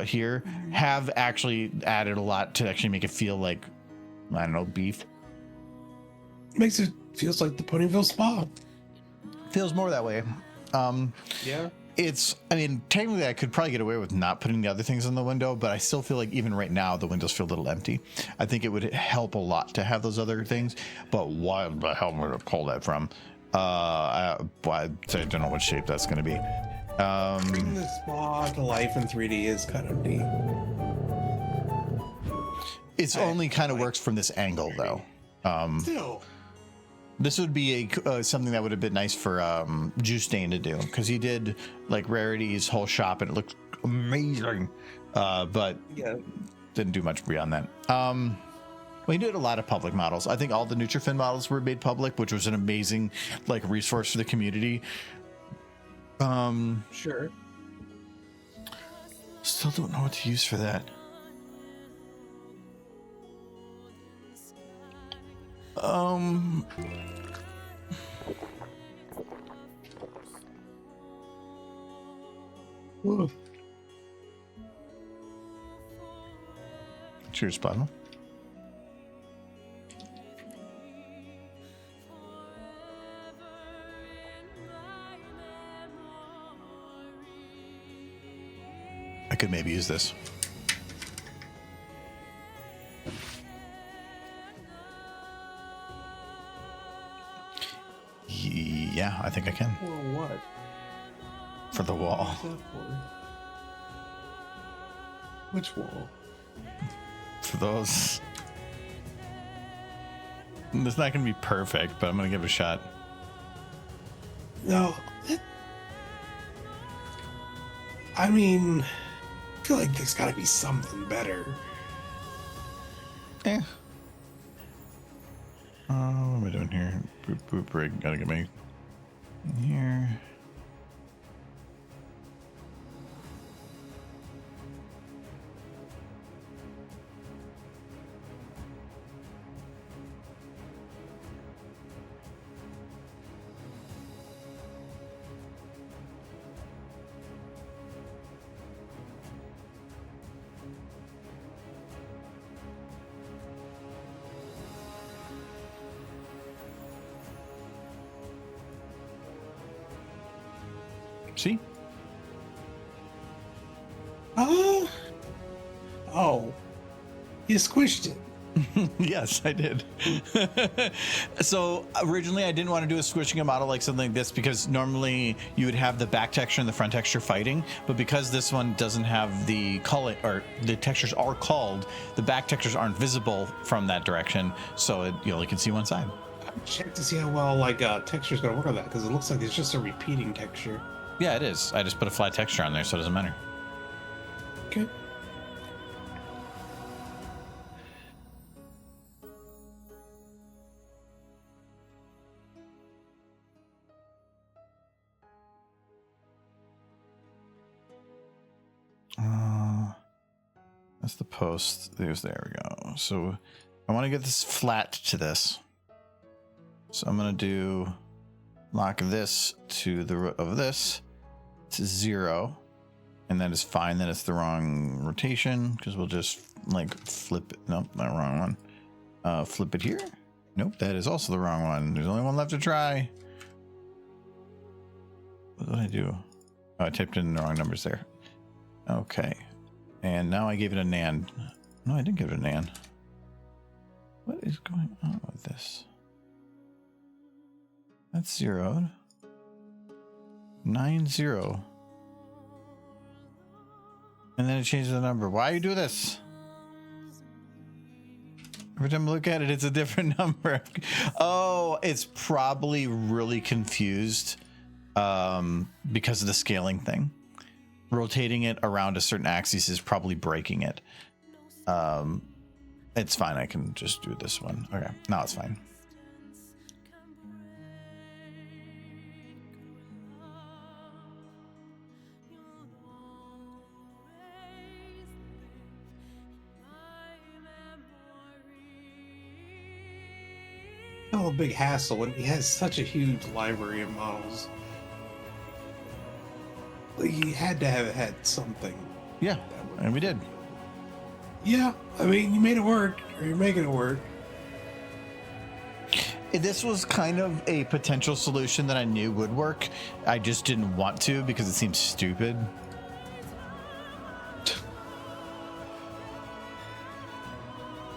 here have actually added a lot to actually make it feel like, I don't know, beef. Makes it feels like the Ponyville Spa. Feels more that way. Yeah. I mean, technically I could probably get away with not putting the other things in the window, but I still feel like even right now the windows feel a little empty. I think it would help a lot to have those other things, but why the hell am I going to pull that from? I don't know what shape that's going to be. Bringing the spa to life in 3D is kind of neat. It's only kind of works from this angle though. Still. This would be something that would have been nice for Juice Stain to do, because he did like Rarity's whole shop and it looked amazing, but Yeah. didn't do much beyond that. Well, he did a lot of public models. I think all the Nutrifin models were made public, which was an amazing like resource for the community. Sure. Still don't know what to use for that. Ooh. Cheers, Bottle. I could maybe use this. Yeah, I think I can. Well, what? For the wall. What's that for? Which wall? For those. It's not going to be perfect, but I'm going to give it a shot. No. I mean, I feel like there's got to be something better. Eh. What am I doing here? Boop, boop, rig. Gotta get me here. See? Oh. You squished it. Yes, I did. So originally I didn't want to do a squishing a model like something like this, because normally you would have the back texture and the front texture fighting, but because this one doesn't have the color, or the textures are called, the back textures aren't visible from that direction, so you only can see one side. Check to see how well texture's gonna work on that, because it looks like it's just a repeating texture. Yeah, it is. I just put a flat texture on there, so it doesn't matter. Okay. That's the post. There we go. So I want to get this flat to this. So I'm going to lock this to the root of this to 0. And that is fine. Then it's the wrong rotation, because we'll just like flip it. Nope, not wrong one. Flip it here. Nope, that is also the wrong one. There's only one left to try. What did I do? Oh, I typed in the wrong numbers there. Okay. And now I gave it a nan. No, I didn't give it a nan. What is going on with this? That's zeroed. 9 0. And then it changes the number. Why you do this? Every time I look at it, it's a different number. Oh, it's probably really confused because of the scaling thing. Rotating it around a certain axis is probably breaking it. It's fine. I can just do this one. Okay, now it's fine. Oh, a big hassle when he has such a huge library of models. You had to have had something. Yeah, and we did. Yeah, I mean, you made it work, or you're making it work. This was kind of a potential solution that I knew would work. I just didn't want to because it seems stupid.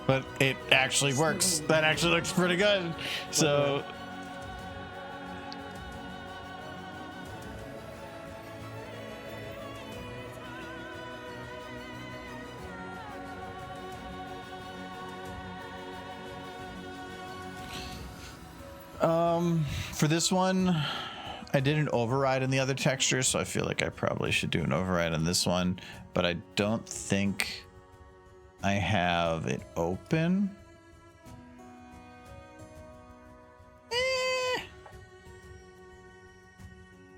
But it actually works. That actually looks pretty good. So... for this one, I did an override in the other texture, so I feel like I probably should do an override on this one, but I don't think I have it open.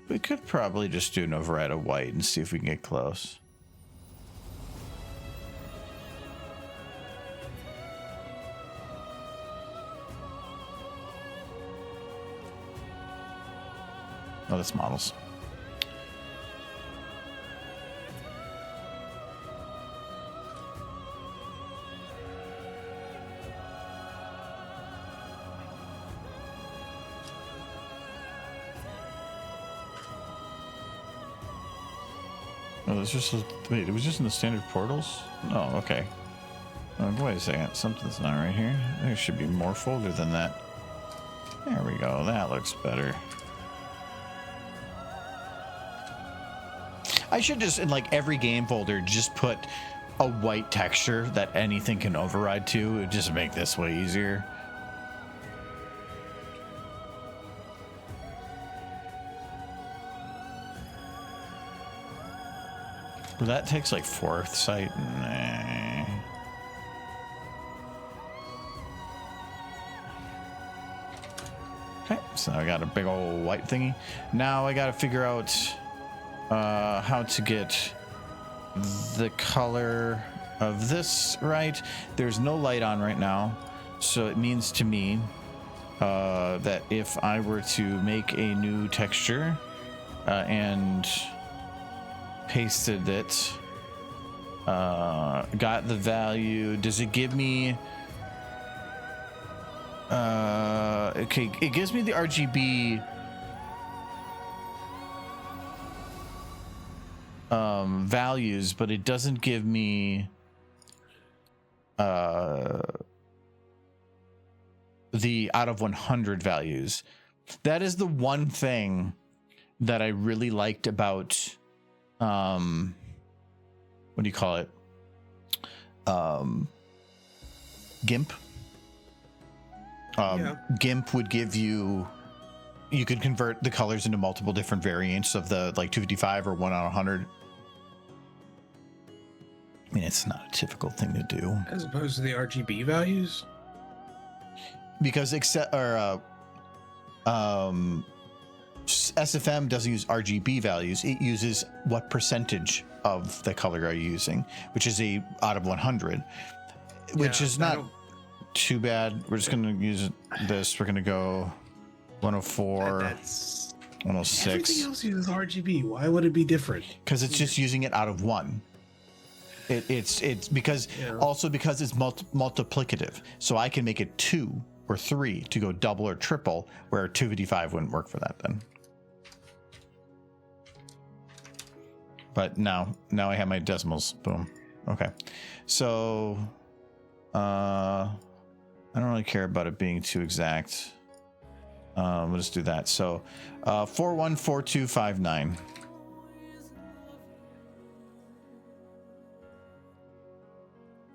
We could probably just do an override of white and see if we can get close. Oh, that's models. Oh, this just wait. It was just in the standard portals. Oh, okay. Oh, wait a second. Something's not right here. There should be more folder than that. There we go. That looks better. I should just, in like every game folder, just put a white texture that anything can override to. It would just make this way easier. Well, that takes like fourth sight. Nah. Okay, so I got a big old white thingy. Now I got to figure out how to get the color of this right. There's no light on right now, so it means to me that if I were to make a new texture and pasted it, got the value, does it give me okay, it gives me the RGB values, but it doesn't give me the out of 100 values. That is the one thing that I really liked about what do you call it, GIMP. GIMP would give you could convert the colors into multiple different variants of the like 255 or 1 out of 100. I mean, it's not a difficult thing to do. As opposed to the RGB values? Because SFM doesn't use RGB values. It uses what percentage of the color are you using, which is a out of 100, which is not too bad. We're just going to use this. We're going to go 104, that's 106. Everything else uses RGB. Why would it be different? Because it's just using it out of 1. It's because also because it's multiplicative, so I can make it 2 or 3 to go double or triple, where 255 wouldn't work for that then. But now I have my decimals. Boom. Okay, so I don't really care about it being too exact. We'll just do that. So 414259.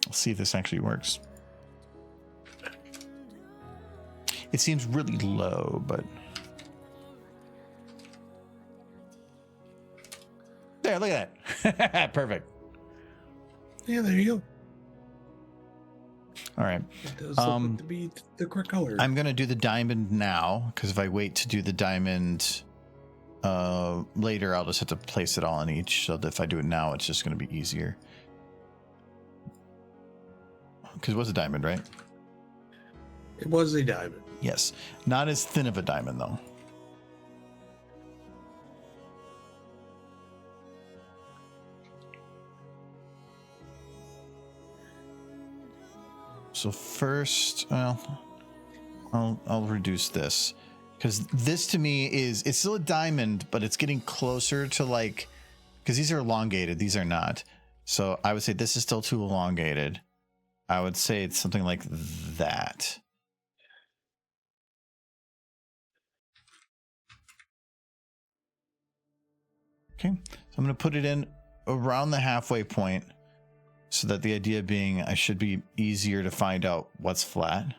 Let's see if this actually works. It seems really low, but there, look at that. Perfect. Yeah, there you go. All right. It does look to be the correct color. I'm gonna do the diamond now, because if I wait to do the diamond later, I'll just have to place it all on each. So that if I do it now, it's just gonna be easier. Because it was a diamond, right? It was a diamond. Yes. Not as thin of a diamond, though. So first, well, I'll reduce this because this to me it's still a diamond, but it's getting closer to like, because these are elongated, these are not. So I would say this is still too elongated. I would say it's something like that. Okay, so I'm going to put it in around the halfway point so that the idea being I should be easier to find out what's flat.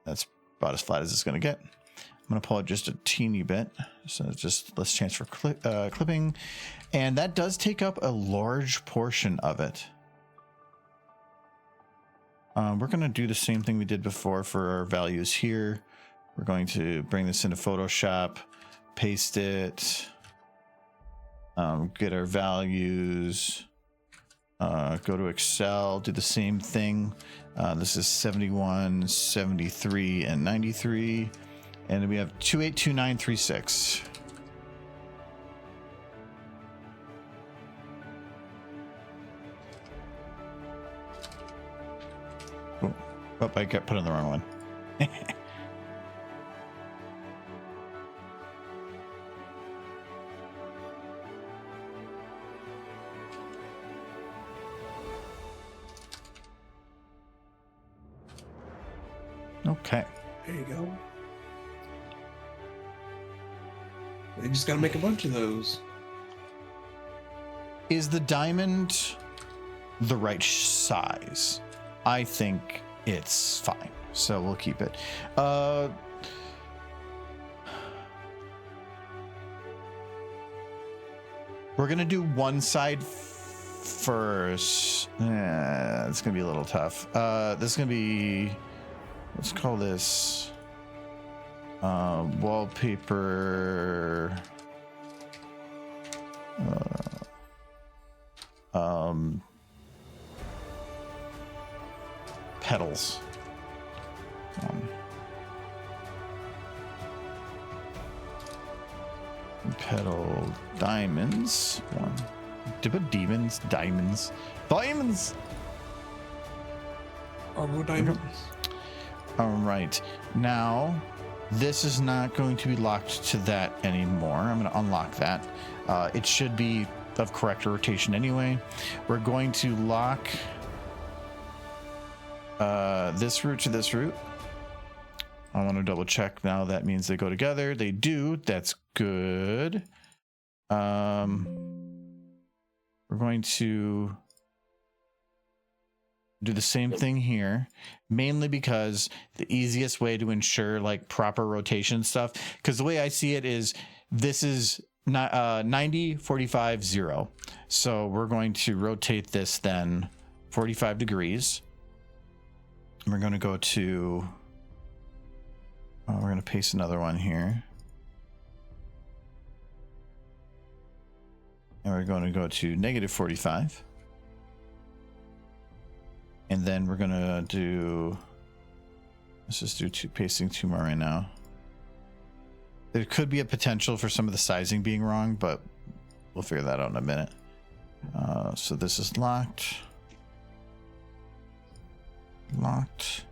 That's about as flat as it's going to get. I'm going to pull it just a teeny bit, so just less chance for clipping. And that does take up a large portion of it. We're going to do the same thing we did before for our values here. We're going to bring this into Photoshop, paste it, get our values, go to Excel, do the same thing. This is 71, 73, and 93. And then we have 282936. Oh, I got put on the wrong one. Okay. There you go. They just gotta make a bunch of those. Is the diamond the right size? I think it's fine, so we'll keep it. We're gonna do one side first. It's gonna be a little tough. This is gonna be, let's call this wallpaper. Petals. Petal diamonds. Did I put demons? Diamonds. Diamonds! Argo diamonds. All right. Now, this is not going to be locked to that anymore. I'm going to unlock that. It should be of correct rotation anyway. We're going to lock this route to this route. I want to double check now. That means they go together. They do. That's good. We're going to do the same thing here, mainly because the easiest way to ensure like proper rotation stuff, because the way I see it is this is not 90 45 0. So we're going to rotate this then 45 degrees. We're going to go to we're going to paste another one here. And we're going to go to negative 45. And then we're going to do, let's just do pasting two more right now. There could be a potential for some of the sizing being wrong, but we'll figure that out in a minute. So this is locked. Locked.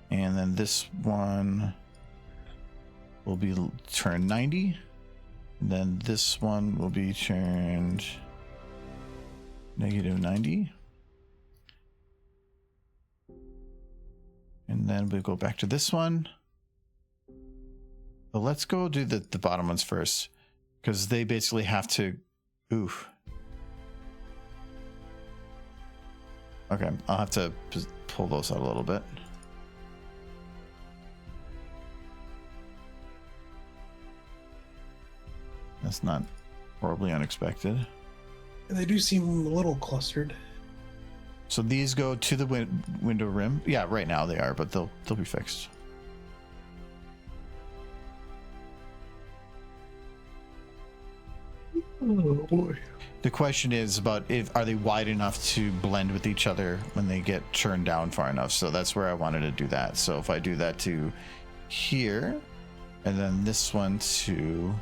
And then this one will be turned 90. And then this one will be turned negative 90. And then we'll go back to this one. But let's go do the bottom ones first, because they basically have to, oof. Okay, I'll have to pull those out a little bit. That's not horribly unexpected. And they do seem a little clustered. So these go to the window rim. Yeah, right now they are, but they'll be fixed. Oh boy. The question is about are they wide enough to blend with each other when they get turned down far enough. So that's where I wanted to do that. So if I do that to here, and then this one to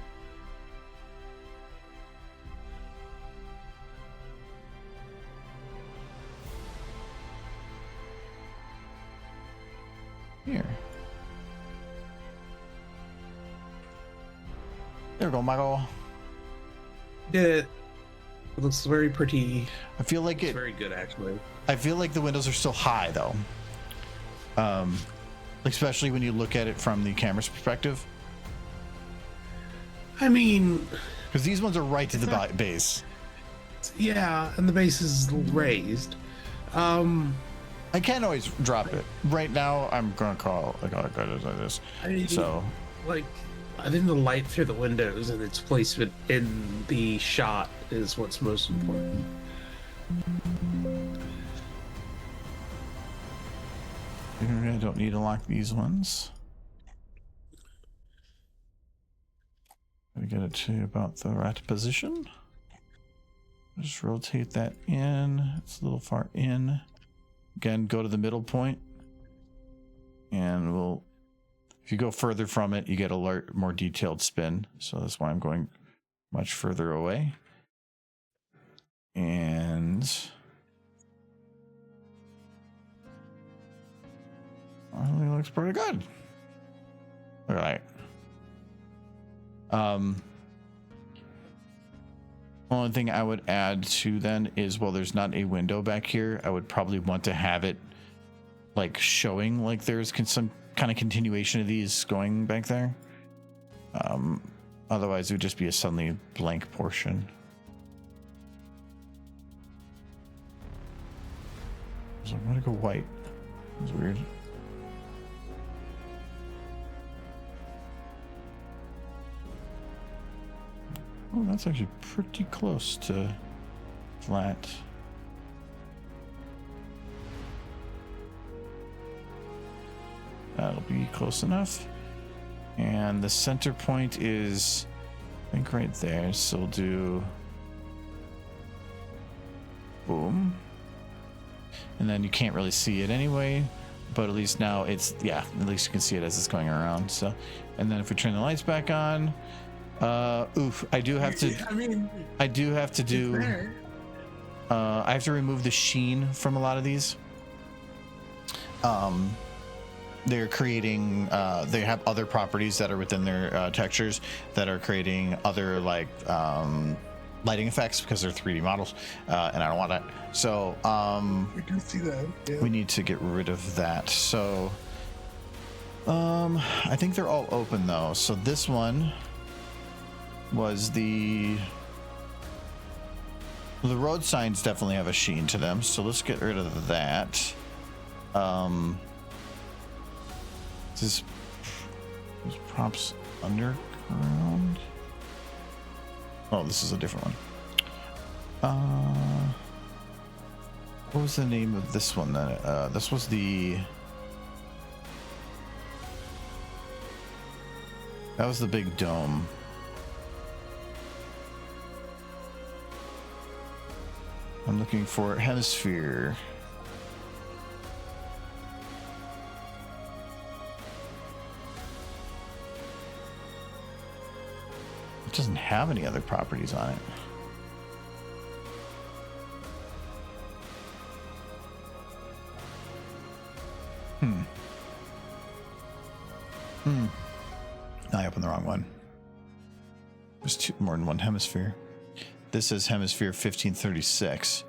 There we go, Michael. Did it. It looks very pretty. I feel like It's very good, actually. I feel like the windows are still high though. Especially when you look at it from the camera's perspective. I mean, Because these ones are right to the base. yeah, and the base is raised. I can always drop it. Right now, I'm gonna call like this. I mean, So, like, I think the light through the windows and its placement in the shot is what's most important. I don't need to lock these ones. I get it to about the right position. Just rotate that in. It's a little far in. Again, go to the middle point, and we'll. If you go further from it, you get a more detailed spin. So that's why I'm going much further away. And it looks pretty good. All right. Only thing I would add to then is, well, there's not a window back here. I would probably want to have it like showing like there's some kind of continuation of these going back there. Otherwise it would just be a suddenly blank portion. So I'm gonna go white. That's weird. Oh, that's actually pretty close to flat. That'll be close enough. And the center point is, I think, right there. So we'll do boom. And then you can't really see it anyway, but at least now it's, yeah, at least you can see it as it's going around. So, and then if we turn the lights back on, I do have to, I have to remove the sheen from a lot of these. They're creating, they have other properties that are within their textures that are creating other like lighting effects because they're 3D models, and I don't want that. So We do see that. Yeah. we need to get rid of that. So I think they're all open though. So this one was the road signs definitely have a sheen to them. So let's get rid of that. This props underground. Oh, this is a different one. What was the name of this one? This was that was the big dome. I'm looking for hemisphere. It doesn't have any other properties on it. I opened the wrong one. There's more than one hemisphere. This is hemisphere 1536.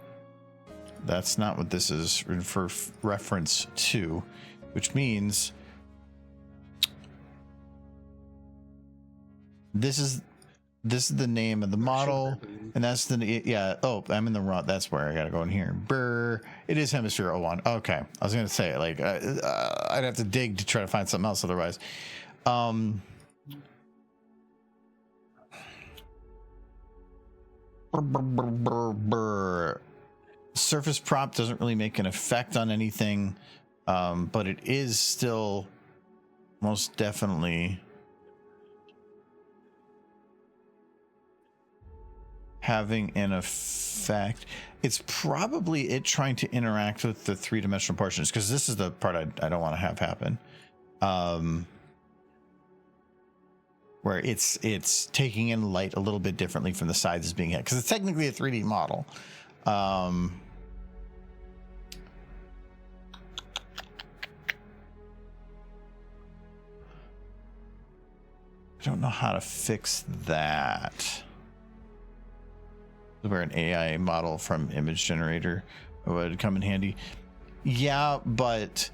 That's not what this is for reference to, which means this is the name of the model, and that's the, yeah. Oh, I'm in the wrong. That's where I gotta go in here. Brr. It is hemisphere 01. Okay, I was gonna say like I'd have to dig to try to find something else otherwise. Surface prop doesn't really make an effect on anything, but it is still most definitely having an effect. It's probably it trying to interact with the three-dimensional portions, because this is the part I don't want to have happen. Where it's taking in light a little bit differently from the sides as being hit, because it's technically a 3D model. I don't know how to fix that. Where an AI model from image generator would come in handy. Yeah, but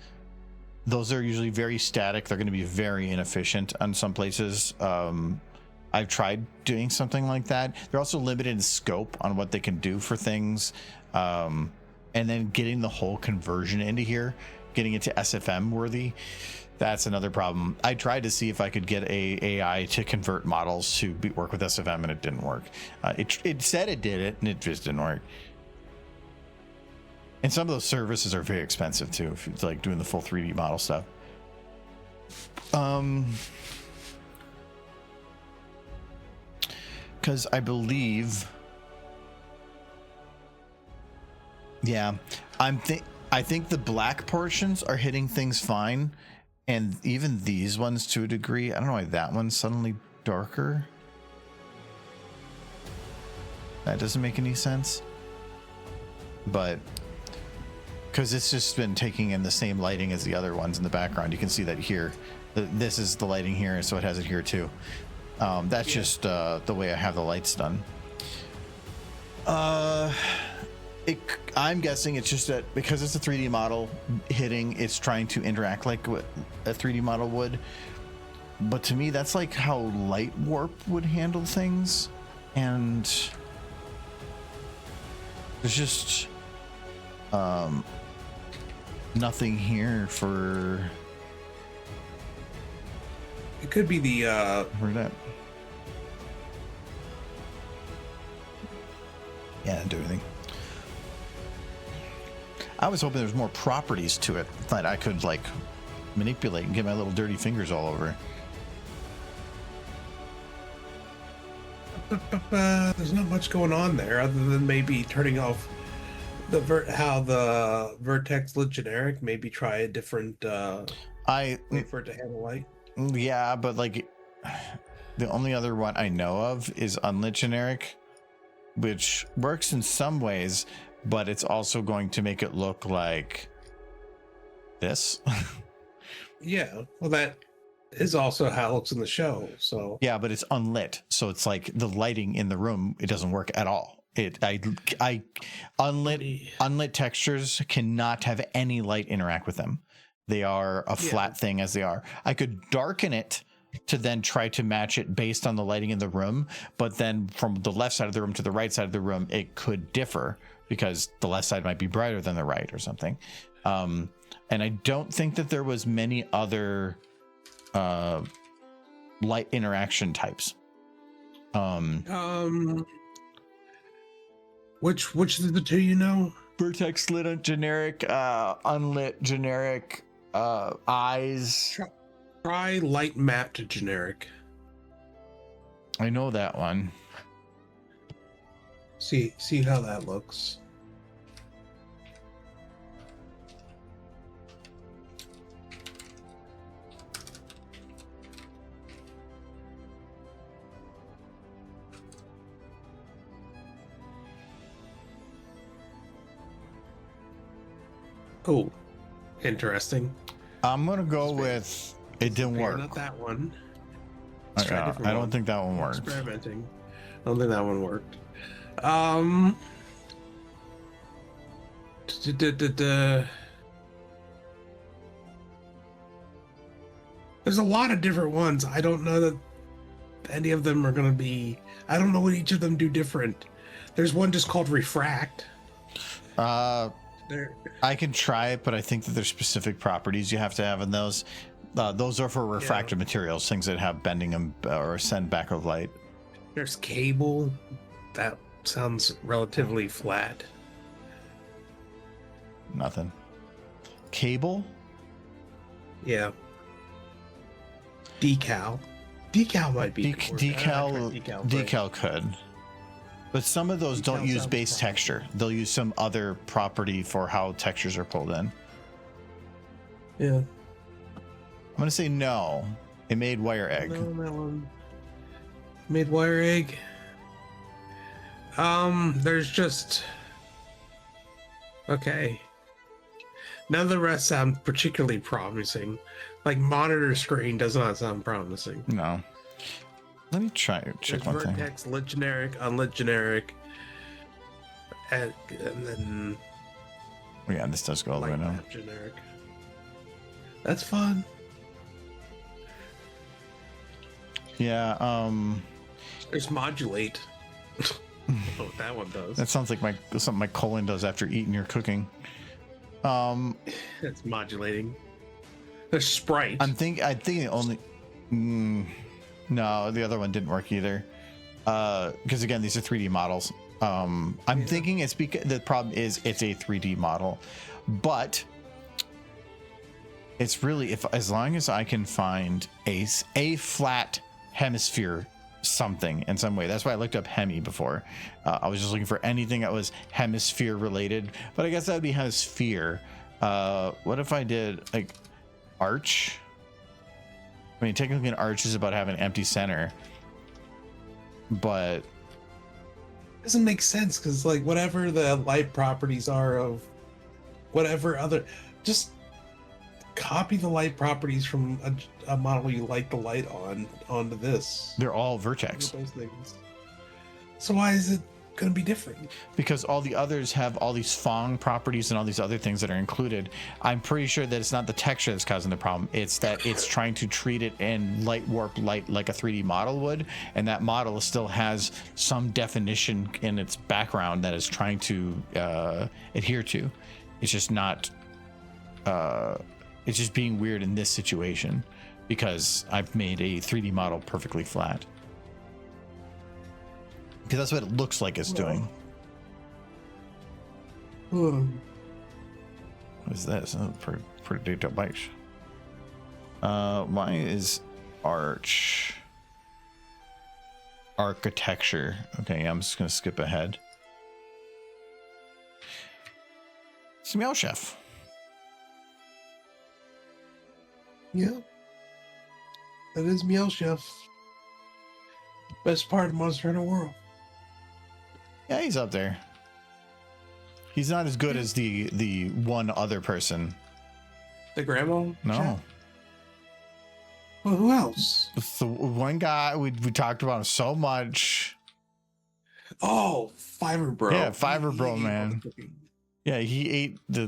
those are usually very static. They're going to be very inefficient on some places. I've tried doing something like that. They're also limited in scope on what they can do for things. And then getting the whole conversion into here, getting it to SFM worthy, that's another problem. I tried to see if I could get a AI to convert models to work with SFM, and it didn't work. It said it did it, and it just didn't work. And some of those services are very expensive too, if it's like doing the full 3D model stuff. Because I believe, yeah, I think the black portions are hitting things fine. And even these ones to a degree. I don't know why that one's suddenly darker. That doesn't make any sense. But because it's just been taking in the same lighting as the other ones in the background. You can see that here. This is the lighting here, so it has it here too. That's just the way I have the lights done. I'm guessing it's just that because it's a 3D model hitting, it's trying to interact like what a 3D model would. But to me, that's like how light warp would handle things. And there's just nothing here for... It could be the... for that. Yeah, didn't do anything. I was hoping there was more properties to it that I could like manipulate and get my little dirty fingers all over. There's not much going on there other than maybe turning off the how the vertex lit generic. Maybe try a different way for it to handle light. Yeah, but like the only other one I know of is unlit generic, which works in some ways, but it's also going to make it look like this. Yeah, well, that is also how it looks in the show. So yeah, but it's unlit, so it's like the lighting in the room, it doesn't work at all. Unlit textures cannot have any light interact with them. They are a flat thing as they are. I could darken it to then try to match it based on the lighting in the room, but then from the left side of the room to the right side of the room, it could differ because the left side might be brighter than the right or something. And I don't think that there was many other light interaction types. which of the two you know? Vertex lit generic, unlit generic, eyes. Try light map to generic. I know that one. See how that looks. Oh, interesting. I'm gonna go with it didn't work. Not that one. I don't think that one worked. Experimenting. I don't think that one worked. There's a lot of different ones. I don't know that any of them are going to be... I don't know what each of them do different. There's one just called refract. I can try it, but I think that there's specific properties you have to have in those. Those are for refractive materials, things that have bending or send back of light. There's cable. That sounds relatively flat. Nothing. Cable? Yeah. Decal. Decal might be. Decal could. But some of those don't use base texture. They'll use some other property for how textures are pulled in. Yeah. I'm going to say no. It made wire egg. No, that one. Made wire egg. There's just... Okay. None of the rest sound particularly promising. Like monitor screen does not sound promising. No. Let me try check There's one thing. vertex, lit generic, unlit generic, and then Yeah, this does go all the way light now. map generic. That's fun. Yeah, There's modulate. Oh, that one does. that sounds like something my colon does after eating your cooking. It's modulating. There's sprite. I think the only no, the other one didn't work either. Because again, these are 3D models. I'm thinking it's because the problem is it's a 3D model, but it's really as long as I can find a flat hemisphere something in some way. That's why I looked up hemi before. I was just looking for anything that was hemisphere related, but I guess that would be hemisphere. What if I did like arch? I mean, technically an arch is about having an empty center, but Doesn't make sense because like whatever the light properties are of whatever other, just copy the light properties from a model you light the light on onto this. they're all vertex. Those things. So why is it going to be different? Because all the others have all these Phong properties and all these other things that are included. I'm pretty sure that it's not the texture that's causing the problem. It's that it's trying to treat it in light warp light like a 3D model would, and that model still has some definition in its background that it's trying to adhere to. It's just not. It's just being weird in this situation because I've made a 3D model perfectly flat. Because that's what it looks like it's doing. What is this? Oh, pretty detailed bite. Mine is arch. Architecture. Okay, I'm just going to skip ahead. It's Meow Chef. Yeah. That is Meow Chef. Best part of Monster Hunter World. Yeah, he's up there. He's not as good as the one other person. The grandma? No. Chef? Well, who else? The one guy we talked about him so much. Oh, Fiber Bro. Yeah, Fiber Bro, ate all man. the cooking. Yeah, he ate the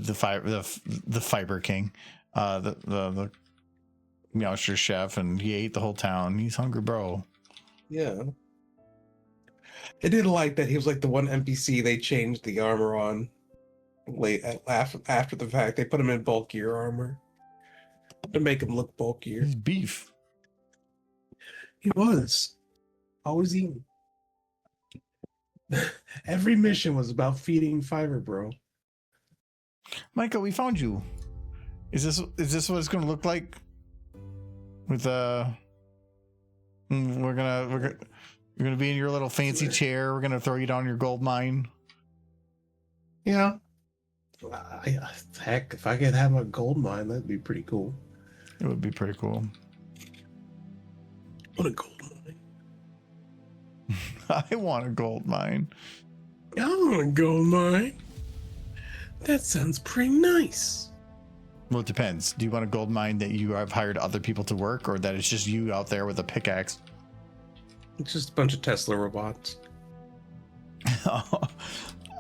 Fiber King, the Meowster chef, and he ate the whole town. He's hungry, bro. Yeah. I did like that he was like the one NPC they changed the armor on late after the fact. They put him in bulkier armor to make him look bulkier. He's beef. He was always eating. Every mission was about feeding Fiber Bro. Micah, we found you. Is this what it's gonna look like? With you're gonna be in your little fancy chair. We're gonna throw you down your gold mine. Yeah. Heck, if I could have a gold mine, that'd be pretty cool. It would be pretty cool. What a gold mine. I want a gold mine. I want a gold mine. That sounds pretty nice. Well, it depends. Do you want a gold mine that you have hired other people to work, or that it's just you out there with a pickaxe? It's just a bunch of Tesla robots.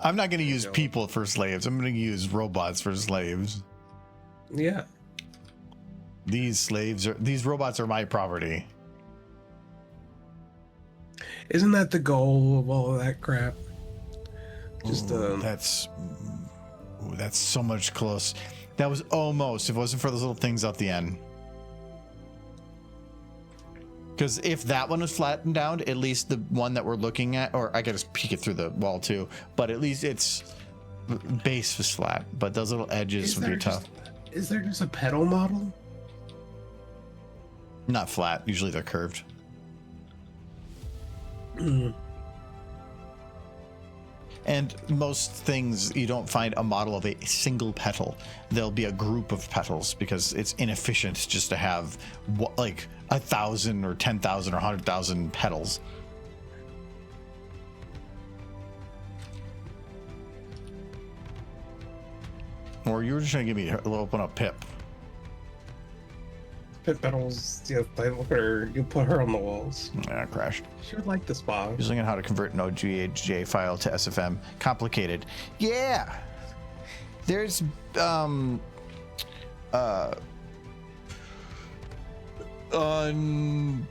I'm not going to use people for slaves. I'm going to use robots for slaves. Yeah. These robots are my property. Isn't that the goal of all of that crap? Just that's so much close. That was almost, if it wasn't for those little things at the end. Because if that one was flattened down, at least the one that we're looking at, or I could just peek it through the wall too, but at least its base was flat. But those little edges would be tough. Is there just a pedal model? Not flat. Usually they're curved. And most things, you don't find a model of a single petal. There'll be a group of petals because it's inefficient just to have like 1,000 or 10,000 or 100,000 petals. Or you were just trying to give me a little open up Pip. Pit Battles, you put her on the walls. Yeah, crashed. She would like the spa. He's looking at how to convert an OGHJ file to SFM. Complicated. Yeah. There's on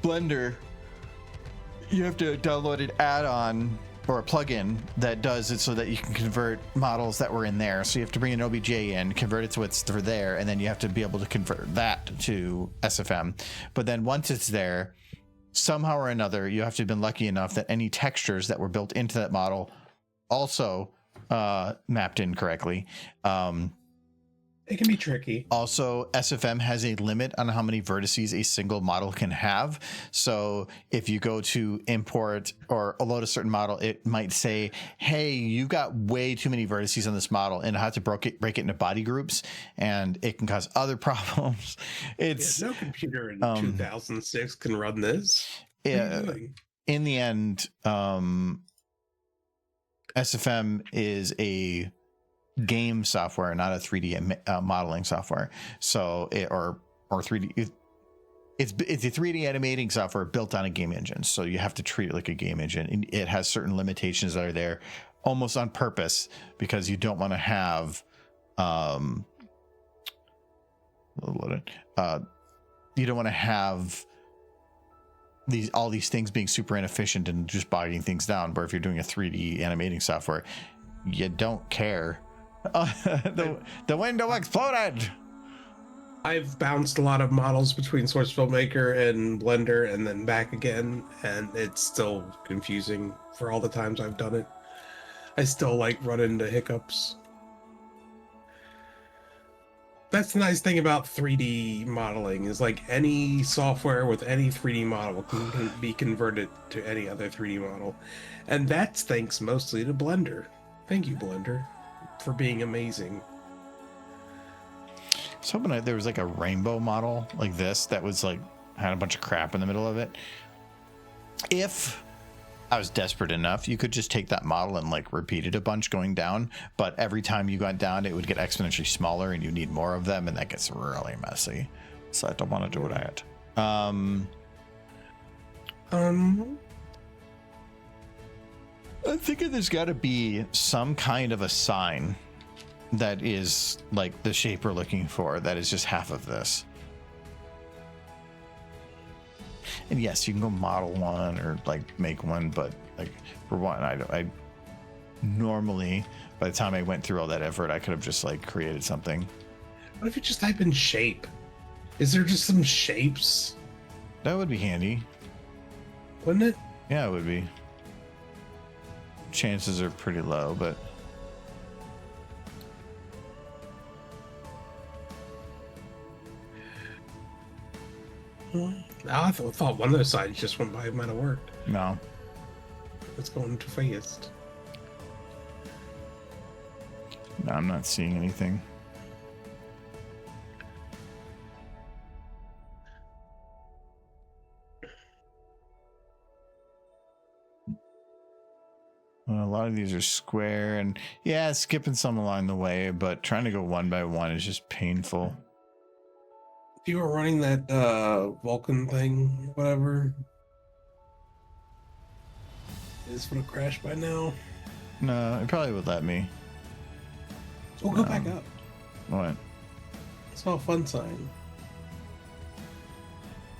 Blender, you have to download an add-on or a plugin that does it so that you can convert models that were in there. So you have to bring an OBJ in, convert it to what's for there, and then you have to be able to convert that to SFM. But then once it's there, somehow or another, you have to have been lucky enough that any textures that were built into that model also mapped in correctly. It can be tricky. Also, SFM has a limit on how many vertices a single model can have. So if you go to import or load a certain model, it might say, hey, you've got way too many vertices on this model, and I have to break it into body groups, and it can cause other problems. It's no computer in 2006 can run this. Yeah. In the end, SFM is a game software, not a 3D modeling software. So or 3D. It's a 3D animating software built on a game engine. So you have to treat it like a game engine. And it has certain limitations that are there almost on purpose because you don't want to have you don't want to have all these things being super inefficient and just bogging things down. Where if you're doing a 3D animating software, you don't care. The window exploded. I've bounced a lot of models between Source Filmmaker and Blender and then back again, and it's still confusing for all the times I've done it. I still run into hiccups. That's the nice thing about 3D modeling is any software with any 3D model can be converted to any other 3D model. And that's thanks mostly to Blender. Thank you, Blender, for being amazing. I was hoping there was a rainbow model like this that was had a bunch of crap in the middle of it. If I was desperate enough, you could just take that model and repeat it a bunch going down, but every time you got down, it would get exponentially smaller and you need more of them, and that gets really messy. So I don't want to do that. I'm thinking there's got to be some kind of a sign that is the shape we're looking for that is just half of this. And yes, you can go model one or make one, but for one, I normally, by the time I went through all that effort, I could have just created something. What if you just type in shape? Is there just some shapes? That would be handy. Wouldn't it? Yeah, it would be. Chances are pretty low, but I thought one of those sides just went by. It might have worked. no. It's going too fast. No, I'm not seeing anything. Well, a lot of these are square, and yeah, skipping some along the way, but trying to go one by one is just painful. If you were running that Vulcan thing, whatever, this would have crashed by now. No, it probably would let me. We'll go back up. What? I saw a fun sign.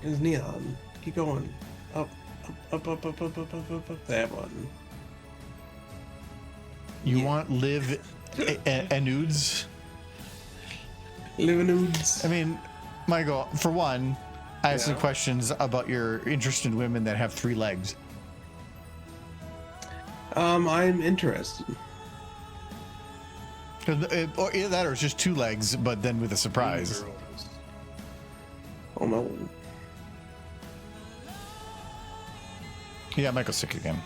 It's neon. Keep going. Up. That button. You want live nudes? Live nudes. I mean, Michael, for one, I have some questions about your interest in women that have 3 legs. I'm interested. Or either that or it's just 2 legs, but then with a surprise. Oh no. Yeah, Michael's sick again.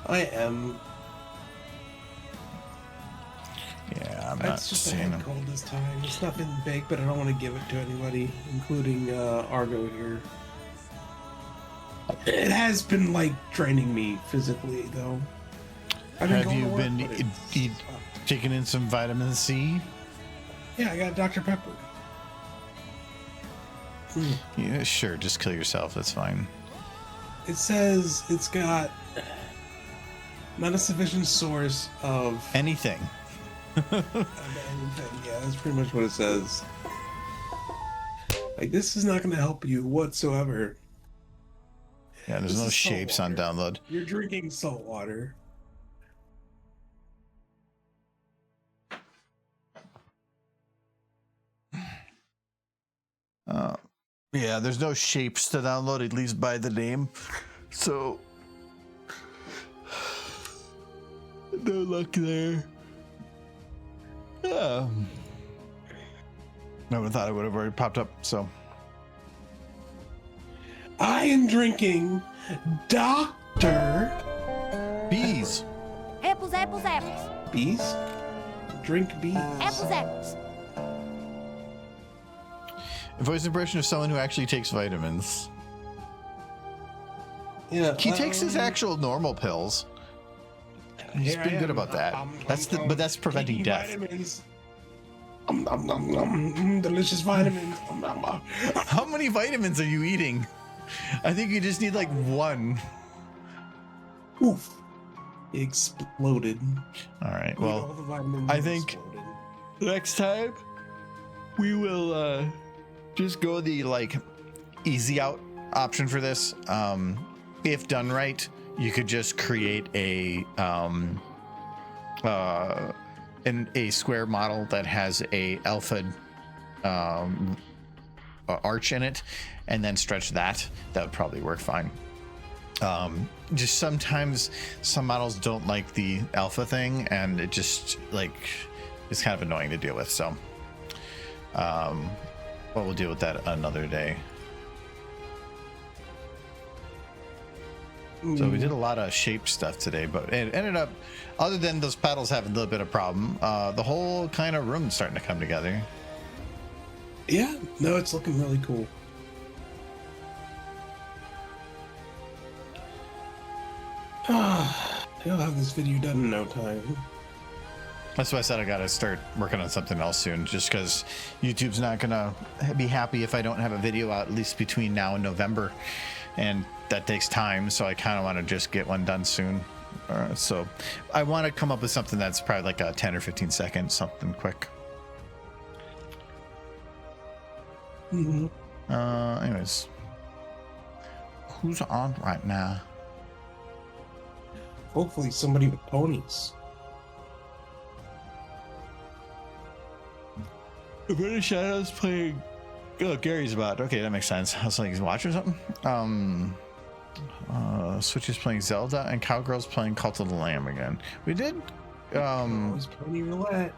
I am. Yeah, I'm not It's just a seeing head him. cold this time. It's nothing big, but I don't want to give it to anybody, including Argo here. It has been draining me physically, though. Have you been taking in some vitamin C? Yeah, I got Dr. Pepper. Yeah, sure, just kill yourself. That's fine. It says it's got not a sufficient source of Anything. anything. Yeah, that's pretty much what it says. Like, this is not going to help you whatsoever. Yeah, there's This no is salt shapes on water. download. You're drinking salt water. Yeah, there's no shapes to download, at least by the name. So, no luck there. I would have thought it would have already popped up, so. I am drinking Dr. Bees. Apples, apples, apples. Bees? Drink bees. Apples, apples. A voice impression of someone who actually takes vitamins. Yeah, He takes his actual normal pills. He's here I been good am. about that. But that's preventing taking death. Vitamins. Delicious vitamins. How many vitamins are you eating? I think you just need like one. Oof. It exploded. All right. All Well, the vitamins I think exploded. next time we will just go the like easy out option for this. If done right, you could just create a square model that has a alpha arch in it, and then stretch that. That would probably work fine. Just sometimes some models don't like the alpha thing, and it just like it's kind of annoying to deal with. So, but we'll deal with that another day. So we did a lot of shape stuff today, but it ended up, other than those paddles having a little bit of problem, the whole kind of room's starting to come together. Yeah, no, it's looking really cool. He'll have this video done in no time. That's why I said I gotta start working on something else soon, just because YouTube's not gonna be happy if I don't have a video out at least between now and November, and that takes time. So I kind of want to just get one done soon. So I want to come up with something that's probably like a 10 or 15 seconds, something quick. Anyways, who's on right now? Hopefully somebody with ponies. British Shadow's playing. Oh, Gary's about. Okay, that makes sense. I was like, he's watching something. Switch is playing Zelda, and Cowgirl's playing Cult of the Lamb again. We did. It's pony roulette.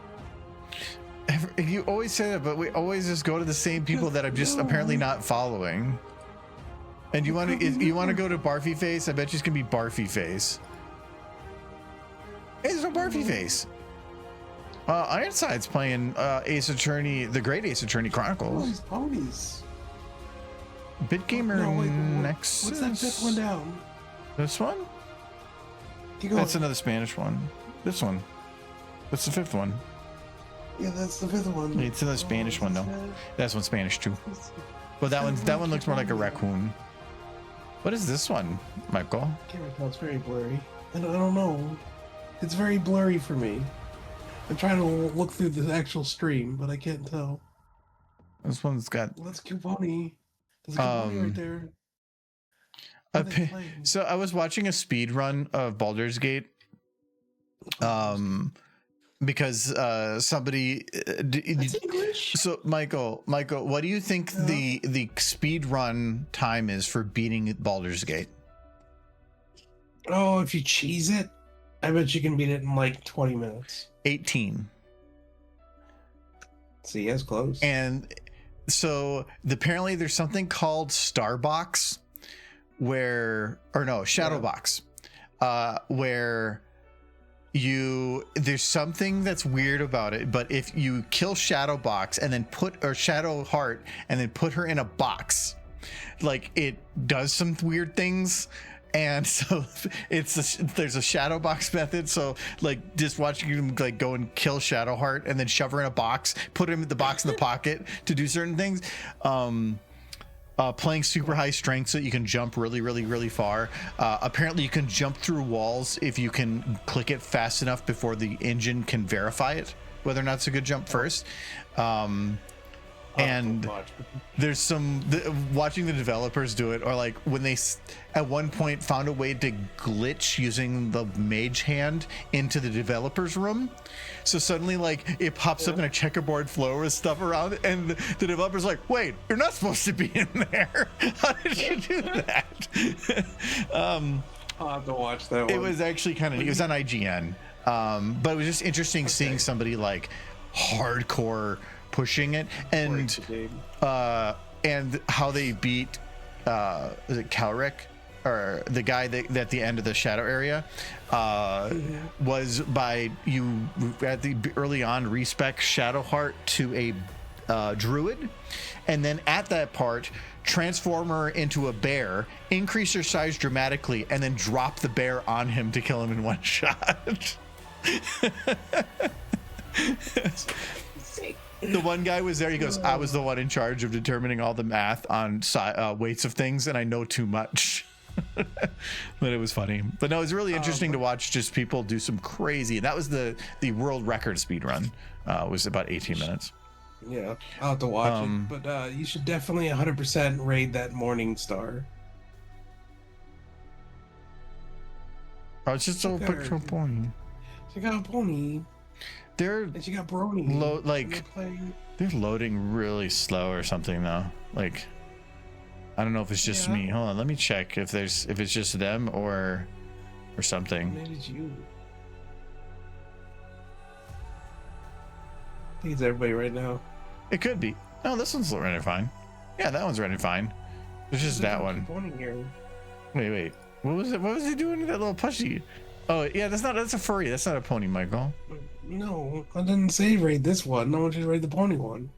You always say that, but we always just go to the same people that I'm just apparently not following. And you want to go to Barfy Face? I bet you it's gonna be Barfy Face. Hey, there's no Barfy Face. Ironside's playing Ace Attorney, the Great Ace Attorney Oh, Chronicles. these ponies. Bitgamer No, wait, Nexus. what's that fifth one down? This one? Keep going. That's another Spanish one. This one. That's the fifth one. Yeah, that's the fifth one. It's another Spanish one, though. That's one Spanish too. But that one looks more like a raccoon. What is this one, Michael? I can't tell. It's very blurry. I don't know. It's very blurry for me. I'm trying to look through the actual stream, but I can't tell. This one's got. Well, that's cute pony. There's a cute pony right there. So I was watching a speed run of Baldur's Gate. Because somebody. That's English. So Michael, what do you think the speed run time is for beating Baldur's Gate? Oh, if you cheese it, I bet you can beat it in like 20 minutes. 18. See, that's close. And so apparently there's something called Starbox Shadowbox, where there's something that's weird about it, but if you kill Shadowbox and then Shadowheart and then put her in a box, like it does some weird things. And so there's a shadow box method. So like just watching him like go and kill Shadowheart and then shove her in a box, put him in the box in the pocket to do certain things. playing super high strength so that you can jump really, really, really far. Apparently, you can jump through walls if you can click it fast enough before the engine can verify it, whether or not it's a good jump first. And there's watching the developers do it, or like when they at one point found a way to glitch using the mage hand into the developers room, so suddenly like it pops up in a checkerboard flow with stuff around it, and the developers like, wait, you're not supposed to be in there. How did you do that? I'll have to watch that one. It was actually kind of, it was on IGN, but it was just interesting seeing somebody like hardcore pushing it, and how they beat is it Calric, or the guy that at the end of the shadow area was by you at the early on respec Shadowheart to a druid, and then at that part transform her into a bear, increase her size dramatically, and then drop the bear on him to kill him in one shot. The one guy was there. He goes, I was the one in charge of determining all the math on weights of things, and I know too much. But it was funny. But no, it was really interesting to watch just people do some crazy. That was the world record speed run. Was about 18 minutes. Yeah, I'll have to watch it. But you should definitely 100% raid that Morning Star. Oh, it's just a picture of pony. She got a pony. And she got brony. They're loading really slow or something though. Like, I don't know if it's just me. Hold on, let me check if it's just them or something. Maybe it's you. I think it's everybody right now. It could be. No, this one's running fine. Yeah, that one's running fine. It's just that one. Wait. What was he doing to that little plushie? Oh yeah, that's a furry. That's not a pony, Michael. No, I didn't say raid this one. I want you to raid the pony one.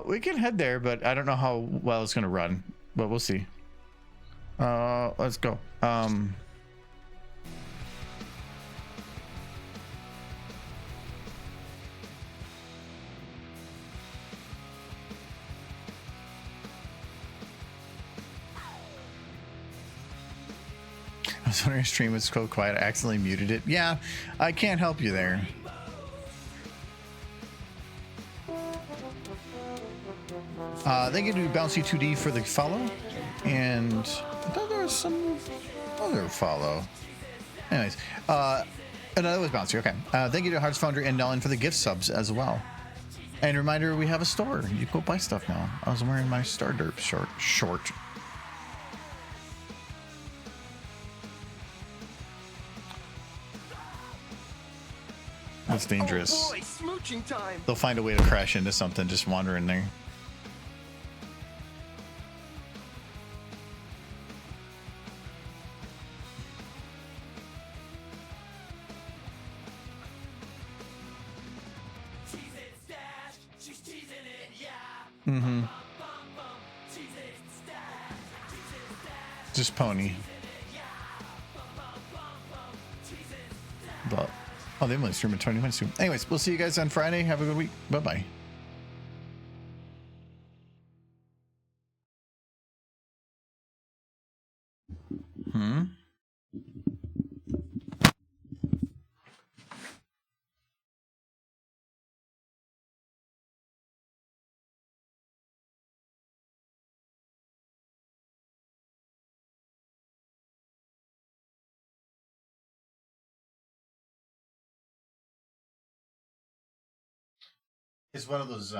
We can head there, but I don't know how well it's gonna run. But we'll see. Let's go. I was wondering if stream was so quiet. I accidentally muted it. Yeah, I can't help you there. Thank you to Bouncy 2D for the follow, and I thought there was some other follow. Anyways, no, that was Bouncy. Okay. Thank you to Hearts Foundry and Nellen for the gift subs as well. And reminder, we have a store. You can go buy stuff now. I was wearing my Star Derp short. That's dangerous. Oh boy, smooching time. They'll find a way to crash into something just wandering there. Mm-hmm. Just pony. But oh, they only stream in 20 minutes soon. Anyways, we'll see you guys on Friday. Have a good week. Bye-bye. It's one of those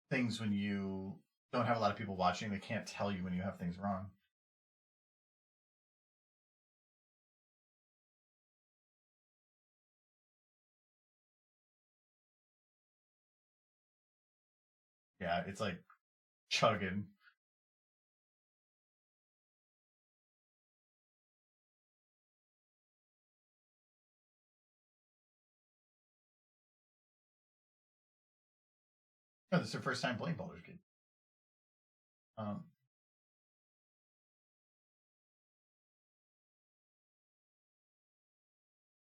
things when you don't have a lot of people watching, they can't tell you when you have things wrong. Yeah, it's like chugging. No, this is their first time playing Baldur's Gate.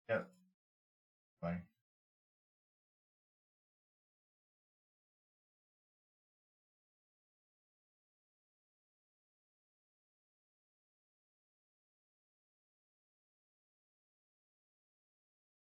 Yep. Bye.